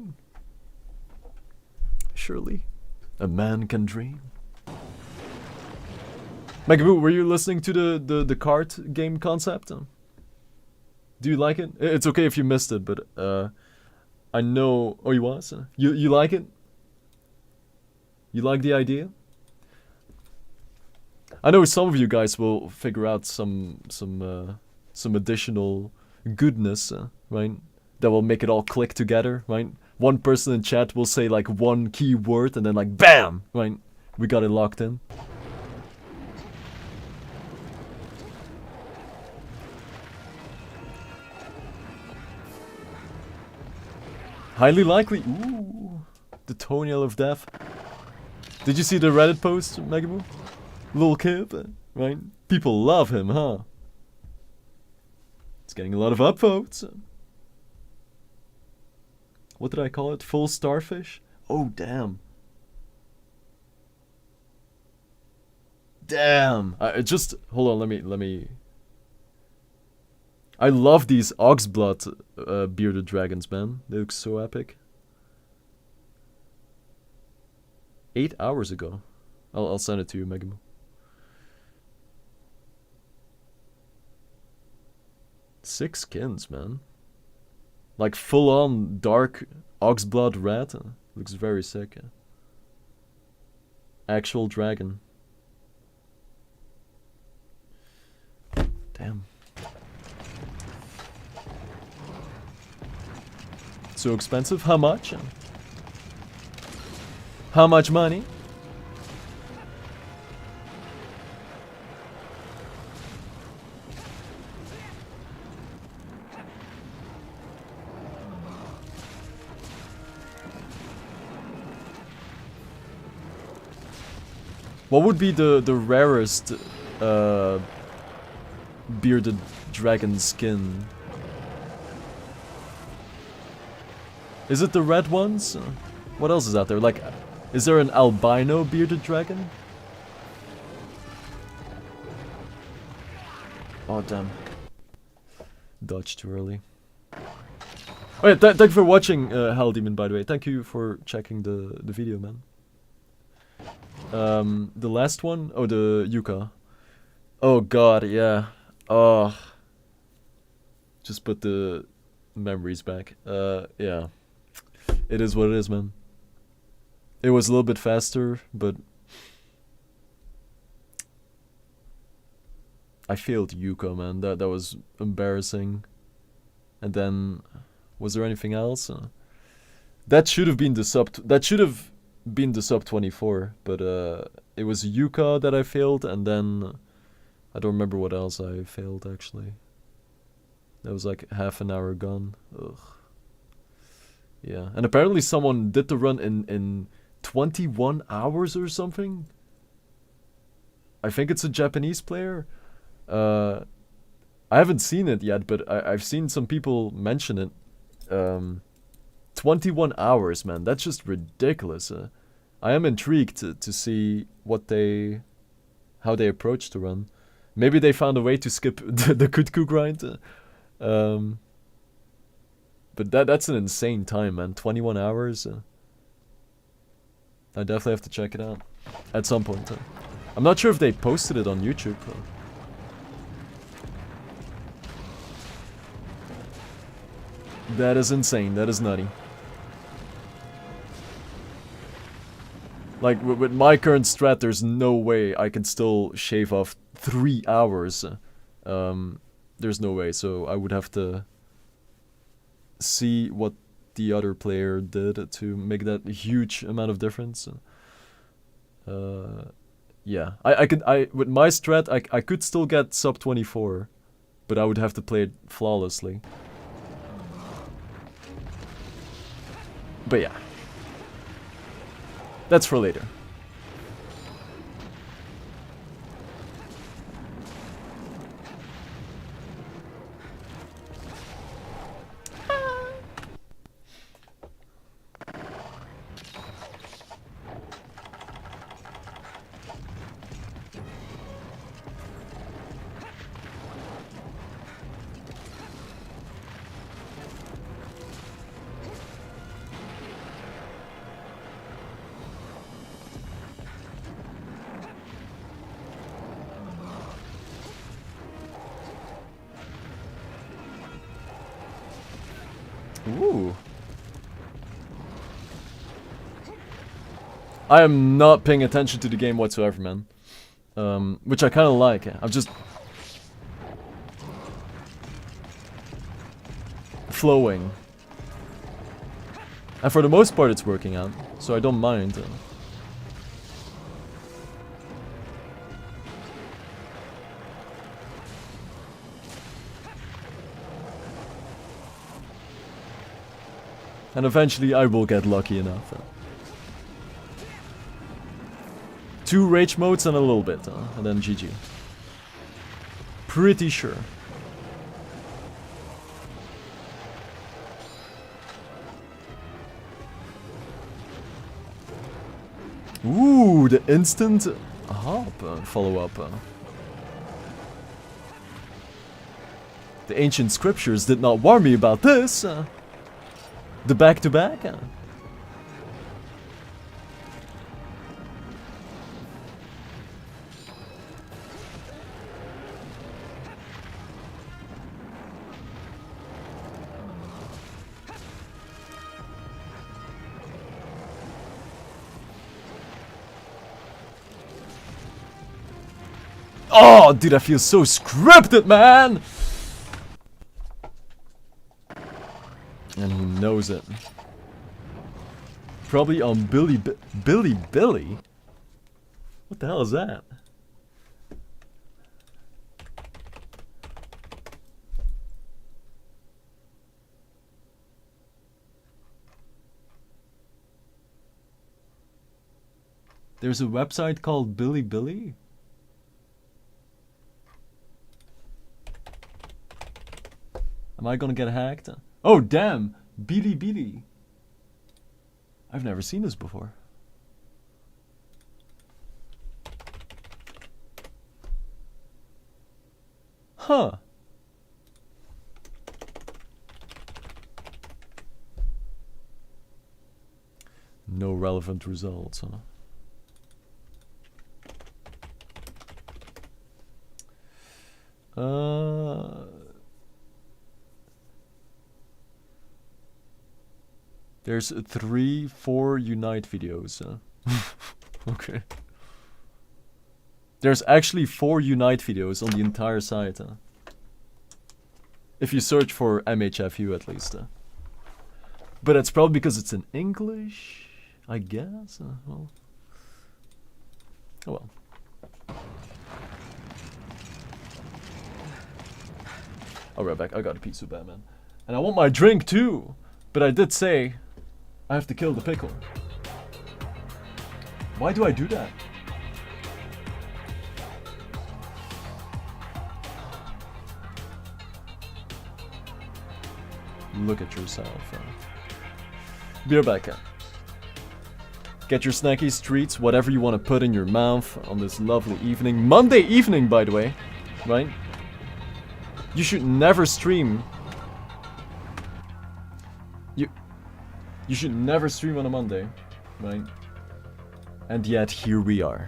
Surely. A man can dream. Megaboo, were you listening to the card game concept? Do you like it? It's okay if you missed it, but I know. Oh, you was? You like it? You like the idea? I know some of you guys will figure out some additional goodness, right? That will make it all click together, right? One person in chat will say like one key word and then like BAM, right? We got it locked in. Highly likely. Ooh, the toenail of death. Did you see the Reddit post, Megaboo? Lil Kid, right? People love him, huh? It's getting a lot of upvotes. What did I call it? Full starfish? Oh, damn. Damn. I just hold on. Let me. I love these oxblood bearded dragons, man. They look so epic. 8 hours ago. I'll send it to you, Megamo. Six skins, man. Like full on dark oxblood red. Looks very sick. Actual dragon. Damn. So expensive? How much? How much money? What would be the rarest bearded dragon skin? Is it the red ones? What else is out there? Like, is there an albino bearded dragon? Oh damn. Dodged too early. Oh yeah, thank you for watching, Hell Demon, by the way. Thank you for checking the video, man. The last one? Oh, the Yuka. Oh god, yeah. Oh. Just put the memories back. Yeah. It is what it is, man. It was a little bit faster, but I failed Yuka, man. That was embarrassing. And then, was there anything else? That should have been the sub. That should have been the sub 24, but it was Yuka that I failed, and then I don't remember what else I failed actually. That was like half an hour gone. Ugh. Yeah, and apparently someone did the run in 21 hours or something. I think it's a Japanese player. I haven't seen it yet, but I've seen some people mention it. 21 hours, man. That's just ridiculous. I am intrigued to see how they approach the run. Maybe they found a way to skip the Kutku grind. But that's an insane time, man. 21 hours. I definitely have to check it out at some point. I'm not sure if they posted it on YouTube. That is insane. That is nutty. Like, with my current strat, there's no way I can still shave off 3 hours. There's no way, so I would have to see what the other player did to make that huge amount of difference. Yeah, with my strat, I could still get sub 24, but I would have to play it flawlessly. But yeah, that's for later. Ooh. I am not paying attention to the game whatsoever, man. Which I kind of like. I'm just flowing. And for the most part it's working out, so I don't mind. And eventually I will get lucky enough. 2 rage modes and a little bit, and then GG. Pretty sure. Ooh, the instant hop follow-up. The ancient scriptures did not warn me about this. The back-to-back? Oh, dude, I feel so scripted, man! And he knows it. Probably on Billy. What the hell is that? There's a website called Billy. Am I gonna get hacked? Oh, damn! Billy. I've never seen this before. Huh. No relevant results, huh? There's 4 Unite videos. Okay. There's actually 4 Unite videos on the entire site. If you search for MHFU at least. But it's probably because it's in English, I guess. Well. Oh well. I'll be right back. I got a pee so bad, man. And I want my drink too. But I did say I have to kill the pickle. Why do I do that? Look at yourself. Be right back. Get your snackies, treats, whatever you want to put in your mouth on this lovely evening. Monday evening, by the way. Right? You should never stream. You should never stream on a Monday, right? And yet here we are.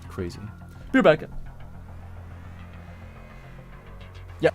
Crazy. Be back. Yeah.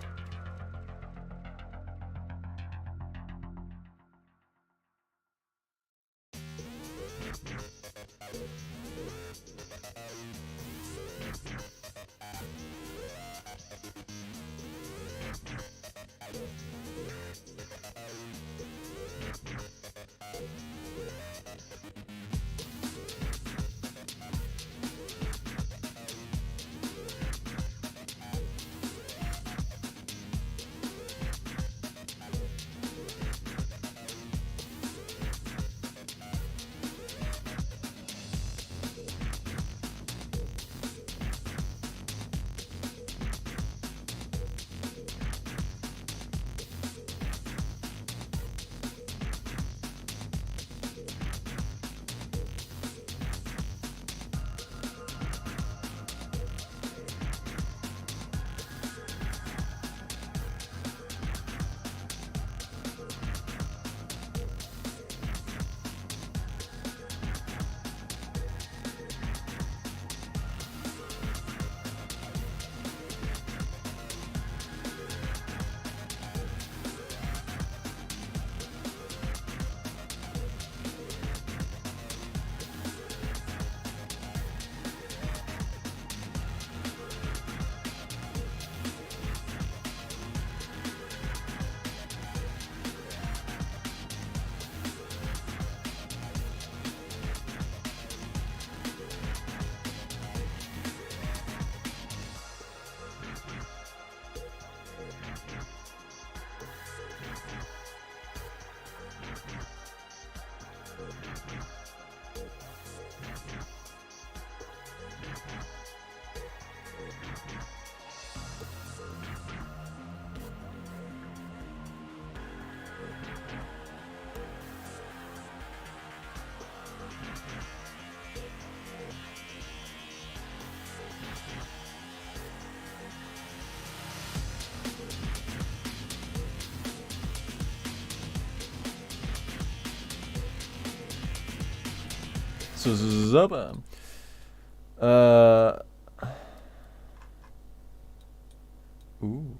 Ooh.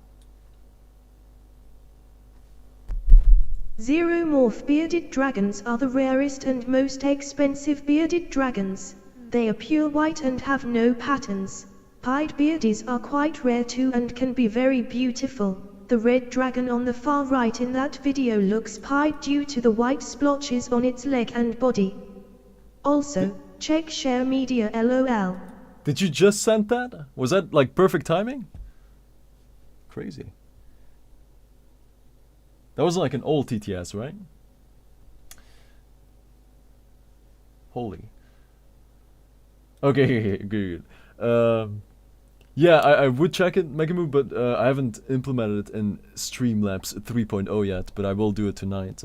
Xeromorph bearded dragons are the rarest and most expensive bearded dragons. They are pure white and have no patterns. Pied beardies are quite rare too and can be very beautiful. The red dragon on the far right in that video looks pied due to the white splotches on its leg and body. Also, check share media lol. Did you just send that? Was that like perfect timing? Crazy. That was like an old TTS, right? Holy. Okay, good. Yeah, I would check it, Megamoo, but I haven't implemented it in Streamlabs 3.0 yet, but I will do it tonight,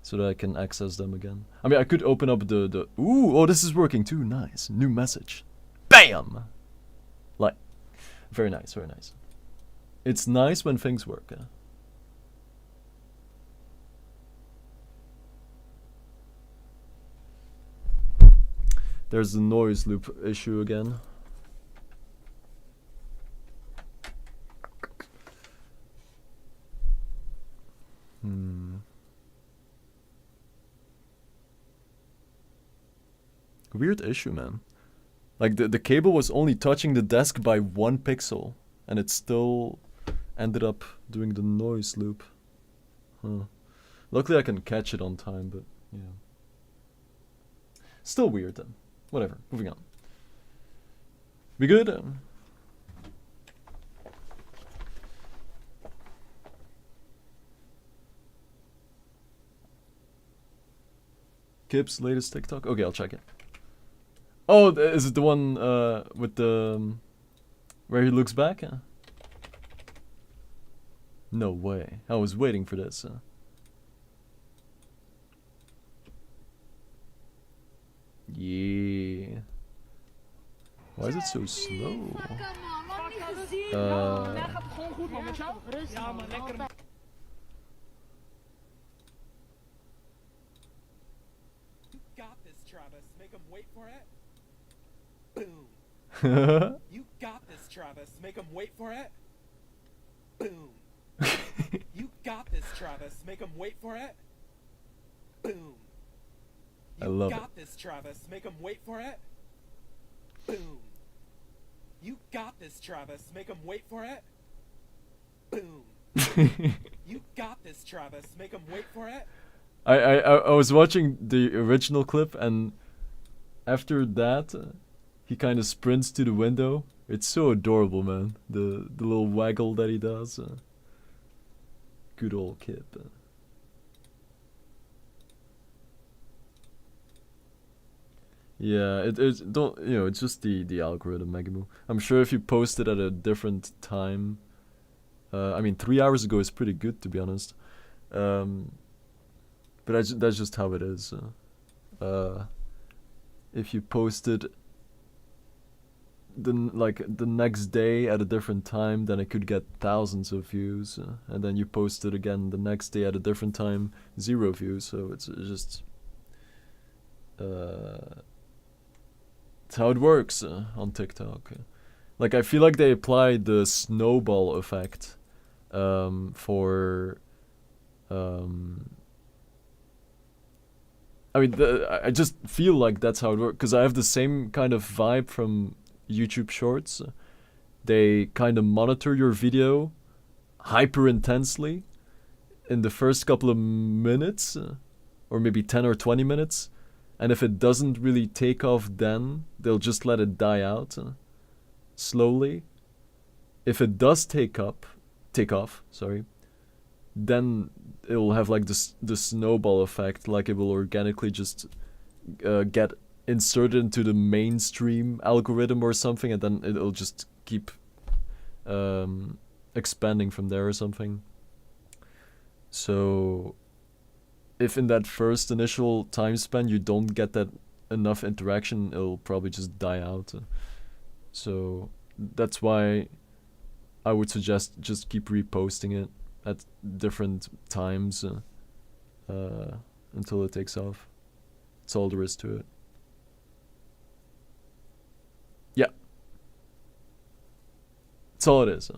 so that I can access them again. I mean, I could open up the ooh, oh, this is working too, nice. New message. BAM! Like, very nice, very nice. It's nice when things work, There's the noise loop issue again. Weird issue, man. Like the cable was only touching the desk by 1 pixel, and it still ended up doing the noise loop. Huh. Luckily I can catch it on time, but yeah. Still weird then. Whatever, moving on. We good? Kip's latest TikTok? Okay, I'll check it. Oh, is it the one with the... where he looks back? No way. I was waiting for this. Yeah. Why is it so slow? Got this, Travis. Make him wait for it. Boom. You got this, Travis. Make him wait for it. Boom. You got this, Travis. Make him wait for it. Boom. I love got this, Travis. Make him wait for it. Boom. You got this, Travis. Make him wait for it. Boom. You got this, Travis. Make him wait for it. I was watching the original clip, and after that, he kind of sprints to the window. It's so adorable, man. The little waggle that he does. Good old Kip. Yeah, it's don't it's just the algorithm, Megamoo. I'm sure if you post it at a different time, I mean 3 hours ago is pretty good, to be honest. But that's just how it is. If you posted the next day at a different time, then it could get thousands of views, and then you post it again the next day at a different time, 0 views. So it's just it's how it works on TikTok. Like I feel like they applied the snowball effect for. I mean, I just feel like that's how it works, because I have the same kind of vibe from YouTube Shorts. They kind of monitor your video hyper intensely in the first couple of minutes, or maybe 10 or 20 minutes, and if it doesn't really take off, then they'll just let it die out slowly. If it does take off, sorry, then it will have like the snowball effect, like it will organically just get inserted into the mainstream algorithm or something, and then it'll just keep expanding from there or something. So if in that first initial time span you don't get that enough interaction, it'll probably just die out. So that's why I would suggest just keep reposting it at different times until it takes off. That's all there is to it. Yeah. That's all it is.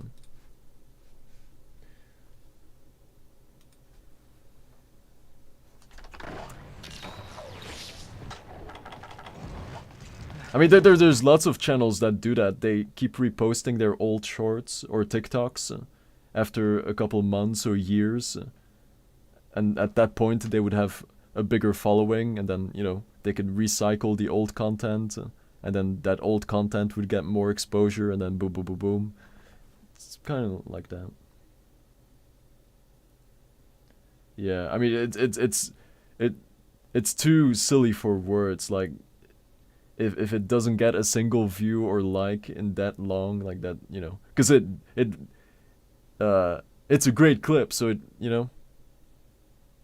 I mean, there's lots of channels that do that. They keep reposting their old shorts or TikToks after a couple months or years. And at that point, they would have a bigger following, and then, you know, they could recycle the old content, and then that old content would get more exposure, and then boom, boom, boom, boom. It's kind of like that. Yeah, I mean, it's too silly for words. Like, if it doesn't get a single view or like in that long, like that, you know, because it's a great clip, so it, you know,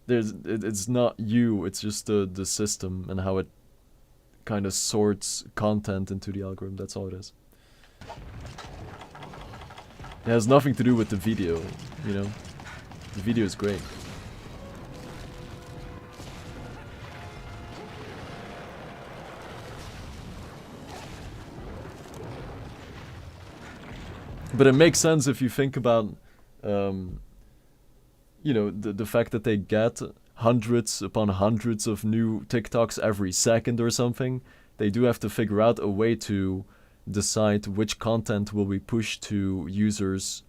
it's not you, it's just the system and how it kind of sorts content into the algorithm. That's all it is. It has nothing to do with the video, you know. The video is great. But it makes sense if you think about, you know, the fact that they get hundreds upon hundreds of new TikToks every second or something. They do have to figure out a way to decide which content will be pushed to users'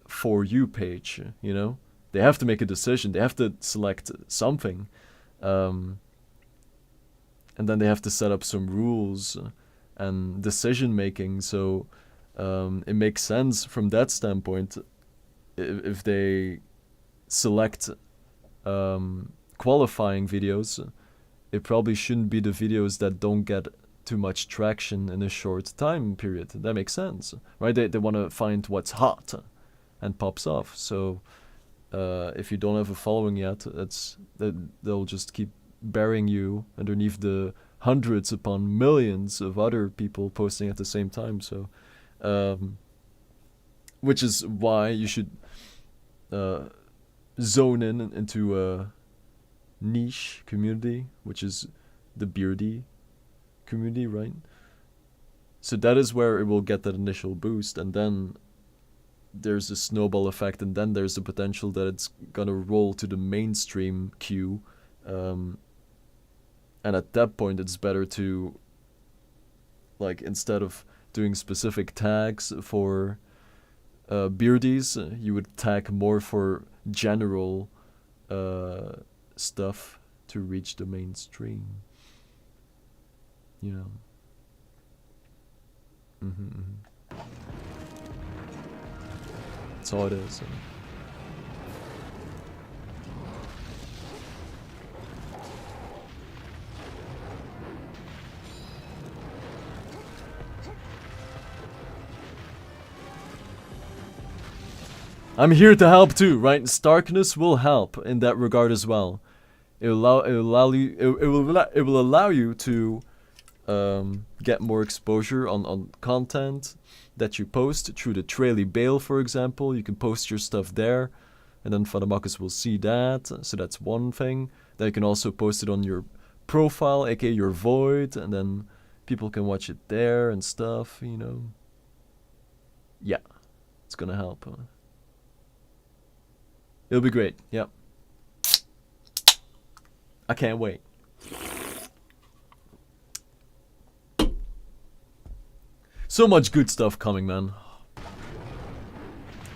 For You page, you know? They have to make a decision. They have to select something. And then they have to set up some rules and decision making, so it makes sense from that standpoint if they select qualifying videos. It probably shouldn't be the videos that don't get too much traction in a short time period. That makes sense, right? They want to find what's hot and pops off. So if you don't have a following yet, they'll just keep burying you underneath the hundreds upon millions of other people posting at the same time. So which is why you should zone into a niche community, which is the beardy community, right? So that is where it will get that initial boost, and then there's a snowball effect, and then there's the potential that it's gonna roll to the mainstream queue, and at that point it's better to, like, instead of doing specific tags for beardies, you would tag more for general stuff to reach the mainstream, you know. That's all it is. I'm here to help too, right? Starkeness will help in that regard as well. It will allow you to get more exposure on content that you post through the Traily Bale, for example. You can post your stuff there, and then Fadamakis will see that. So that's one thing. Then you can also post it on your profile, aka your void, and then people can watch it there and stuff, you know. Yeah, it's gonna help. It'll be great. Yep. I can't wait. So much good stuff coming, man.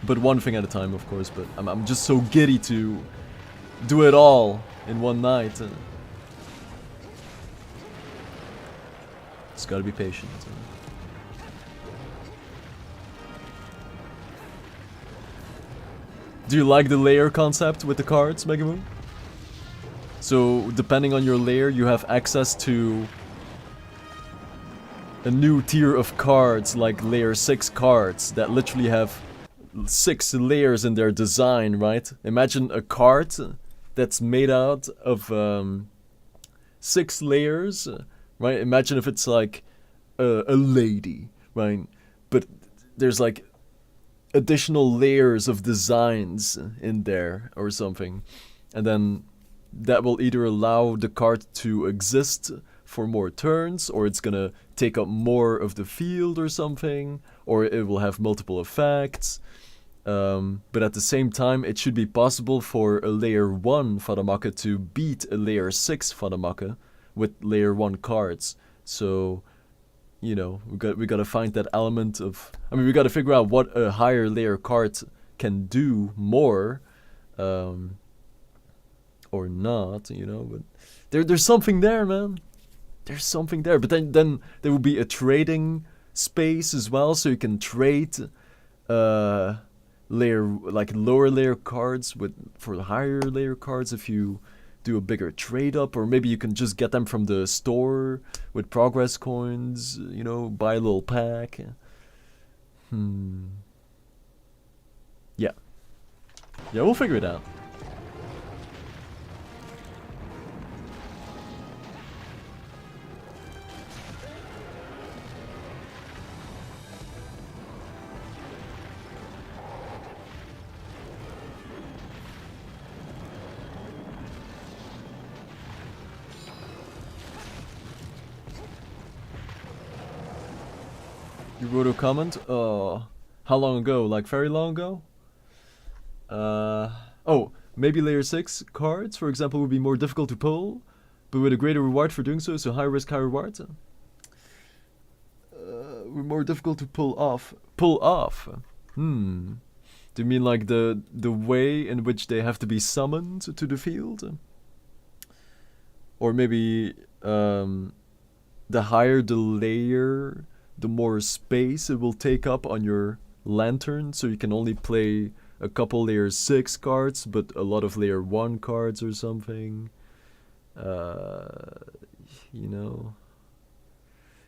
But one thing at a time, of course. But I'm just so giddy to do it all in one night. Just gotta be patient. Do you like the layer concept with the cards, Megamoon? So, depending on your layer, you have access to a new tier of cards, like layer 6 cards, that literally have 6 layers in their design, right? Imagine a card that's made out of 6 layers, right? Imagine if it's like a lady, right? But there's like additional layers of designs in there or something, and then that will either allow the card to exist for more turns, or it's gonna take up more of the field or something, or it will have multiple effects. But at the same time, it should be possible for a layer 1 Fadamaka to beat a layer 6 Fadamaka with layer 1 cards. So, you know, we gotta find that element of... I mean, we gotta figure out what a higher layer card can do more, or not, you know, but there's something there, man. There's something there. But then there will be a trading space as well, so you can trade lower layer cards for higher layer cards if you do a bigger trade up, or maybe you can just get them from the store with progress coins, you know, buy a little pack. Yeah, we'll figure it out. You wrote a comment? How long ago? Like very long ago? Oh, maybe layer 6 cards, for example, would be more difficult to pull, but with a greater reward for doing so, so high risk, high reward. More difficult to pull off. Pull off? Do you mean like the way in which they have to be summoned to the field? Or maybe the higher the layer, the more space it will take up on your lantern, so you can only play a couple layer 6 cards, but a lot of layer 1 cards or something. You know,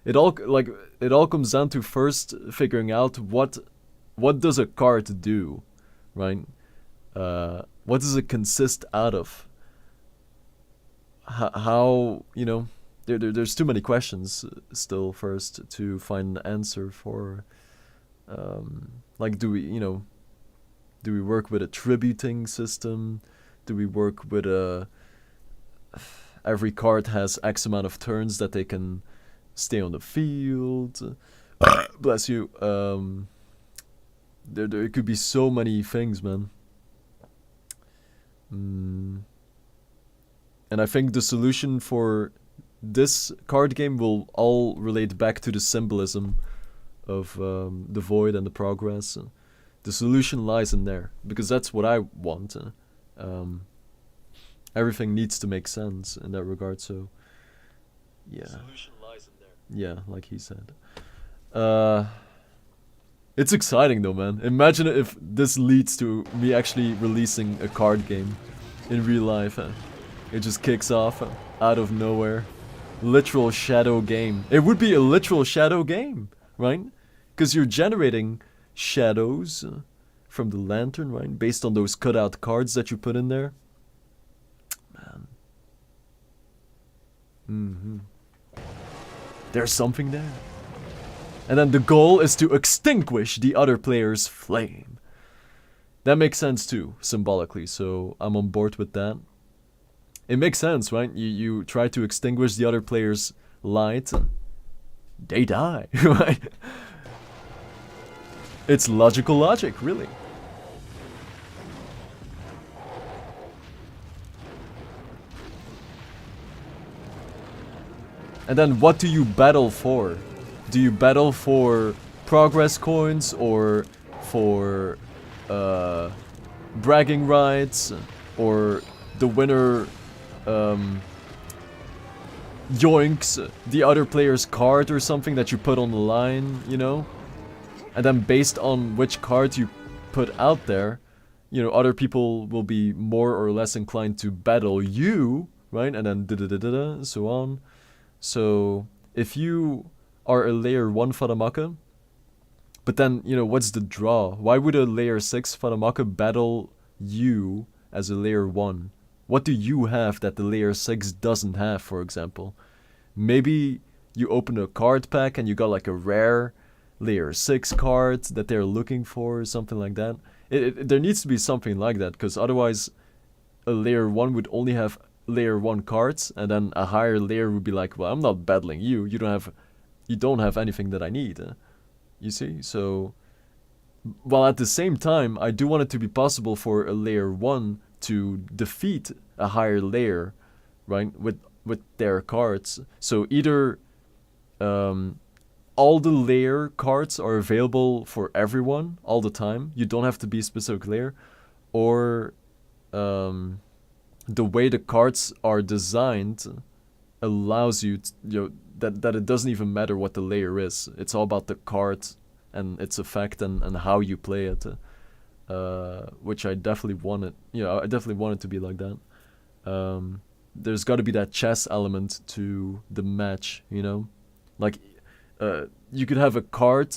it all comes down to first figuring out what does a card do, right? What does it consist out of? How, you know, there's too many questions still first to find an answer for. Like, do we work with a tributing system? Do we work with every card has X amount of turns that they can stay on the field? Bless you. There could be so many things, man. And I think the solution for this card game will all relate back to the symbolism of the void and the progress. The solution lies in there, because that's what I want. Everything needs to make sense in that regard, so yeah. The solution lies in there. Yeah, like he said. It's exciting though, man. Imagine if this leads to me actually releasing a card game in real life. It just kicks off out of nowhere. Literal shadow game. It would be a literal shadow game, right? Because you're generating shadows from the lantern, right? Based on those cutout cards that you put in there. Man. There's something there. And then the goal is to extinguish the other player's flame. That makes sense too, symbolically, so I'm on board with that. It makes sense, right? You try to extinguish the other player's light, they die, right? It's logical logic, really. And then what do you battle for? Do you battle for progress coins or for bragging rights, or the winner yoinks the other player's card or something that you put on the line, you know? And then based on which cards you put out there, you know, other people will be more or less inclined to battle you, right? And then da-da-da-da-da, so on. So if you are a layer 1 Faramaka, but then, you know, what's the draw? Why would a layer 6 Faramaka battle you as a layer 1? What do you have that the layer 6 doesn't have, for example? Maybe you open a card pack and you got like a rare layer 6 card that they're looking for, or something like that. There needs to be something like that, because otherwise a layer 1 would only have layer 1 cards, and then a higher layer would be like, well, I'm not battling you. You don't have anything that I need. You see? So, while at the same time, I do want it to be possible for a layer 1 to defeat a higher layer, right? With their cards. So either all the layer cards are available for everyone all the time. You don't have to be a specific layer, or the way the cards are designed allows you, that it doesn't even matter what the layer is. It's all about the card and its effect and how you play it, which I definitely wanted. I definitely want it to be like that. There's got to be that chess element to the match, like you could have a card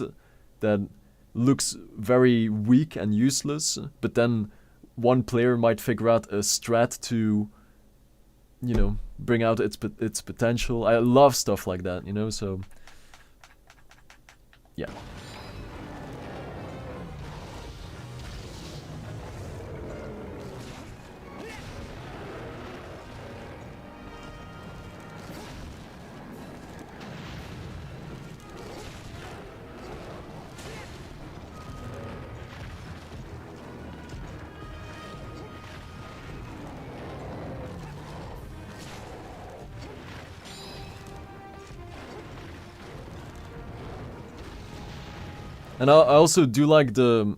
that looks very weak and useless, but then one player might figure out a strat to, bring out its potential. I love stuff like that, so yeah. And I also do like the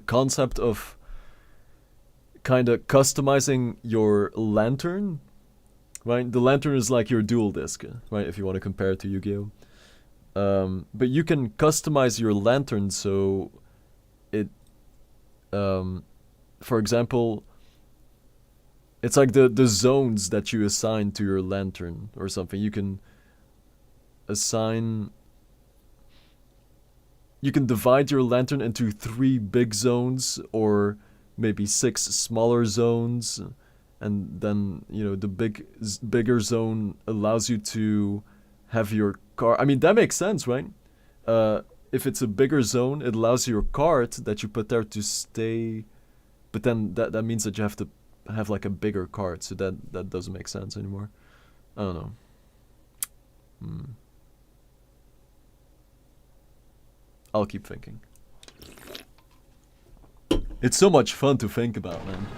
concept of kind of customizing your lantern, right? The lantern is like your dual disc, right? If you want to compare it to Yu-Gi-Oh. But you can customize your lantern so it, for example, it's like the zones that you assign to your lantern or something. You can assign... You can divide your lantern into 3 big zones or maybe 6 smaller zones, and then the bigger zone allows you to have your card. I mean, that makes sense, right? If it's a bigger zone, it allows your card that you put there to stay, but then that means that you have to have like a bigger card, so that doesn't make sense anymore. I don't know. I'll keep thinking. It's so much fun to think about, man.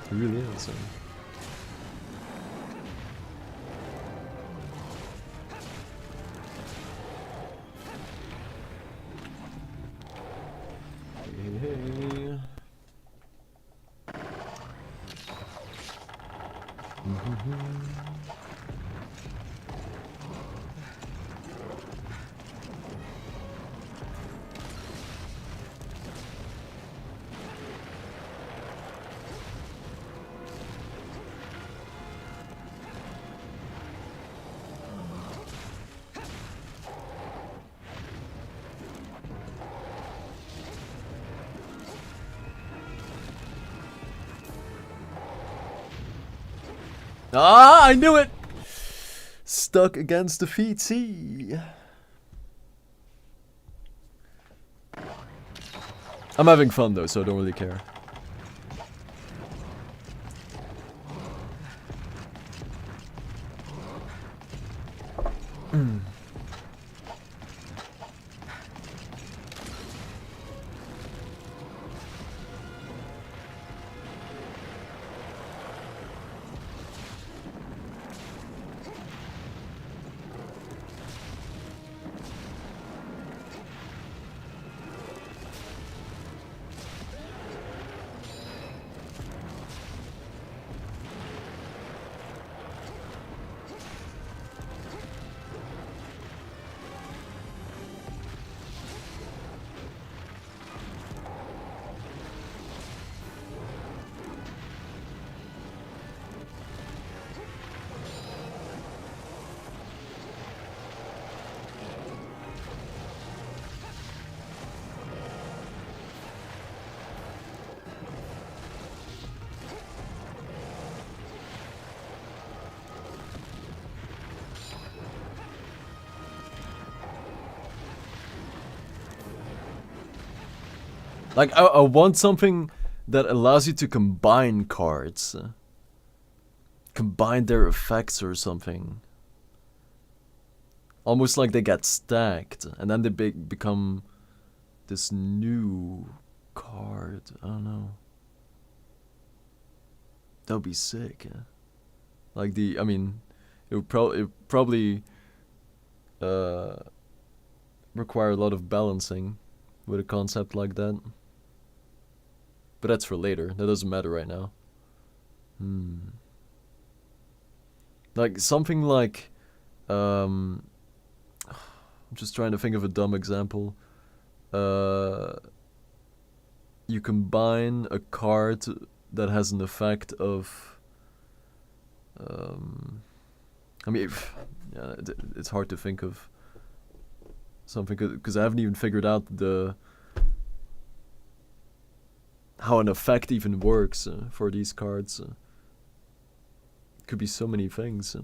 It really is. Hey. Ah, I knew it! Stuck against the feet, see? I'm having fun though, so I don't really care. Like, I want something that allows you to combine cards. Combine their effects or something. Almost like they get stacked, and then they become this new card. I don't know. That would be sick. Like I mean, it would probably require a lot of balancing with a concept like that. But that's for later. That doesn't matter right now. Like something like, I'm just trying to think of a dumb example. You combine a card that has an effect of, I mean, yeah, it's hard to think of something because I haven't even figured out how an effect even works for these cards. Could be so many things.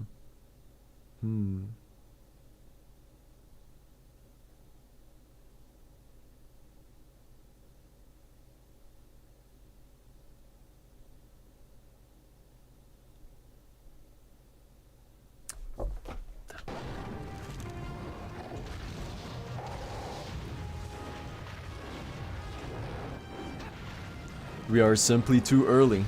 We are simply too early.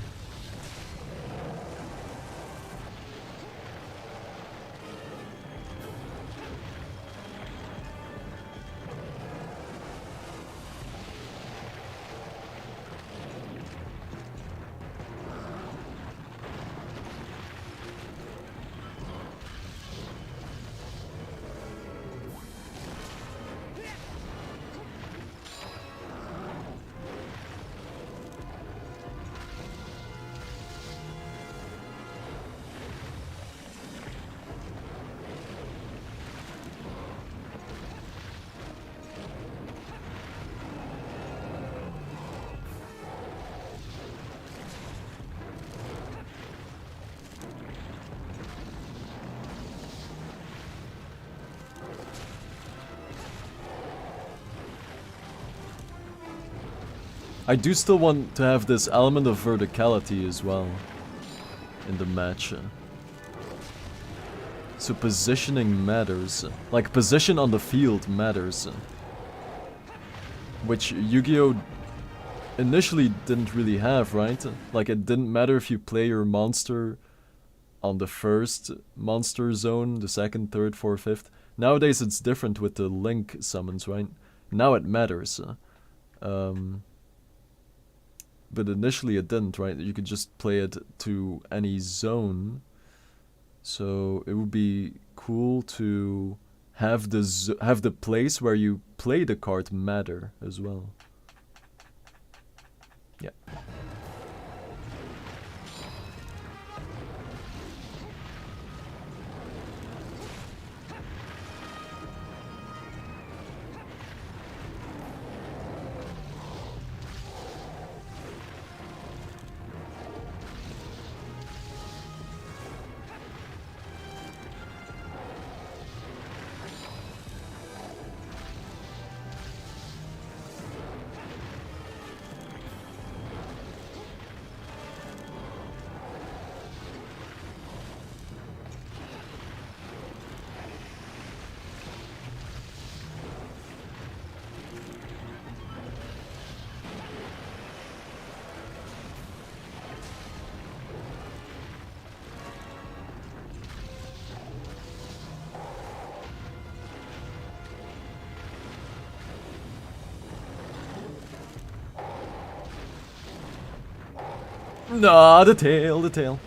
I do still want to have this element of verticality as well in the match. So positioning matters. Like, position on the field matters. Which Yu-Gi-Oh! Initially didn't really have, right? Like, it didn't matter if you play your monster on the first monster zone, the second, third, fourth, fifth. Nowadays it's different with the link summons, right? Now it matters. But initially it didn't, right? You could just play it to any zone. So it would be cool to have the place where you play the card matter as well. Yeah. Nah, the tail, the tail.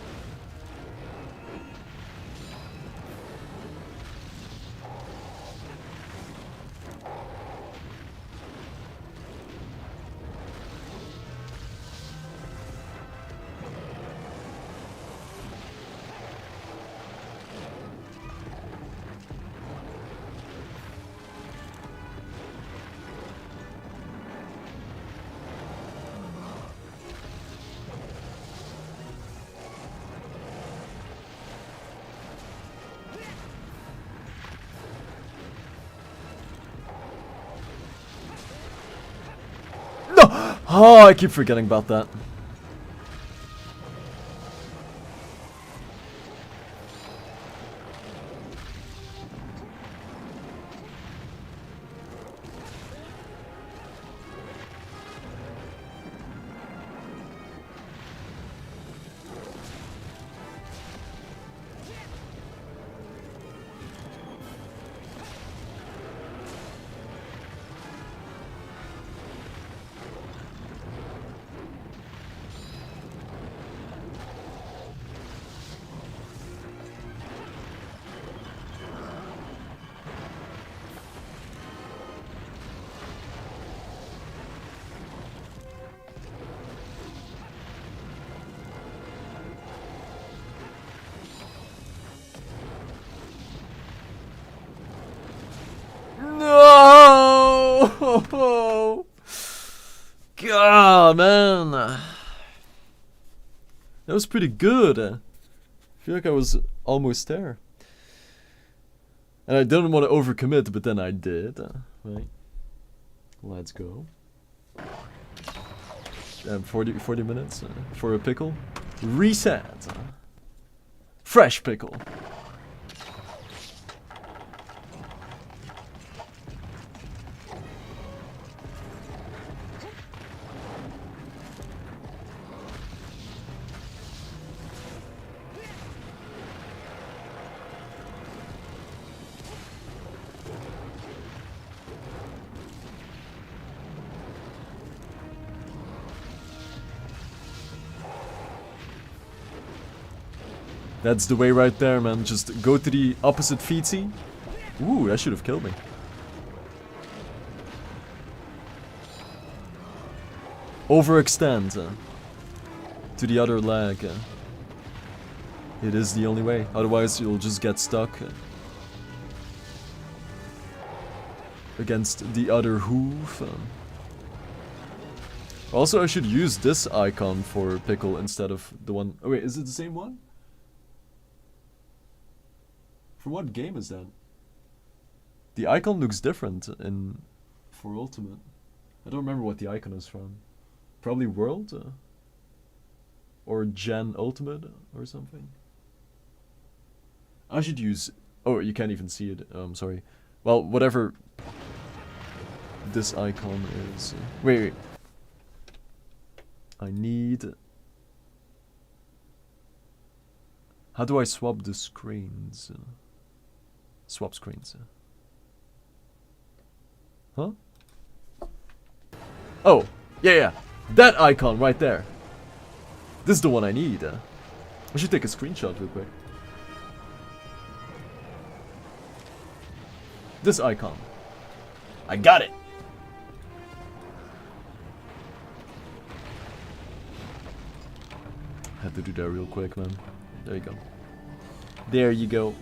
Oh, I keep forgetting about that. No! God, man. That was pretty good. I feel like I was almost there. And I didn't want to overcommit, but then I did. Right. Let's go. 40 minutes for a pickle. Reset. Fresh pickle. That's the way right there, man. Just go to the opposite feetsy. Ooh, that should have killed me. Overextend to the other leg. It is the only way. Otherwise, you'll just get stuck against the other hoof. Also, I should use this icon for pickle instead of the one. Oh wait, is it the same one? For what game is that? The icon looks different in for Ultimate. I don't remember what the icon is from. Probably World? Or Gen Ultimate or something? I should use... Oh, you can't even see it. Sorry. Well, whatever this icon is. Wait. I need... How do I swap the screens? Swap screens. Huh? Oh, yeah. That icon right there. This is the one I need. I should take a screenshot real quick. This icon. I got it. Had to do that real quick, man. There you go. There you go.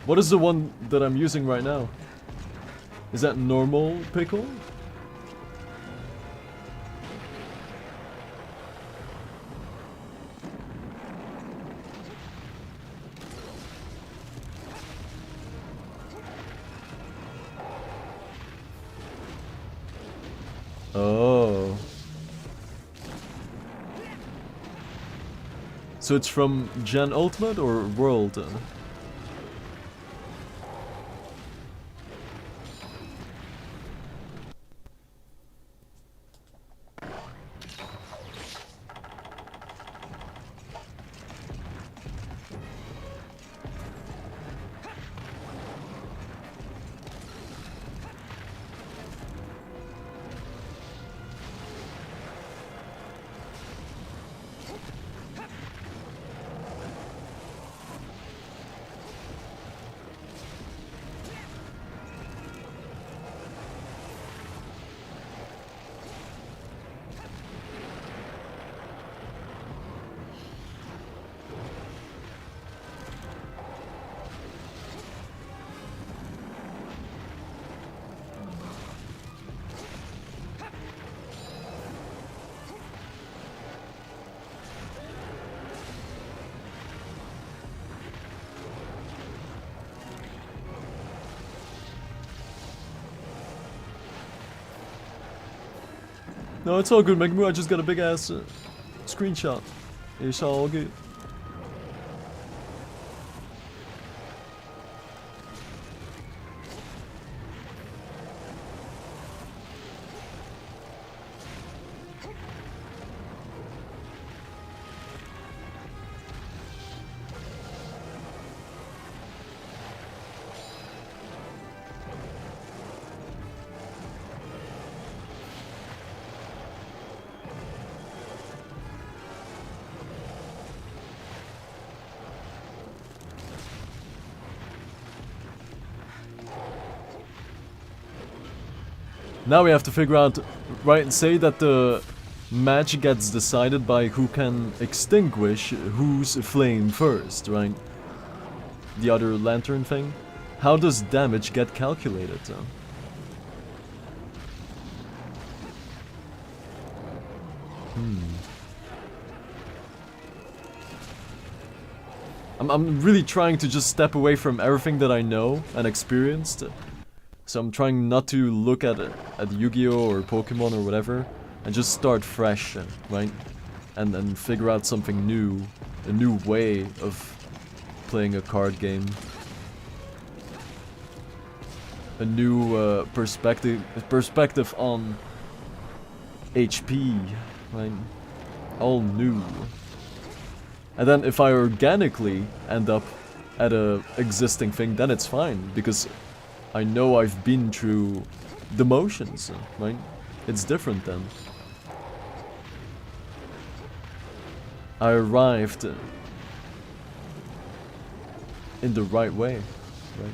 What is the one that I'm using right now? Is that normal pickle? Oh. So it's from Gen Ultimate or World? No, it's all good, Megmu. I just got a big ass screenshot. It's all good. Now we have to figure out, right, and say that the match gets decided by who can extinguish whose flame first, right? The other lantern thing. How does damage get calculated? I'm really trying to just step away from everything that I know and experienced. So I'm trying not to look at Yu-Gi-Oh! Or Pokemon or whatever, and just start fresh, right? And then figure out something new, a new way of playing a card game. A new perspective on HP, right? All new. And then if I organically end up at a existing thing, then it's fine, because I know I've been through the motions, right? It's different then. I arrived in the right way, right?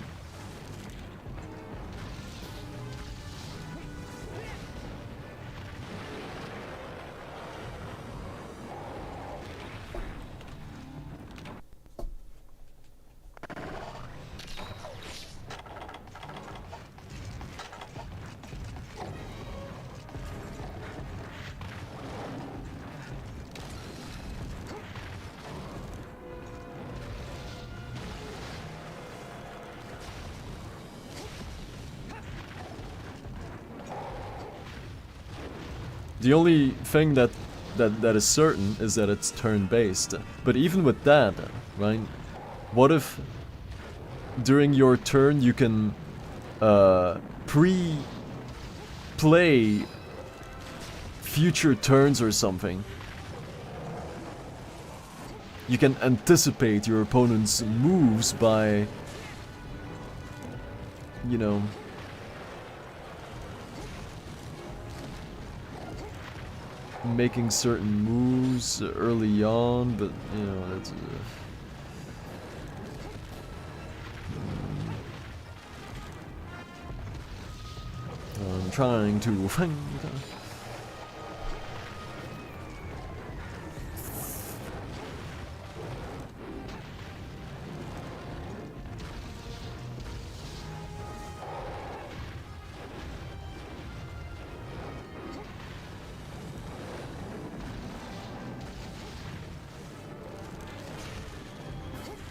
The only thing that is certain is that it's turn-based. But even with that, right? What if during your turn you can pre-play future turns or something? You can anticipate your opponent's moves by, you know, making certain moves early on, but you know, that's I'm trying to find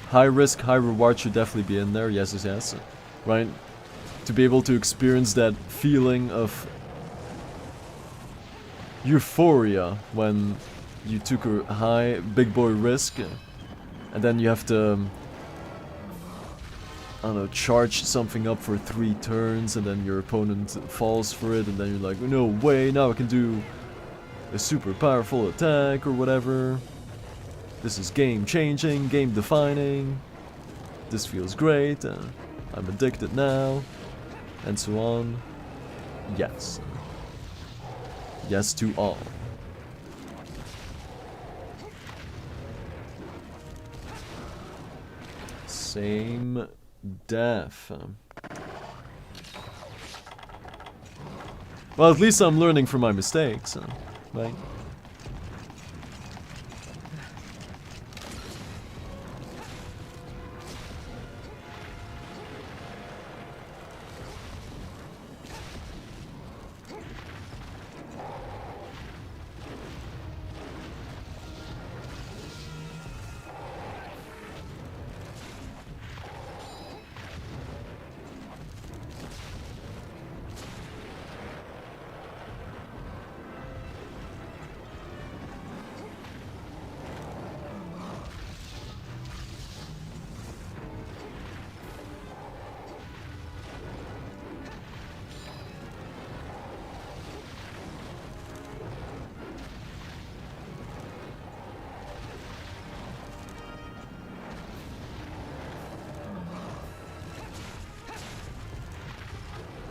high risk, high reward should definitely be in there. Yes, yes, yes. Right? To be able to experience that feeling of euphoria when you took a high big boy risk and then you have to, I don't know, charge something up for 3 turns and then your opponent falls for it and then you're like, no way, now I can do a super powerful attack or whatever. This is game changing, game defining. This feels great. I'm addicted now. And so on. Yes. Yes to all. Same death. Well, at least I'm learning from my mistakes, right?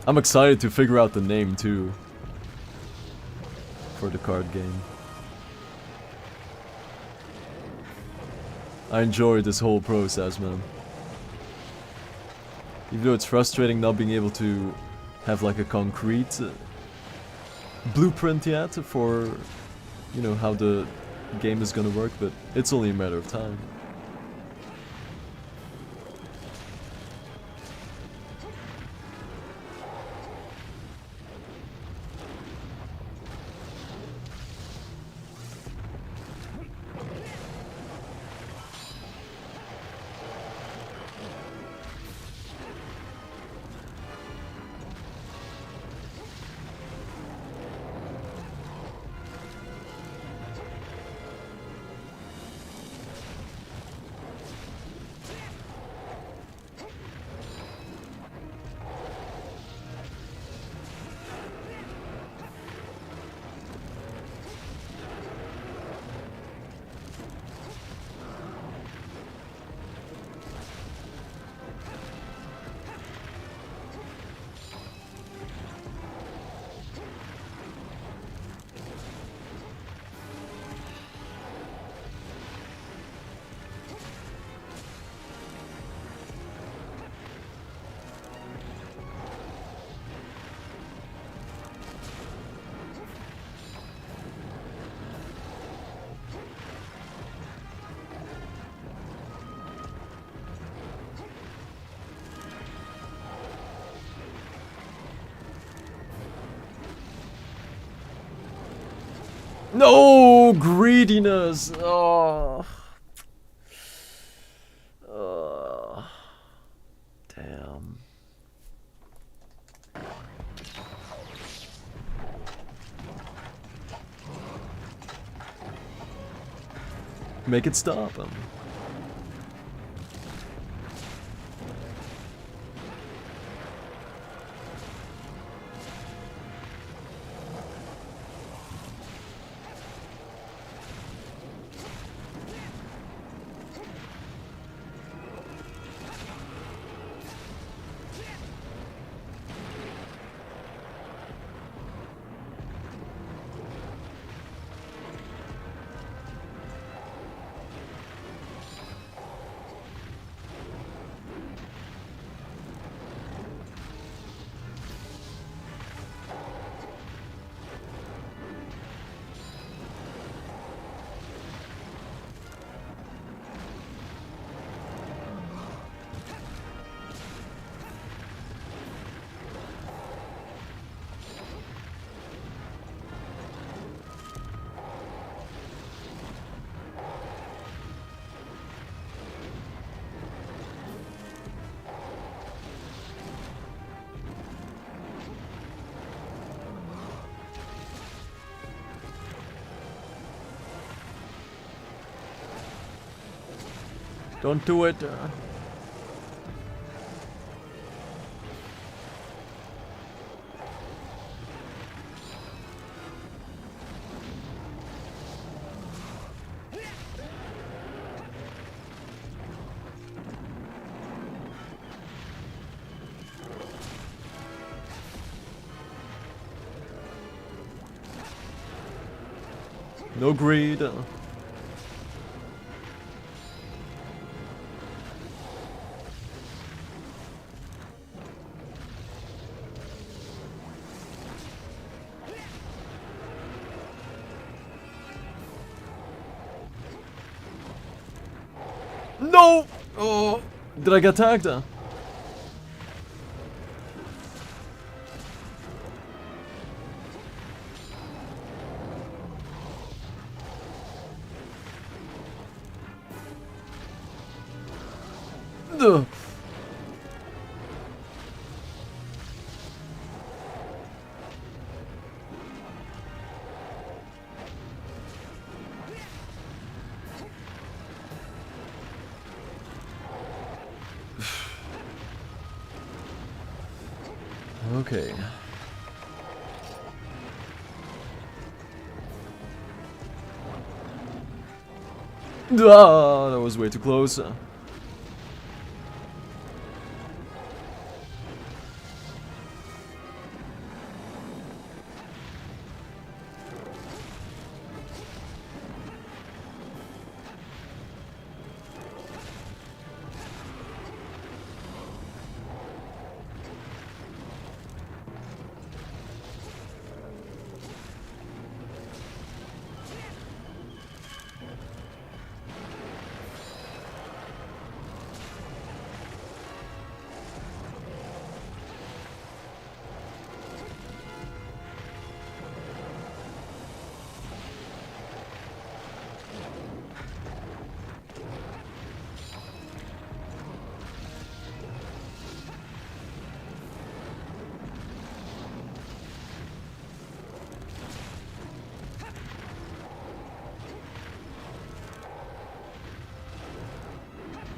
I'm excited to figure out the name too. For the card game. I enjoy this whole process, man. Even though it's frustrating not being able to have like a concrete blueprint yet for, you know, how the game is gonna work, but it's only a matter of time. No greediness. Oh. Damn. Make it stop him. Don't do it. No greed. No! Oh, did I get tagged? Ugh. Okay. Ah, that was way too close.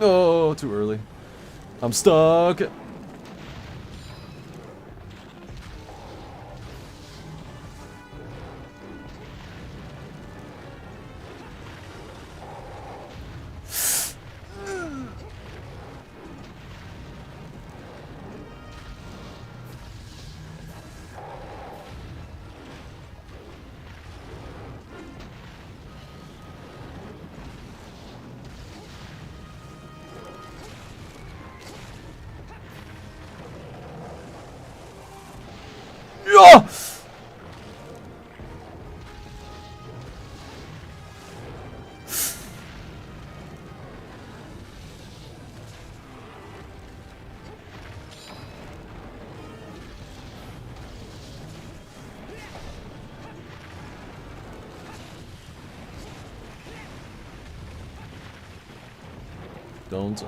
Oh, too early. I'm stuck. Yeah! Don't.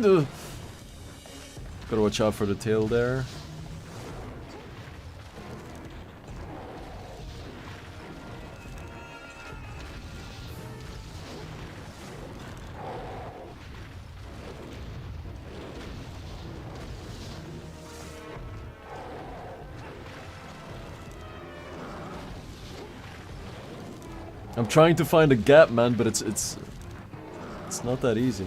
Ugh. Gotta watch out for the tail there. I'm trying to find a gap, man, but it's not that easy.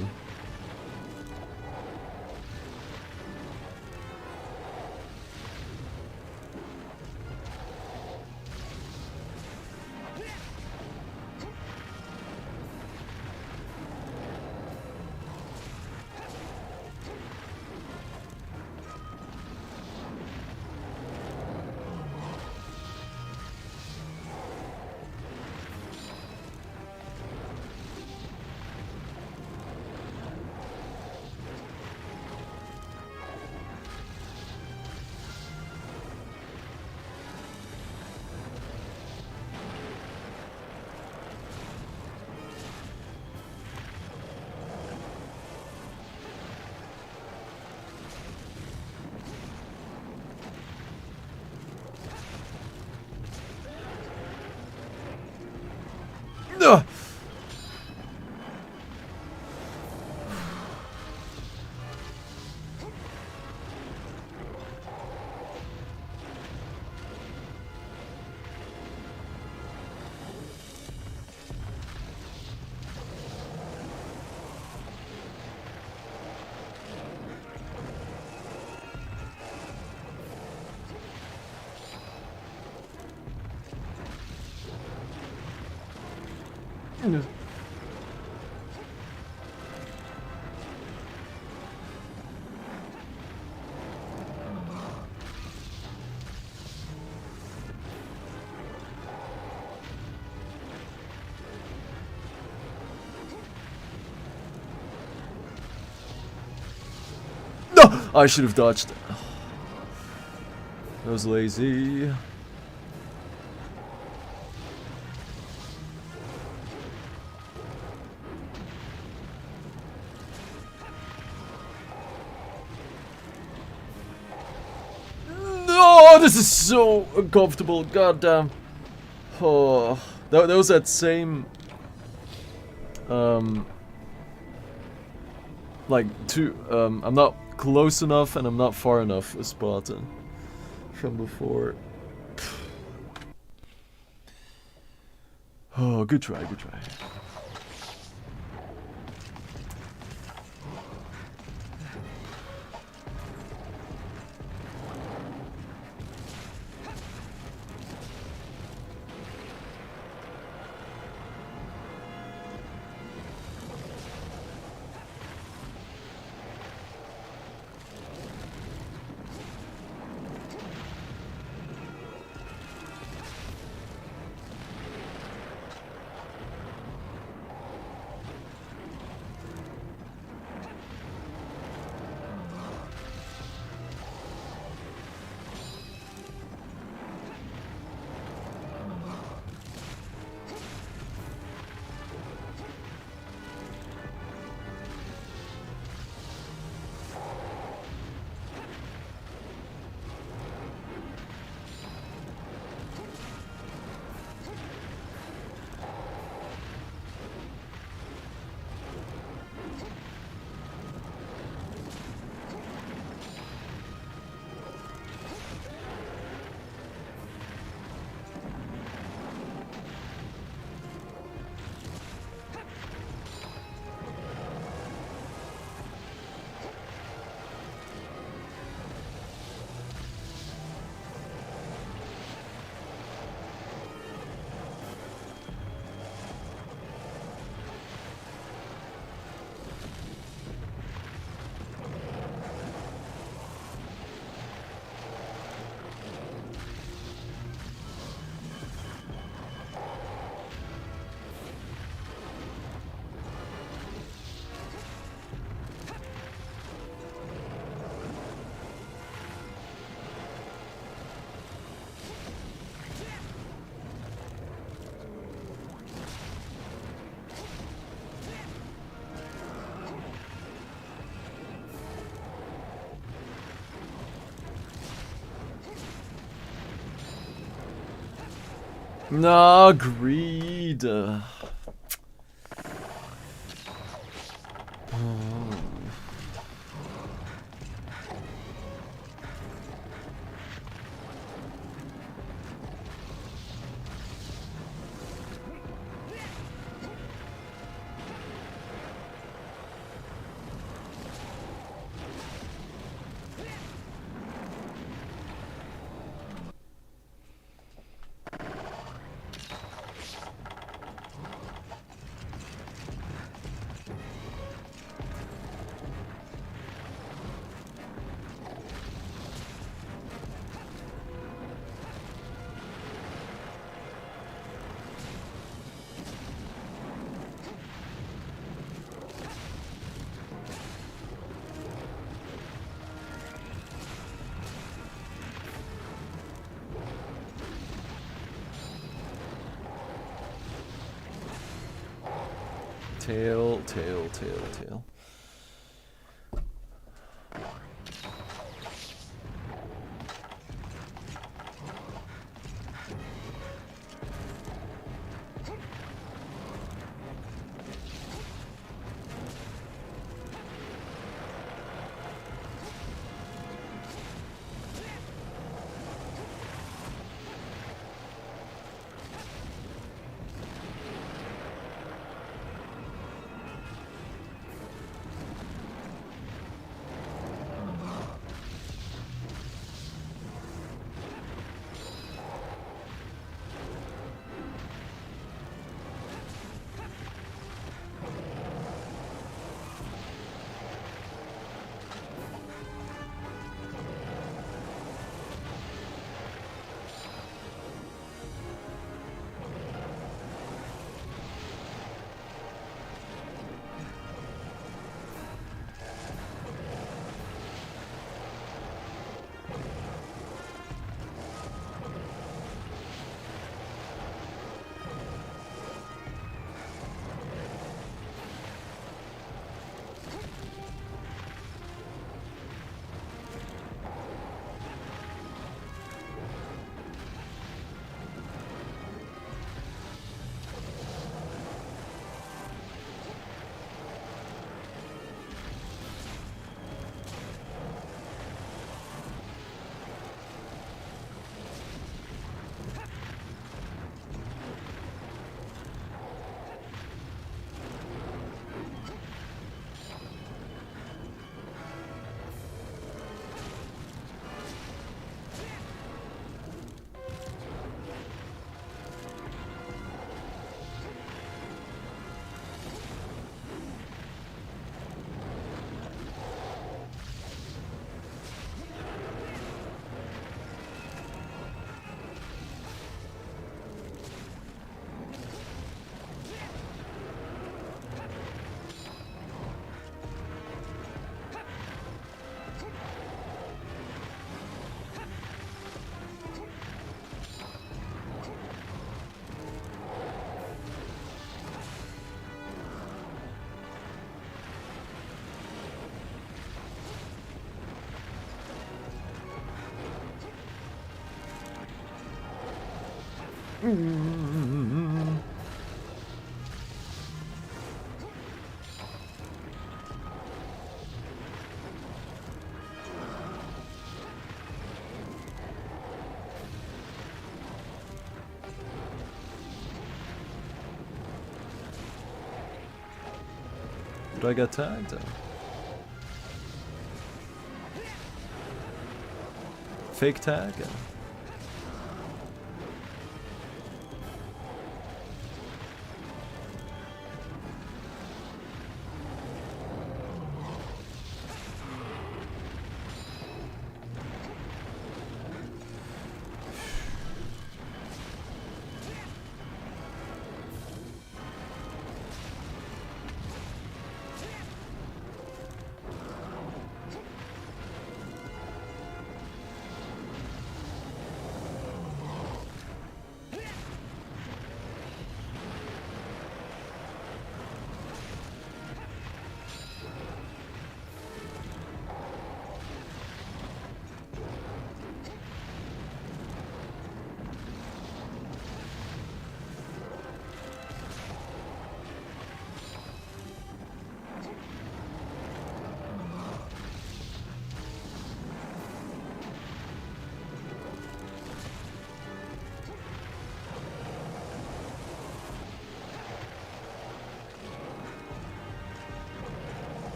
Ugh. No! I should have dodged. That was lazy. No, this is so uncomfortable. God damn. Oh, that was that same. Like I'm not close enough and I'm not far enough spot from before. Oh, good try, good try. No, greed. Tail, tail, tail, tail. Did I get tagged? Fake tag?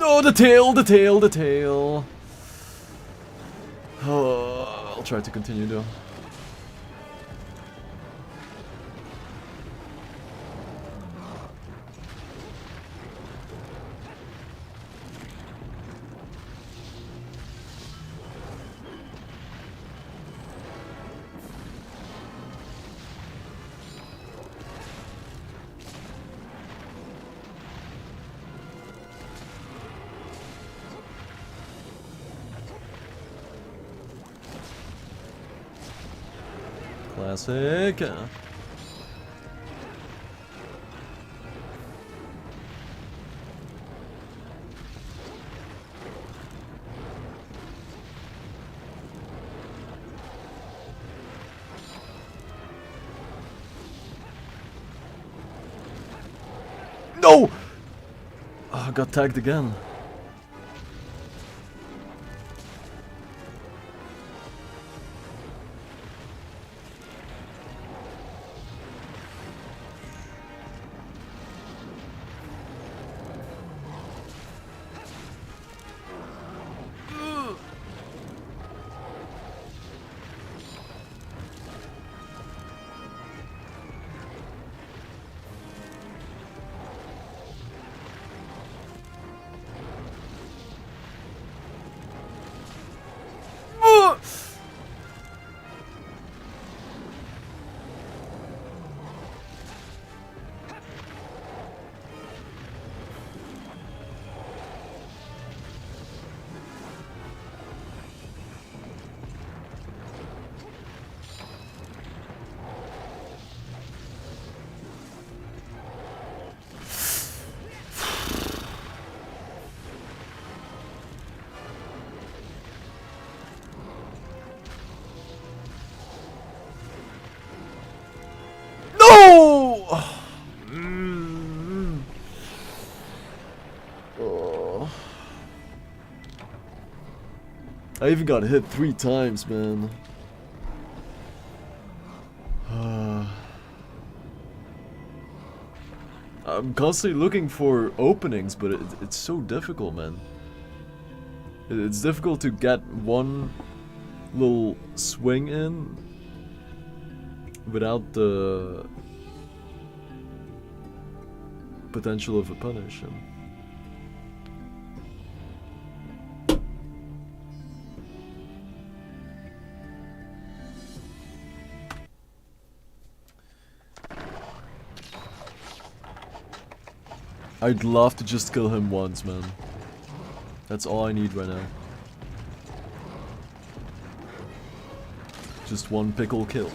No, the tail, the tail, the tail. Oh, I'll try to continue though. Classic. No! Oh, I got tagged again. No! Oh. I even got hit 3 times, man. I'm constantly looking for openings, but it's so difficult, man. It's difficult to get one little swing in without the potential of a punish. I'd love to just kill him once, man. That's all I need right now. Just one pickle kill.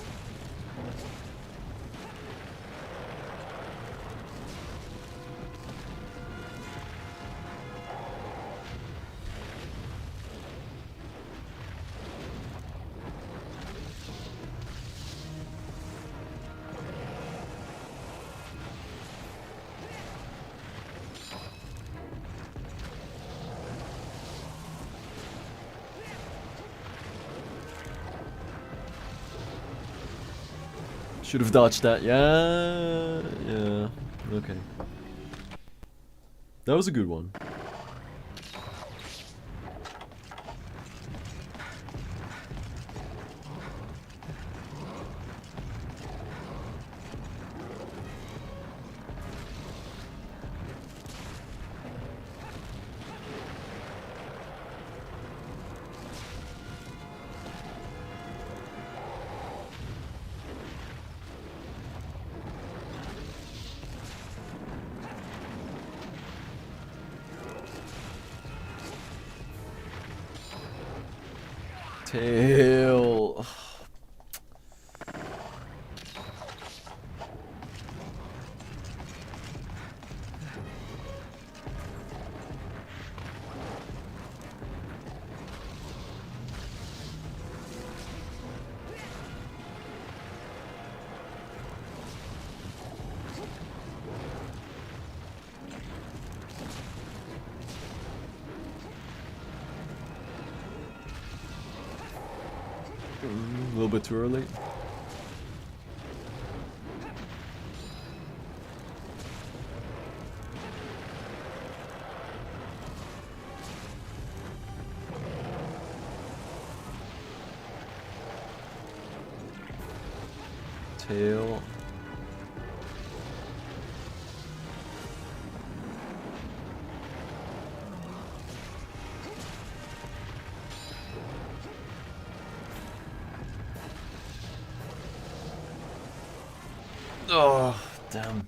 Should have dodged that. Yeah. Okay. That was a good one. Tail. A little bit too early. tail. Oh, damn.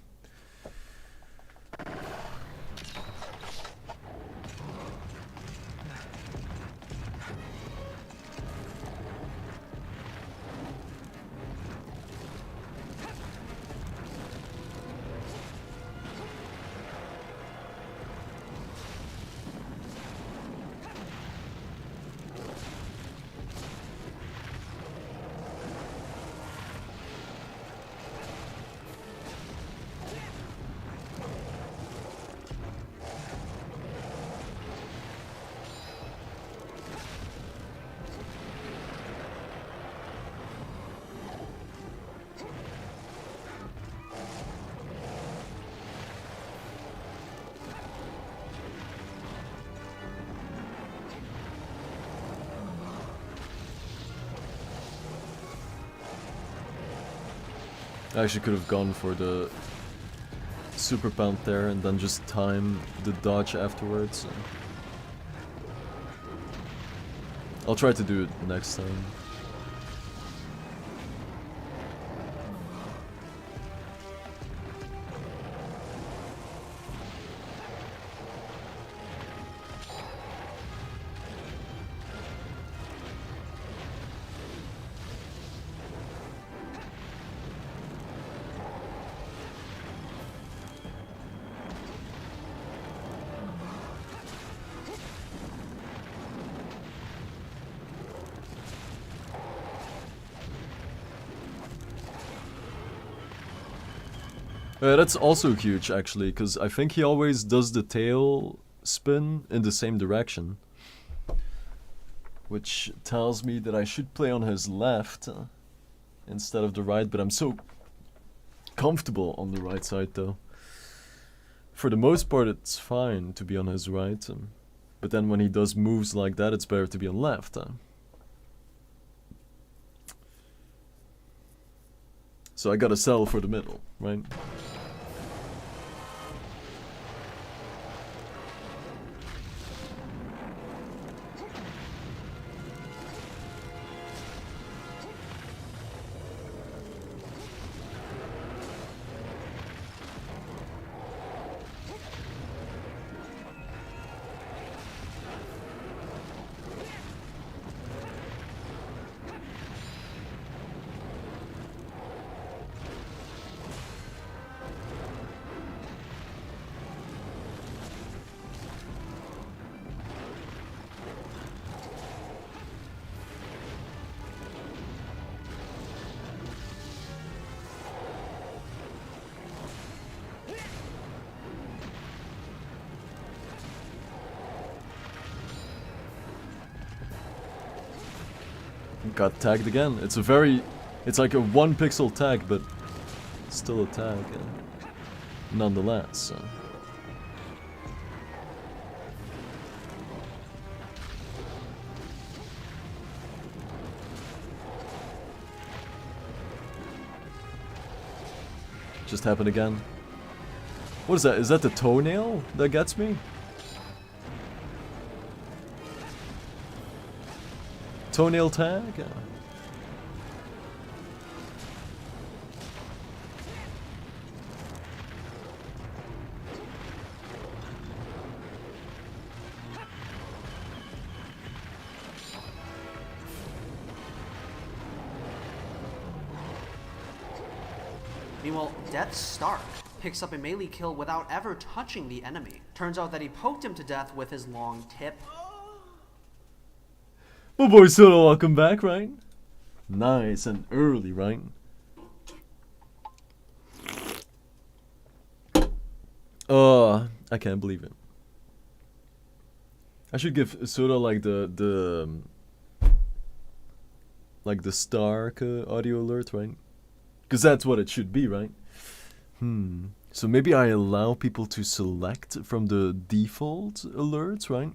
I actually could have gone for the super pound there and then just time the dodge afterwards. I'll try to do it next time. That's also huge, actually, because I think he always does the tail spin in the same direction. Which tells me that I should play on his left instead of the right, but I'm so comfortable on the right side, though. For the most part, it's fine to be on his right, but then when he does moves like that, it's better to be on left. So I gotta sell for the middle, right? Got tagged again. It's like a 1 pixel tag, but still a tag, nonetheless. Just happened again. What is that? Is that the toenail that gets me? Toenail tag? Meanwhile, Deathstarke picks up a melee kill without ever touching the enemy. Turns out that he poked him to death with his long tip. My boy Soda, welcome back, right? Nice and early, right? I can't believe it. I should give Soda like the Starke audio alert, right? Because that's what it should be, right? So maybe I allow people to select from the default alerts, right?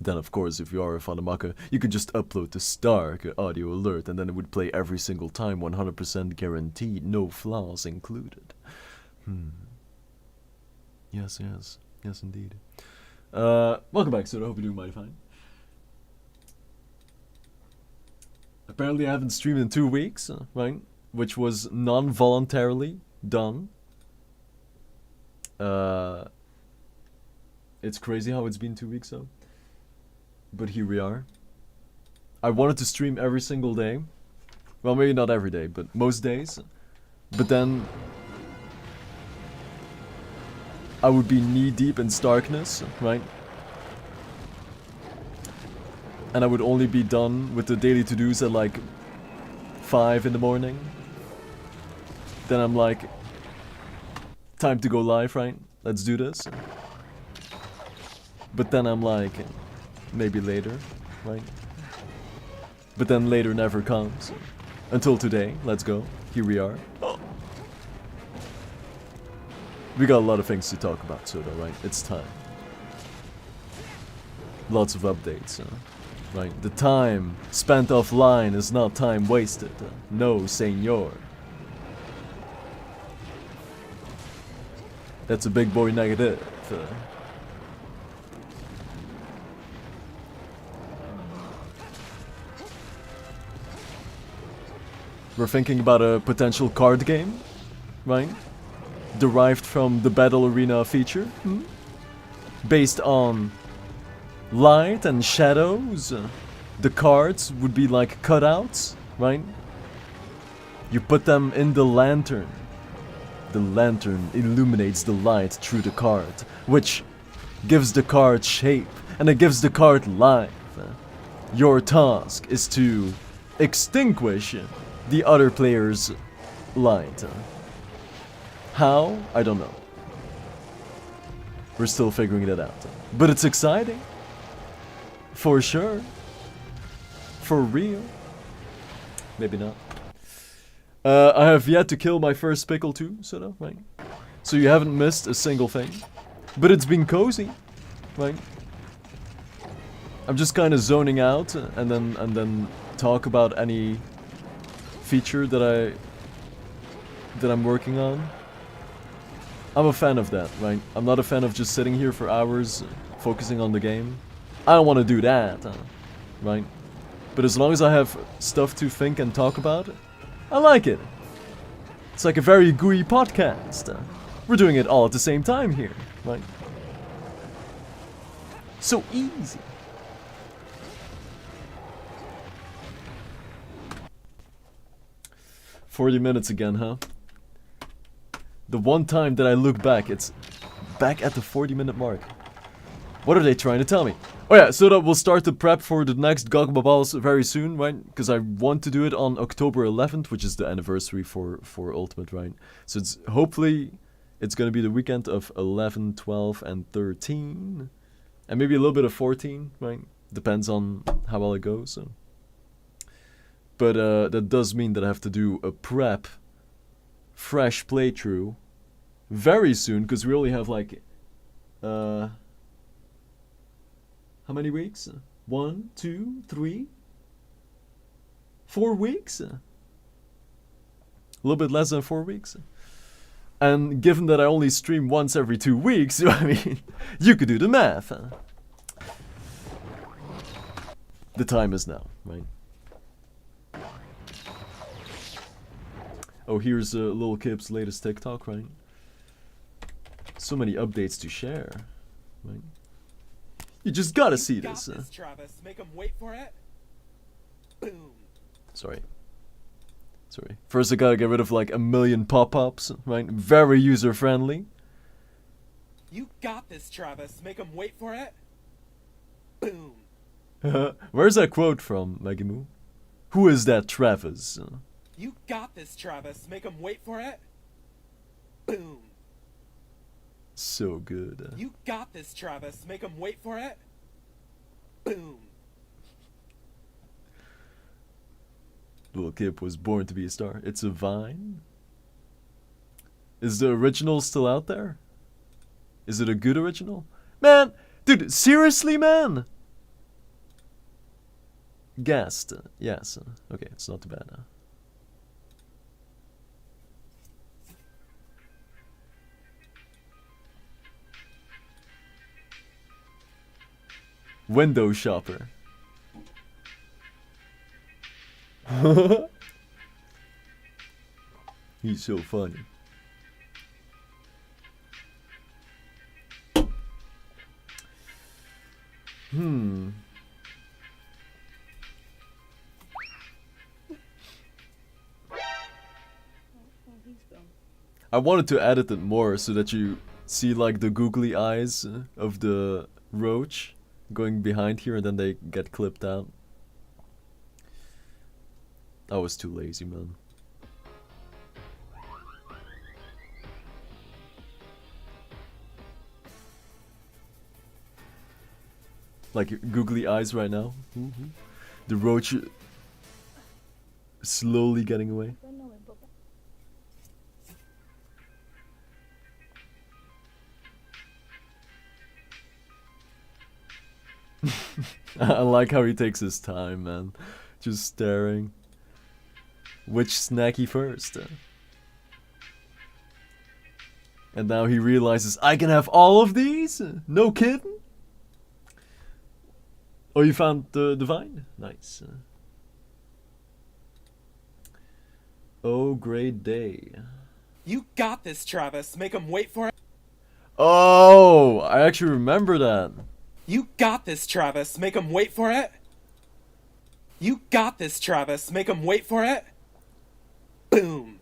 Then, of course, if you are a Fanamaka, you could just upload the Starke audio alert and then it would play every single time, 100% guaranteed, no flaws included. Yes, yes. Yes, indeed. Welcome back, so I hope you're doing mighty fine. Apparently I haven't streamed in 2 weeks, right? Which was non-voluntarily done. It's crazy how it's been 2 weeks, though. But here we are. I wanted to stream every single day. Well, maybe not every day, but most days. But then I would be knee-deep in Starkeness, right? And I would only be done with the daily to-dos at like 5 in the morning. Then I'm like, time to go live, right? Let's do this. But then I'm like, maybe later, right? But then later never comes. Until today, let's go. Here we are. We got a lot of things to talk about, Soda, right? It's time. Lots of updates, right? The time spent offline is not time wasted. No, senor. That's a big boy negative. We're thinking about a potential card game, right? Derived from the Battle Arena feature. Based on light and shadows. The cards would be like cutouts, right? You put them in the lantern. The lantern illuminates the light through the card, which gives the card shape, and it gives the card life. Your task is to extinguish the other player's light. How? I don't know. We're still figuring it out. But it's exciting. For sure. For real. Maybe not. I have yet to kill my first pickle too, so right? So you haven't missed a single thing. But it's been cozy, right? I'm just kind of zoning out and then talk about any feature that I'm working on. I'm a fan of that, right? I'm not a fan of just sitting here for hours focusing on the game. I don't want to do that, right? But as long as I have stuff to think and talk about, I like it. It's like a very gooey podcast. We're doing it all at the same time here, right? So easy. "40 minutes again, huh? The one time that I look back, it's back at the 40-minute mark. What are they trying to tell me? Oh yeah, so that we'll start the prep for the next Gogma Balls very soon, right? Because I want to do it on October 11th, which is the anniversary for Ultimate, right? So it's hopefully it's gonna be the weekend of 11, 12, and 13, and maybe a little bit of 14, right? Depends on how well it goes. So. But that does mean that I have to do a prep, fresh playthrough very soon, because we only have like how many weeks? 1, 2, 3, 4 weeks? A little bit less than 4 weeks. And given that I only stream once every 2 weeks, I mean, you could do the math. The time is now, right? Oh, here's Lil Kip's latest TikTok, right? So many updates to share, right? You just gotta see this. Travis. Make him wait for it. Boom. Sorry. First I gotta get rid of like a million pop-ups, right? Very user-friendly. You got this, Travis. Make him wait for it. Boom. Where's that quote from, Magimu? Who is that Travis? You got this, Travis. Make him wait for it. Boom. So good. You got this, Travis. Make him wait for it. Boom. Little Kip was born to be a star. It's a Vine? Is the original still out there? Is it a good original? Man, dude, seriously, man? guessed. Yes. Okay, it's not too bad. Window shopper. He's so funny. I wanted to edit it more so that you see like the googly eyes of the roach going behind here and then they get clipped out. I was too lazy, man. Like googly eyes right now. The roach slowly getting away. I like how he takes his time, man. Just staring. Which snacky first? And now he realizes I can have all of these? No kidding? Oh, you found the vine? Nice. Oh, great day. You got this, Travis. Make him wait for it. Oh, I actually remember that. You got this, Travis. Make him wait for it. You got this, Travis. Make him wait for it. Boom.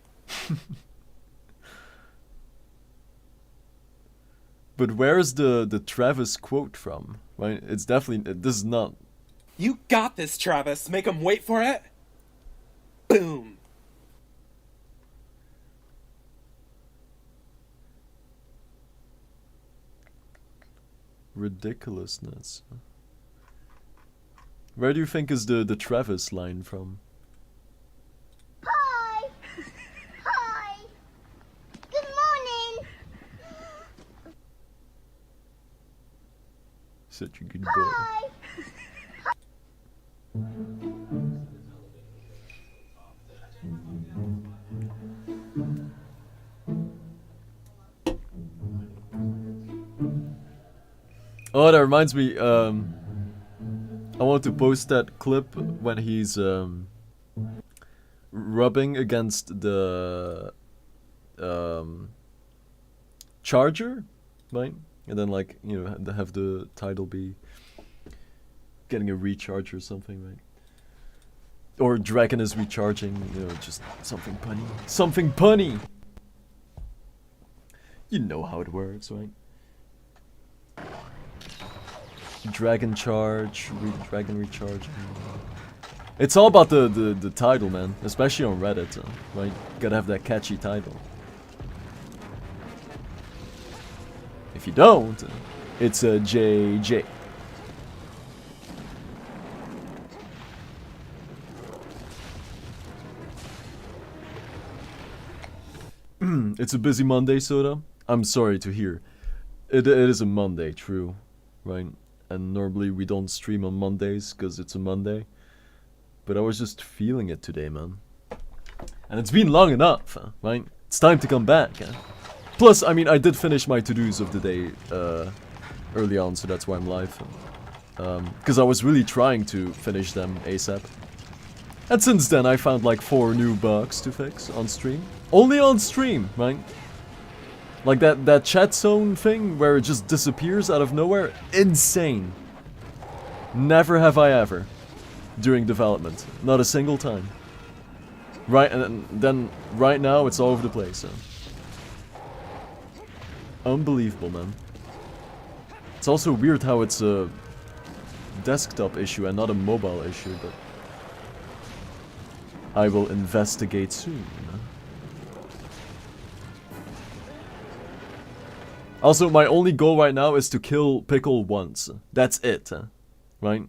But where's the Travis quote from? Right? It's definitely, this is not. You got this, Travis. Make him wait for it. Boom. Ridiculousness. Where do you think is the Travis line from? Hi! Hi! Good morning! Such a good boy. Hi! Oh, that reminds me, I want to post that clip when he's rubbing against the charger, right? And then like, you know, have the title be getting a recharge or something, right? Or Dragon is recharging, you know, just something punny. Something punny! You know how it works, right? Dragon charge, dragon recharge. It's all about the title, man. Especially on Reddit, right? Gotta have that catchy title. If you don't, it's a JJ. It's a busy Monday, Soda. I'm sorry to hear. It is a Monday, true, right? And normally we don't stream on Mondays because it's a Monday. But I was just feeling it today, man. And it's been long enough, right? It's time to come back. Plus, I mean, I did finish my to-dos of the day early on, so that's why I'm live. Because I was really trying to finish them ASAP. And since then, I found like 4 new bugs to fix on stream. Only on stream, right? Like that chat zone thing where it just disappears out of nowhere. Insane. Never have I ever. During development. Not a single time. Right, and then right now it's all over the place. Unbelievable, man. It's also weird how it's a desktop issue and not a mobile issue, but I will investigate soon. Also, my only goal right now is to kill Pickle once. That's it, right?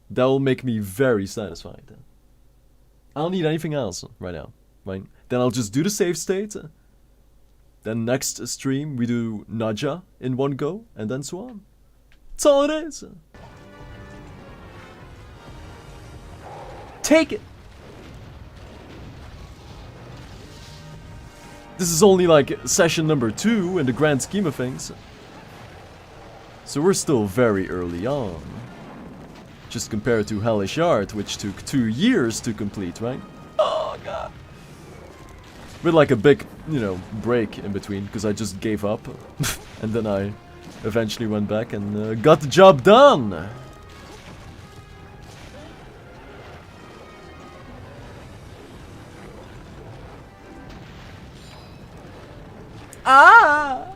That will make me very satisfied. I don't need anything else right now, right? Then I'll just do the save state. Then next stream we do Nadja in one go, and then so on. That's all it is. Take it! This is only like session number 2 in the grand scheme of things. So we're still very early on. Just compared to Hellish Art, which took 2 years to complete, right? Oh god. With like a big, you know, break in between, because I just gave up. And then I eventually went back and got the job done! Ah!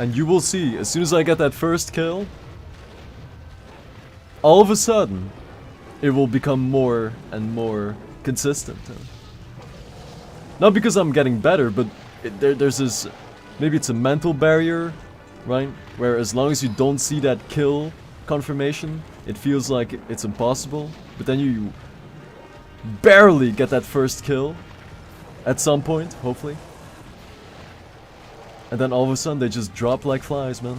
And you will see, as soon as I get that first kill, all of a sudden, it will become more and more consistent. Not because I'm getting better, but there's this, maybe it's a mental barrier, right? Where as long as you don't see that kill confirmation, it feels like it's impossible. But then you barely get that first kill at some point, hopefully. And then all of a sudden they just drop like flies, man.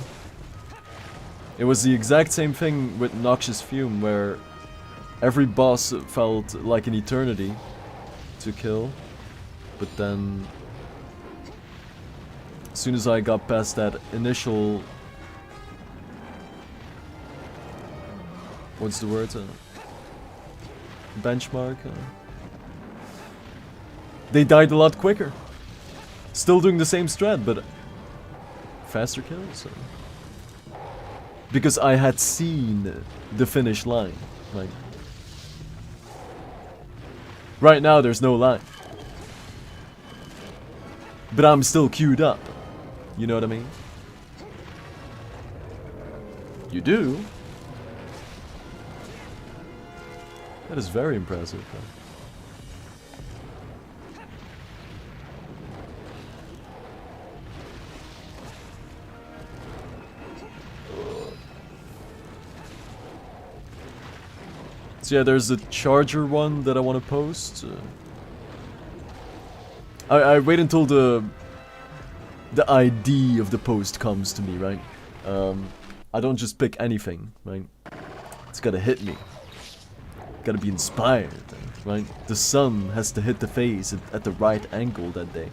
It was the exact same thing with Noxious Fume, where every boss felt like an eternity to kill. But then, as soon as I got past that initial... what's the word? Benchmark? They died a lot quicker. Still doing the same strat, but faster kills. Because I had seen the finish line. Like, right now there's no line. But I'm still queued up. You know what I mean? You do? That is very impressive. So yeah, there's the charger one that I want to post. I wait until the ID of the post comes to me, right? I don't just pick anything, right? It's gotta hit me. Gotta be inspired, right? The sun has to hit the face at the right angle that day.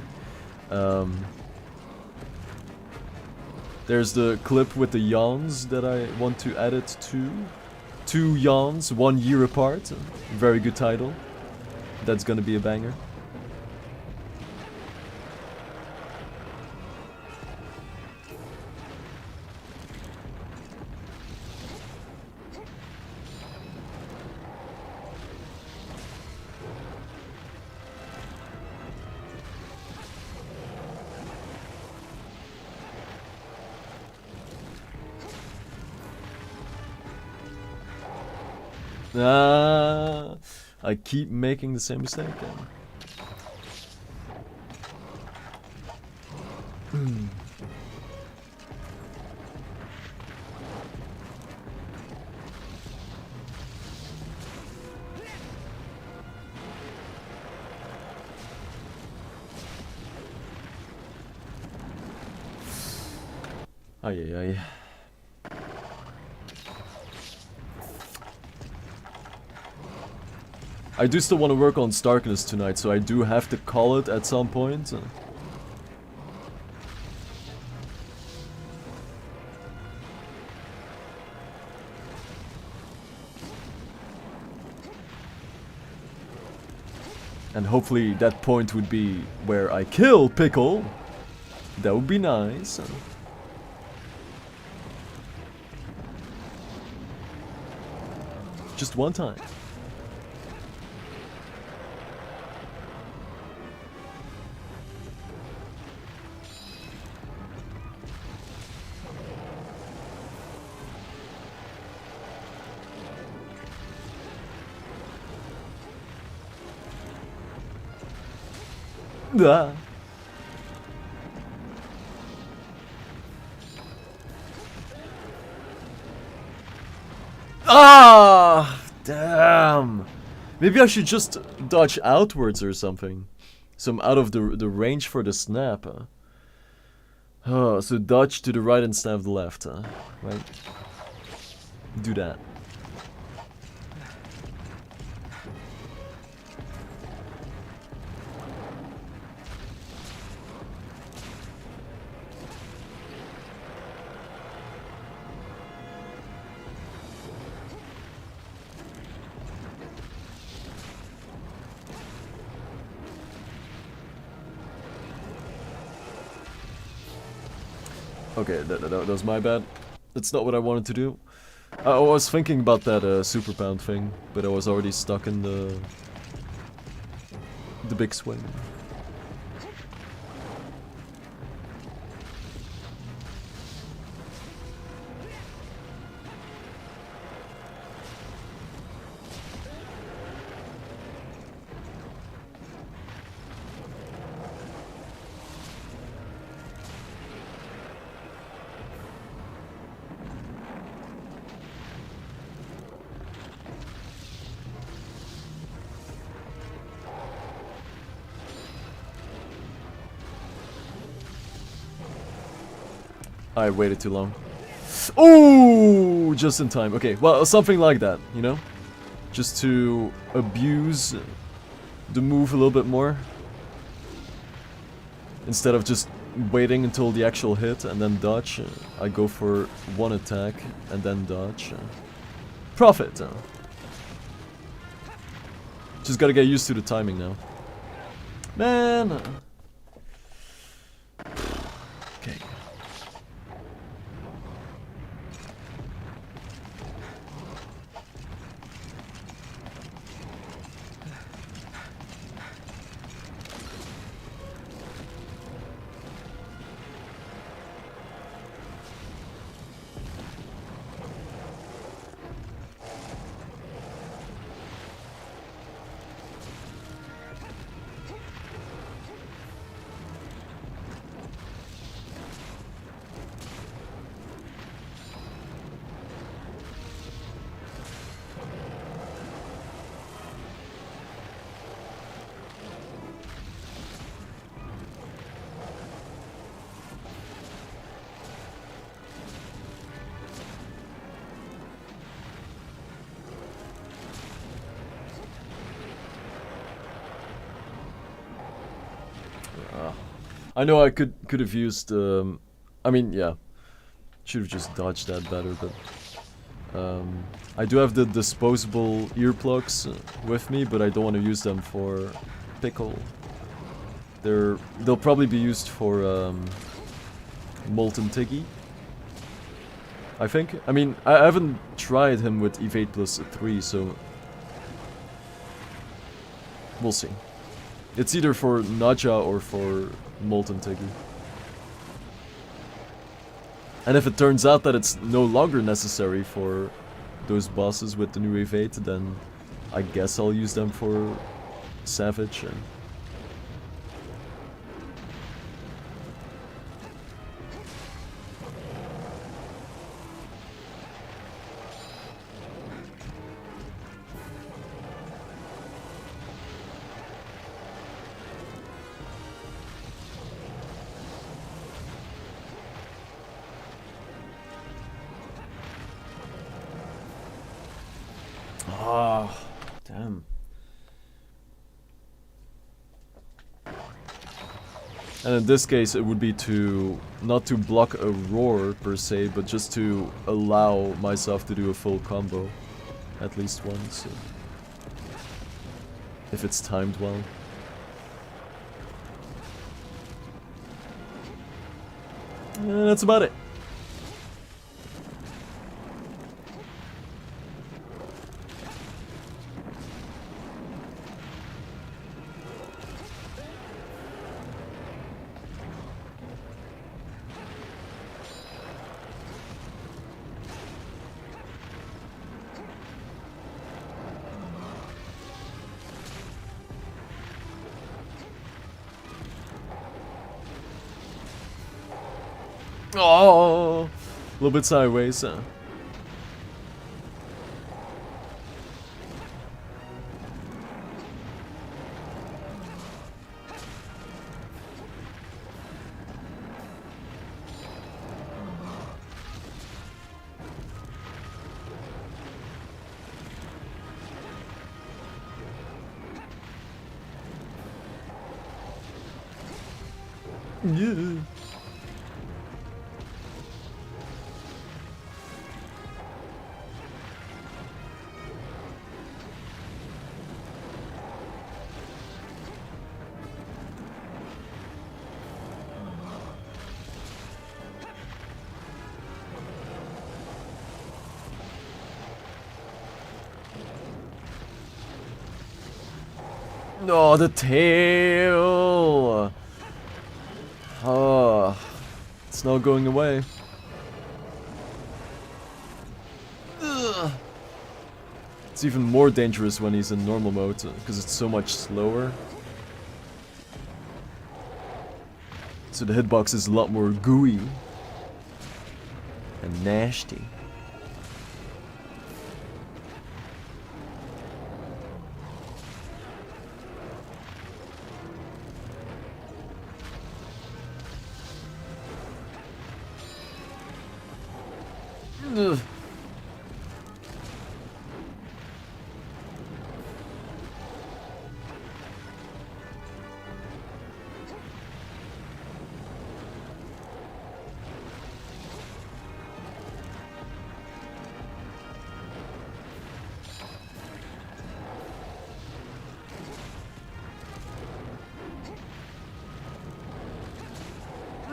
There's the clip with the yawns that I want to add it to. 2 yawns, 1 year apart. Very good title. That's gonna be a banger. I keep making the same mistake then. Ay ay ay. I do still want to work on Starkeness tonight, so I do have to call it at some point. And hopefully that point would be where I kill Pickle. That would be nice. Just one time. Ah. Ah! Damn! Maybe I should just dodge outwards or something. So I'm out of the range for the snap. Oh, so dodge to the right and snap the left. Right? Do that. Okay, that was my bad. That's not what I wanted to do. I was thinking about that super pound thing, but I was already stuck in the big swing. I waited too long. Oh, just in time. Okay, well, something like that, you know? Just to abuse the move a little bit more. Instead of just waiting until the actual hit and then dodge, I go for one attack and then dodge. Profit! Just gotta get used to the timing now. Man! Okay. I know I could have used. I mean, yeah, should have just dodged that better. But I do have the disposable earplugs with me, but I don't want to use them for pickle. They'll probably be used for Molten Tiggy. I think. I mean, I haven't tried him with evade plus 3, so we'll see. It's either for Naja or for Molten Tiggy. And if it turns out that it's no longer necessary for those bosses with the new evade, then I guess I'll use them for Savage. Ah, damn. And in this case it would be to, not to block a roar per se, but just to allow myself to do a full combo. At least once. If it's timed well. That's about it. Oh, a little bit sideways. Yeah. No, the tail. Oh, it's not going away. Ugh. It's even more dangerous when he's in normal mode because it's so much slower. So the hitbox is a lot more gooey and nasty. Ugh.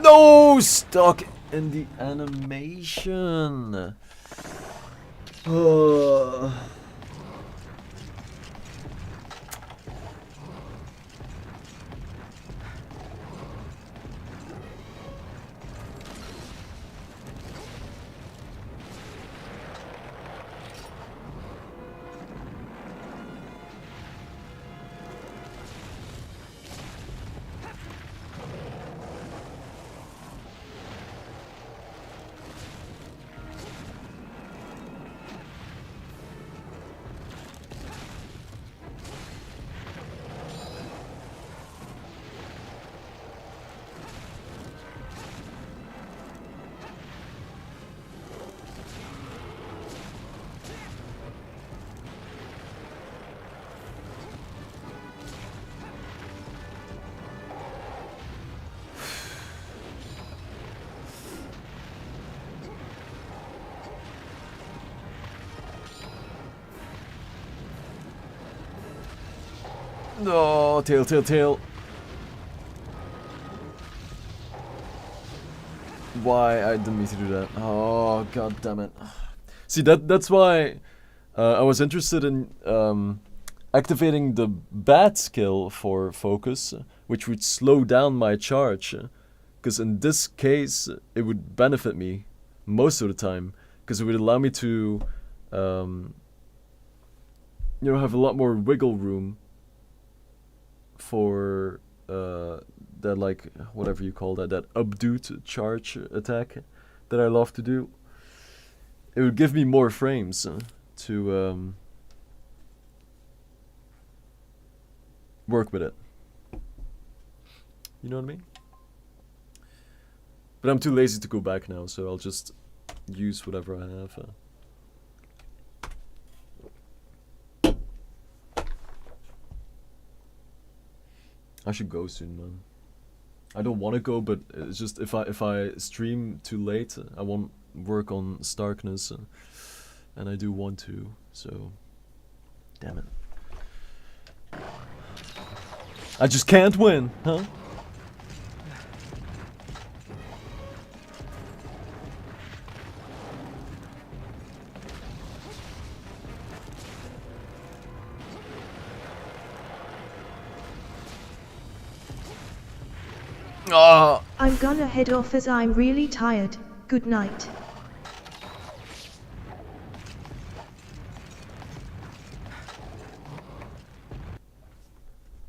No, stuck in the animation. No, tail, tail, tail. Why? I didn't mean to do that. Oh, god damn it. See, that's why I was interested in activating the bat skill for focus, which would slow down my charge. Because in this case, it would benefit me most of the time. Because it would allow me to, you know, have a lot more wiggle room for that, like, whatever you call that updoot charge attack that I love to do. It would give me more frames to work with it. You know what I mean? But I'm too lazy to go back now, so I'll just use whatever I have. I should go soon, man. I don't want to go, but it's just if I stream too late, I won't work on Starkeness, and I do want to. So, damn it. I just can't win, huh? Oh. I'm gonna head off as I'm really tired. Good night.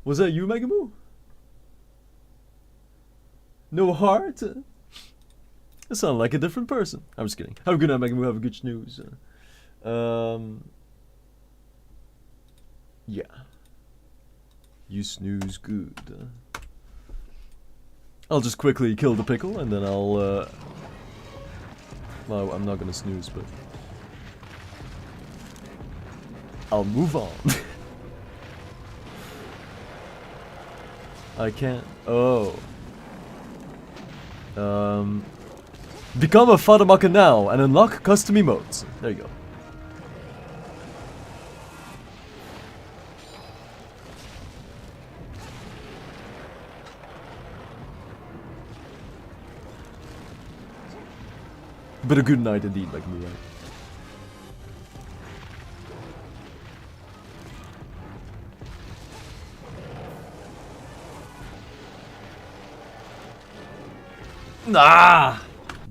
Was that you, Megamoo? No heart? I sound like a different person. I'm just kidding. Have a good night, Megan. We'll have a good snooze. Yeah. You snooze good. I'll just quickly kill the pickle and then I'll well, I'm not gonna snooze, but I'll move on. I can't. Oh. Become a Fatamaka now and unlock custom emotes. There you go. But a good night indeed, like me, right? Ah!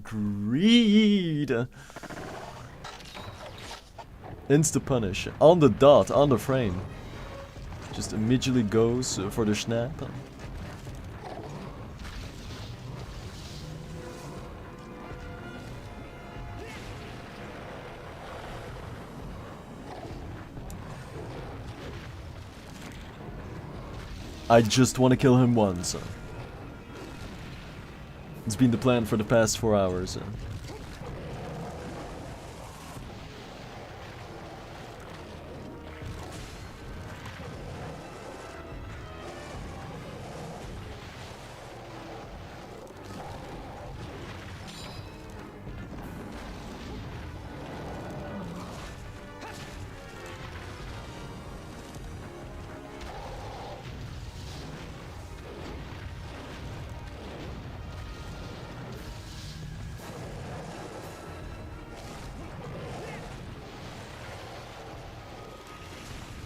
Greed! Insta-punish. On the dot, on the frame. Just immediately goes for the snap. I just want to kill him once. It's been the plan for the past 4 hours.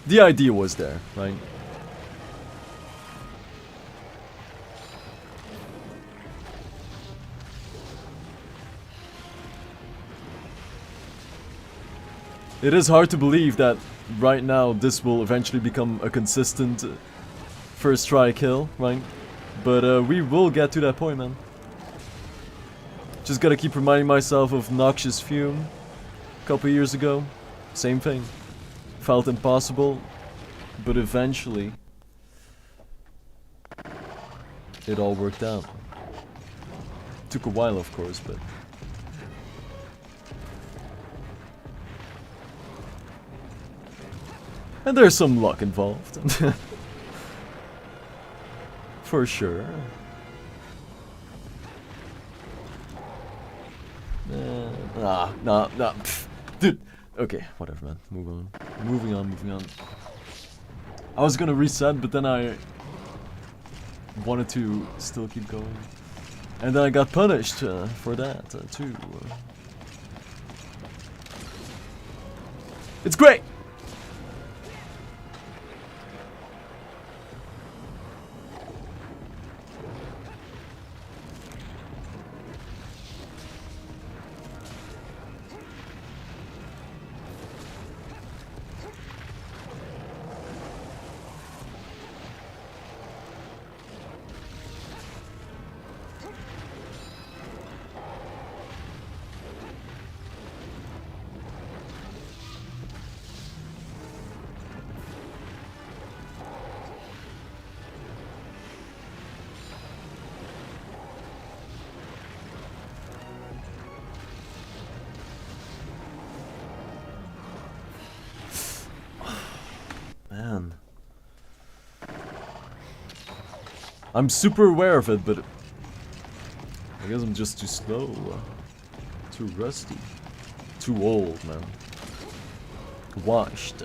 The idea was there, right? It is hard to believe that right now this will eventually become a consistent first try kill, right? But we will get to that point, man. Just gotta keep reminding myself of Noxious Fume a couple years ago. Same thing. Felt impossible, but eventually it all worked out. Took a while, of course, but and there's some luck involved. For sure. Nah, pff, dude. Okay, whatever, man. Moving on. I was gonna reset, but then I wanted to still keep going. And then I got punished for that, too. It's great! Man. I'm super aware of it, but I guess I'm just too slow. Too rusty. Too old, man. Washed.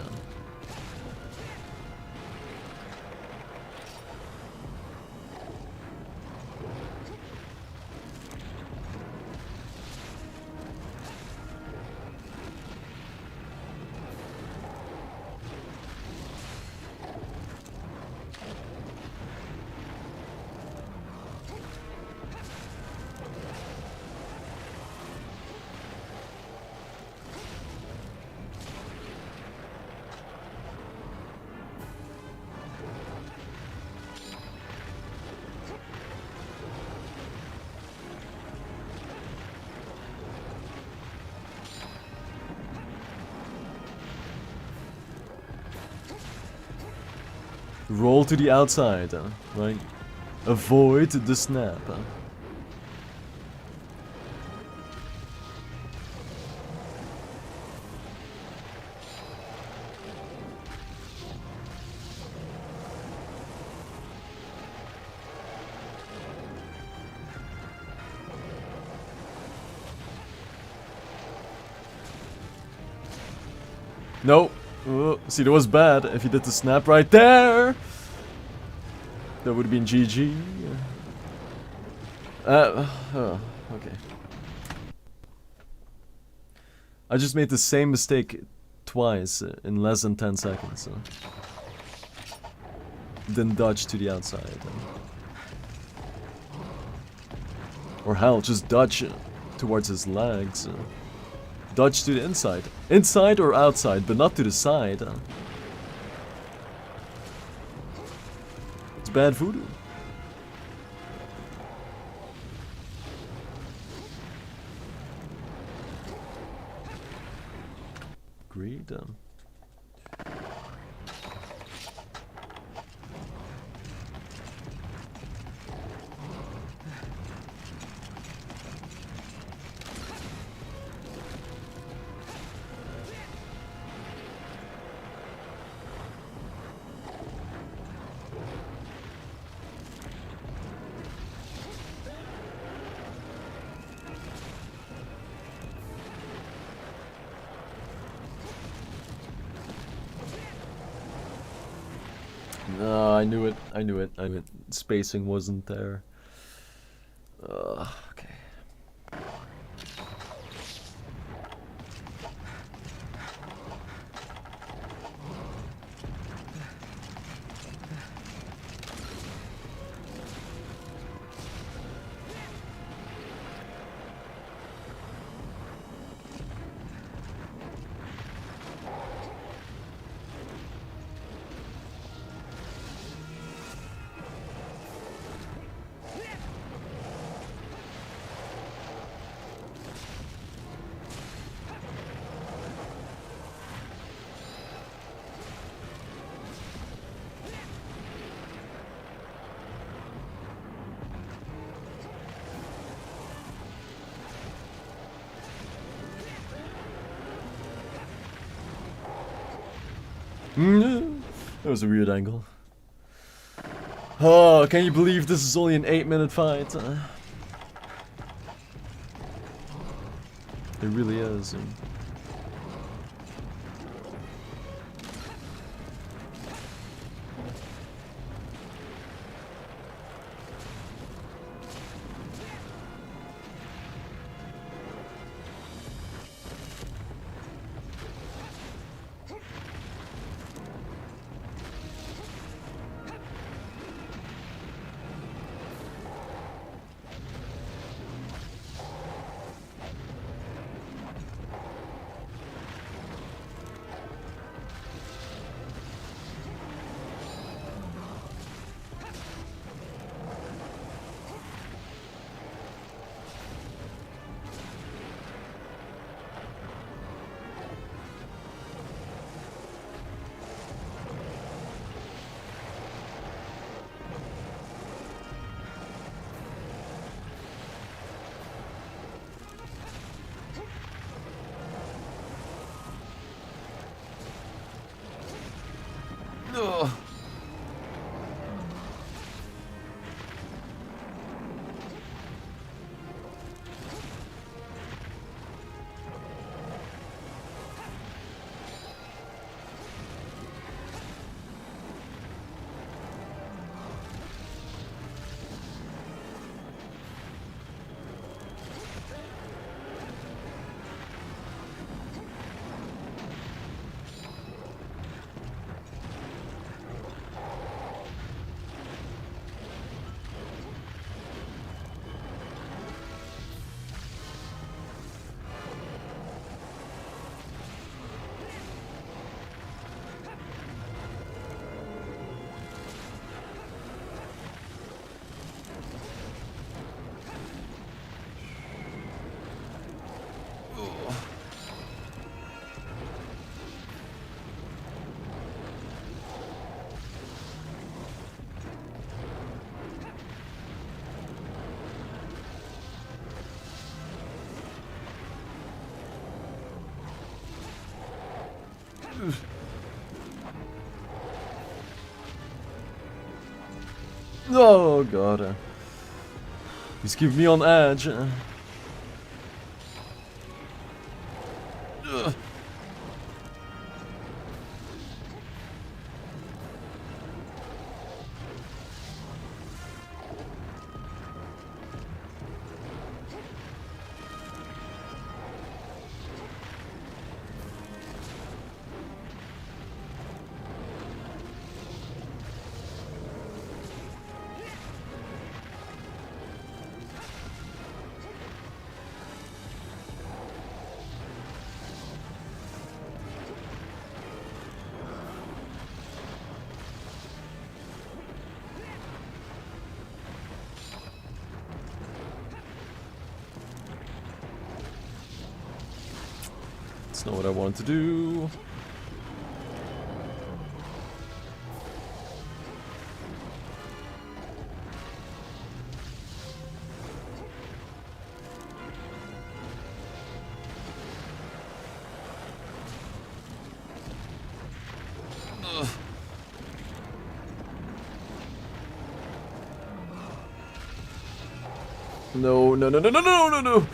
Roll to the outside, right? Avoid the snap. No. See, that was bad. If he did the snap right there, that would have been GG. Okay. I just made the same mistake twice in less than 10 seconds. Then dodge to the outside. Or hell, just dodge towards his legs. Dodge to the inside. Inside or outside, but not to the side. It's bad voodoo. Agreed. No, I knew it. I knew it. Spacing wasn't there. Okay. That was a weird angle. Oh, can you believe this is only an 8-minute fight? It really is. Ugh. Oh god. He's keeping me on edge. That's not what I wanted to do. No, no, no, no, no, no, no, no!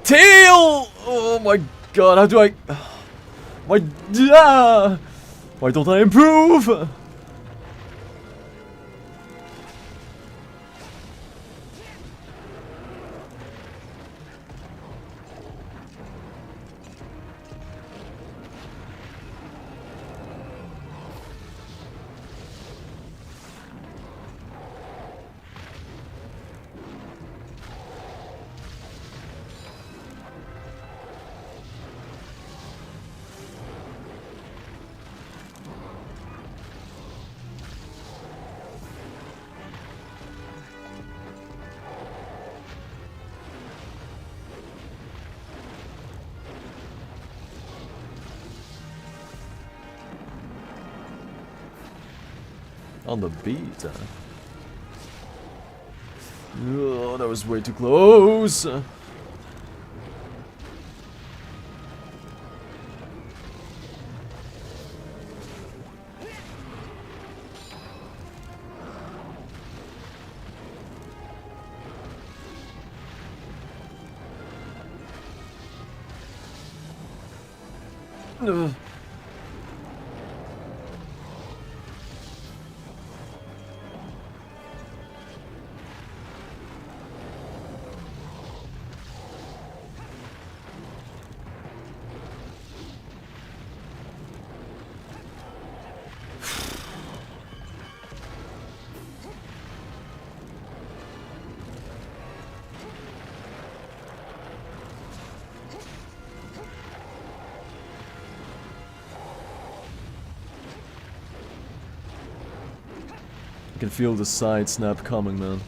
Tail! Oh my god, how do I... Why... Why don't I improve? On the beat, huh? Oh, that was way too close. Ugh. I can feel the side snap coming, man.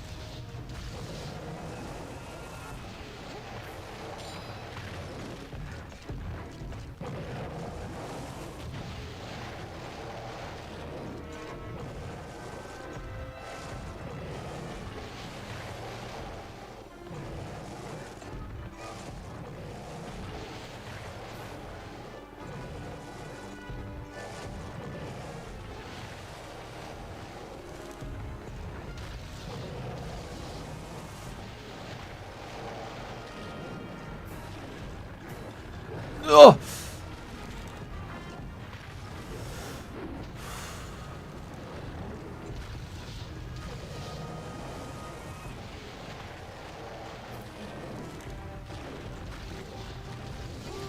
Ugh.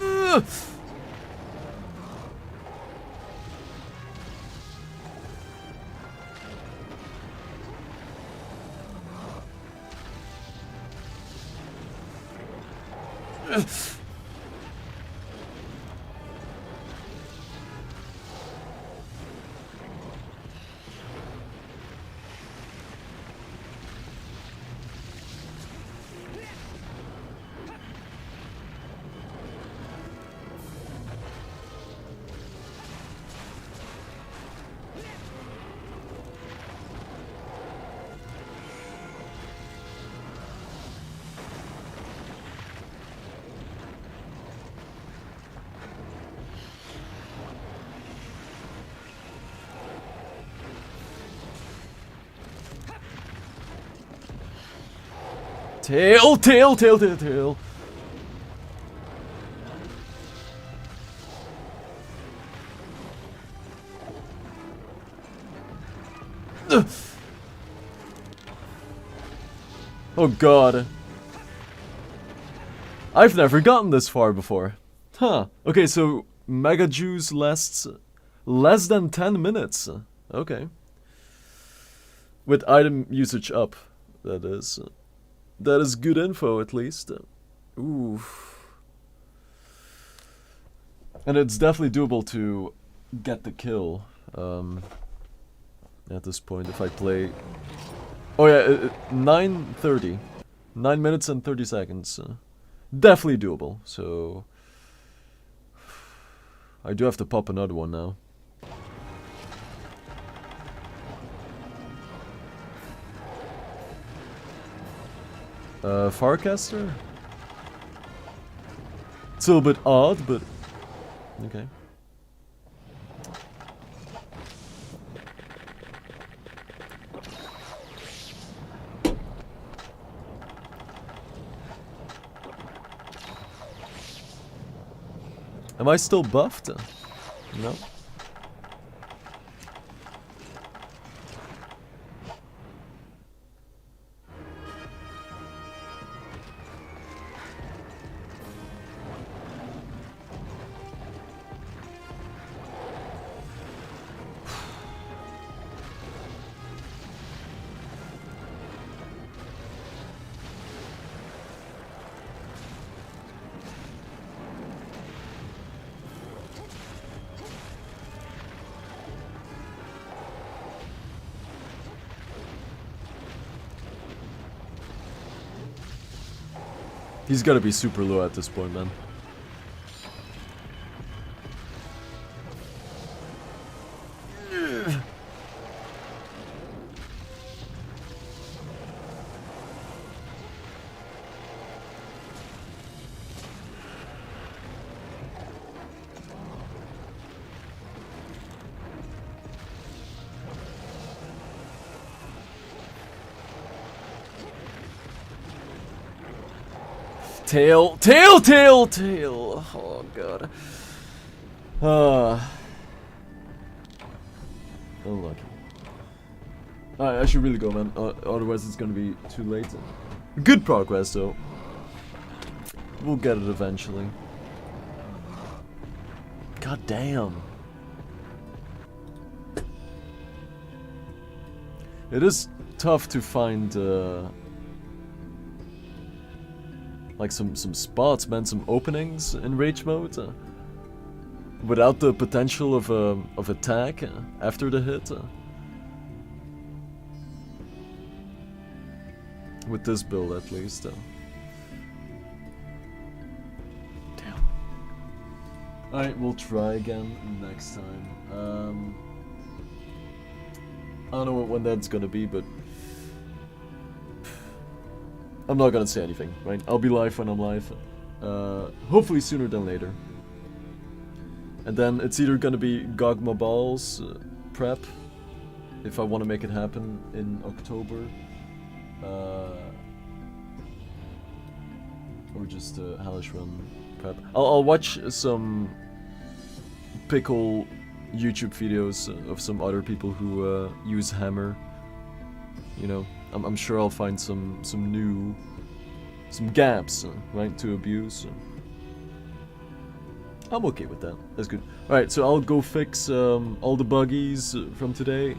Ugh. Tail, tail, tail, tail, tail. Ugh. Oh god. I've never gotten this far before. Huh. Okay, so Mega Juice lasts less than 10 minutes. Okay. With item usage up, that is. That is good info, at least. Ooh. And it's definitely doable to get the kill. At this point, if I play... Oh yeah, 9:30. 9 minutes and 30 seconds. Definitely doable, so... I do have to pop another one now. Farcaster? It's a little bit odd, but... Okay. Am I still buffed? No. He's gotta be super low at this point, man. Tail, tail, tail, tail. Oh god. Unlucky. I should really go, man. Otherwise it's gonna be too late. Good progress, though. We'll get it eventually. God damn. It is tough to find like some spots, man, some openings in rage mode without the potential of attack after the hit. With this build, at least. Damn. Alright, we'll try again next time. I don't know when that's gonna be, but I'm not gonna say anything, right? I'll be live when I'm live. Hopefully sooner than later. And then it's either gonna be Gogma Balls prep, if I want to make it happen in October. Or just a Hellish Run prep. I'll watch some pickle YouTube videos of some other people who use hammer. You know, I'm sure I'll find some gaps, right, to abuse. I'm okay with that. That's good. Alright, so I'll go fix all the buggies from today.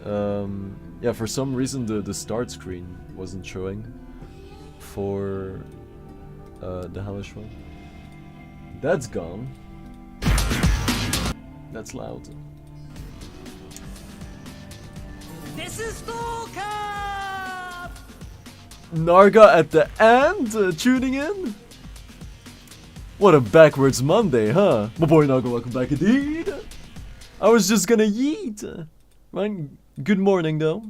Yeah, for some reason the start screen wasn't showing for the hellish one. That's gone. That's loud. This is Full Cup! Narga at the end, tuning in. What a backwards Monday, huh? My boy Narga, welcome back indeed. I was just gonna yeet. Right? Good morning, though.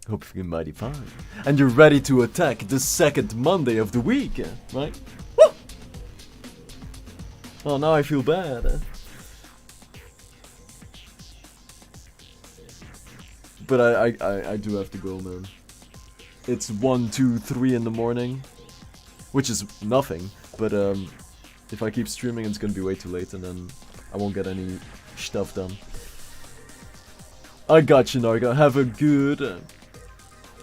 Hope you're feeling mighty fine. And you're ready to attack the second Monday of the week, right? Woo! Oh, now I feel bad. But I do have to go, man. It's 1, 2, 3 in the morning, which is nothing. But if I keep streaming, it's gonna be way too late, and then I won't get any stuff done. I got you, Narga. Have a good.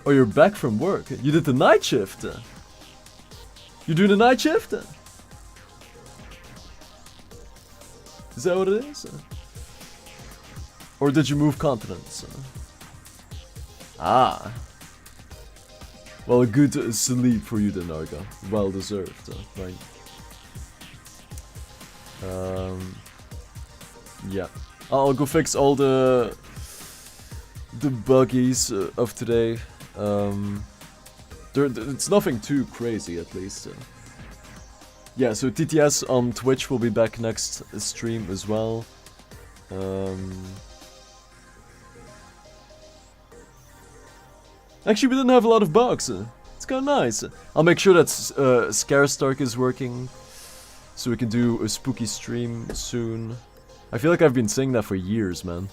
Oh, you're back from work. You did the night shift. You do the night shift? Is that what it is? Or did you move continents? Ah. Well, a good sleep for you then, Narga. Well deserved, right? Yeah. I'll go fix all the buggies of today. It's nothing too crazy, at least. Yeah, so TTS on Twitch will be back next stream as well. Actually, we didn't have a lot of bugs. It's kind of nice. I'll make sure that Starke is working, so we can do a spooky stream soon. I feel like I've been saying that for years, man.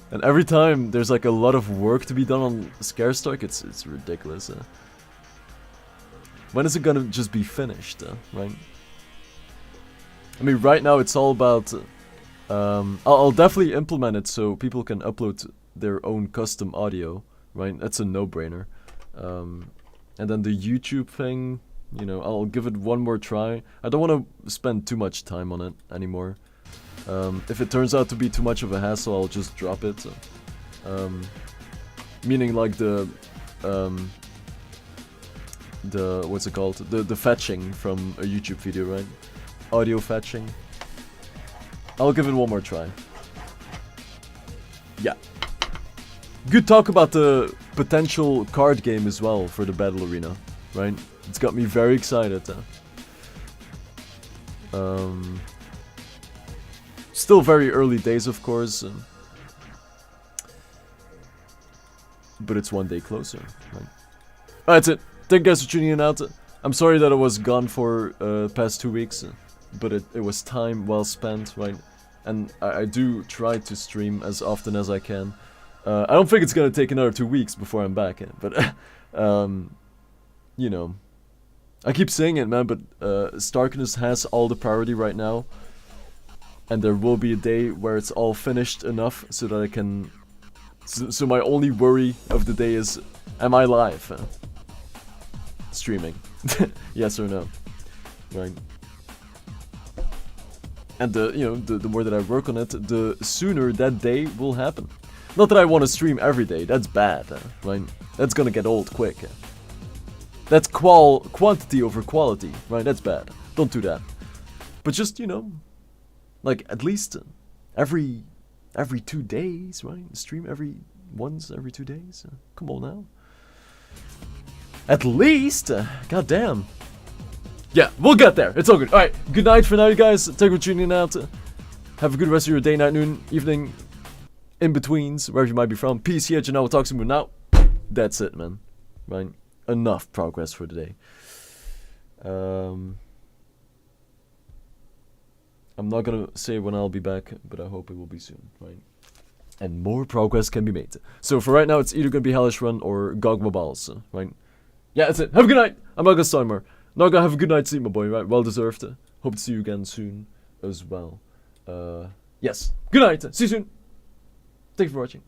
And every time there's like a lot of work to be done on Starke, it's ridiculous. When is it gonna just be finished, right? I mean, right now it's all about. I'll definitely implement it so people can upload their own custom audio, right? That's a no-brainer. And then the YouTube thing, you know, I'll give it one more try. I don't want to spend too much time on it anymore. If it turns out to be too much of a hassle, I'll just drop it. Meaning like the what's it called? The fetching from a YouTube video, right? Audio fetching. I'll give it one more try. Yeah. Good talk about the potential card game as well for the Battle Arena, right? It's got me very excited. Still very early days, of course. But it's one day closer, right? That's it. Thank you guys for tuning in out. I'm sorry that I was gone for past 2 weeks. But it was time well spent, right? And I do try to stream as often as I can. I don't think it's gonna take another 2 weeks before I'm back, but you know, I keep saying it, man. But Starkeness has all the priority right now, and there will be a day where it's all finished enough so that I can. So my only worry of the day is, am I live? Streaming, yes or no, right? And the more that I work on it, the sooner that day will happen. Not that I want to stream every day, that's bad, right? That's gonna get old quick. That's quantity over quality, right? That's bad. Don't do that. But just, you know, like at least every 2 days, right? Stream every 2 days. Come on now. At least, goddamn. Yeah, we'll get there. It's all good. Alright, good night for now, you guys. Thank you for tuning in out. Have a good rest of your day, night, noon, evening, in-betweens, wherever you might be from. Peace, yeah, you know, we'll talk soon. But now, that's it, man. Right? Enough progress for today. I'm not gonna say when I'll be back, but I hope it will be soon, right? And more progress can be made. So for right now, it's either gonna be Hellish Run or Gogma Balls, right? Yeah, that's it. Have a good night. I'm not gonna start more. Not gonna have a good night's sleep, my boy, right? Well deserved. Hope to see you again soon as well. Yes. Good night. See you soon. Thank you for watching.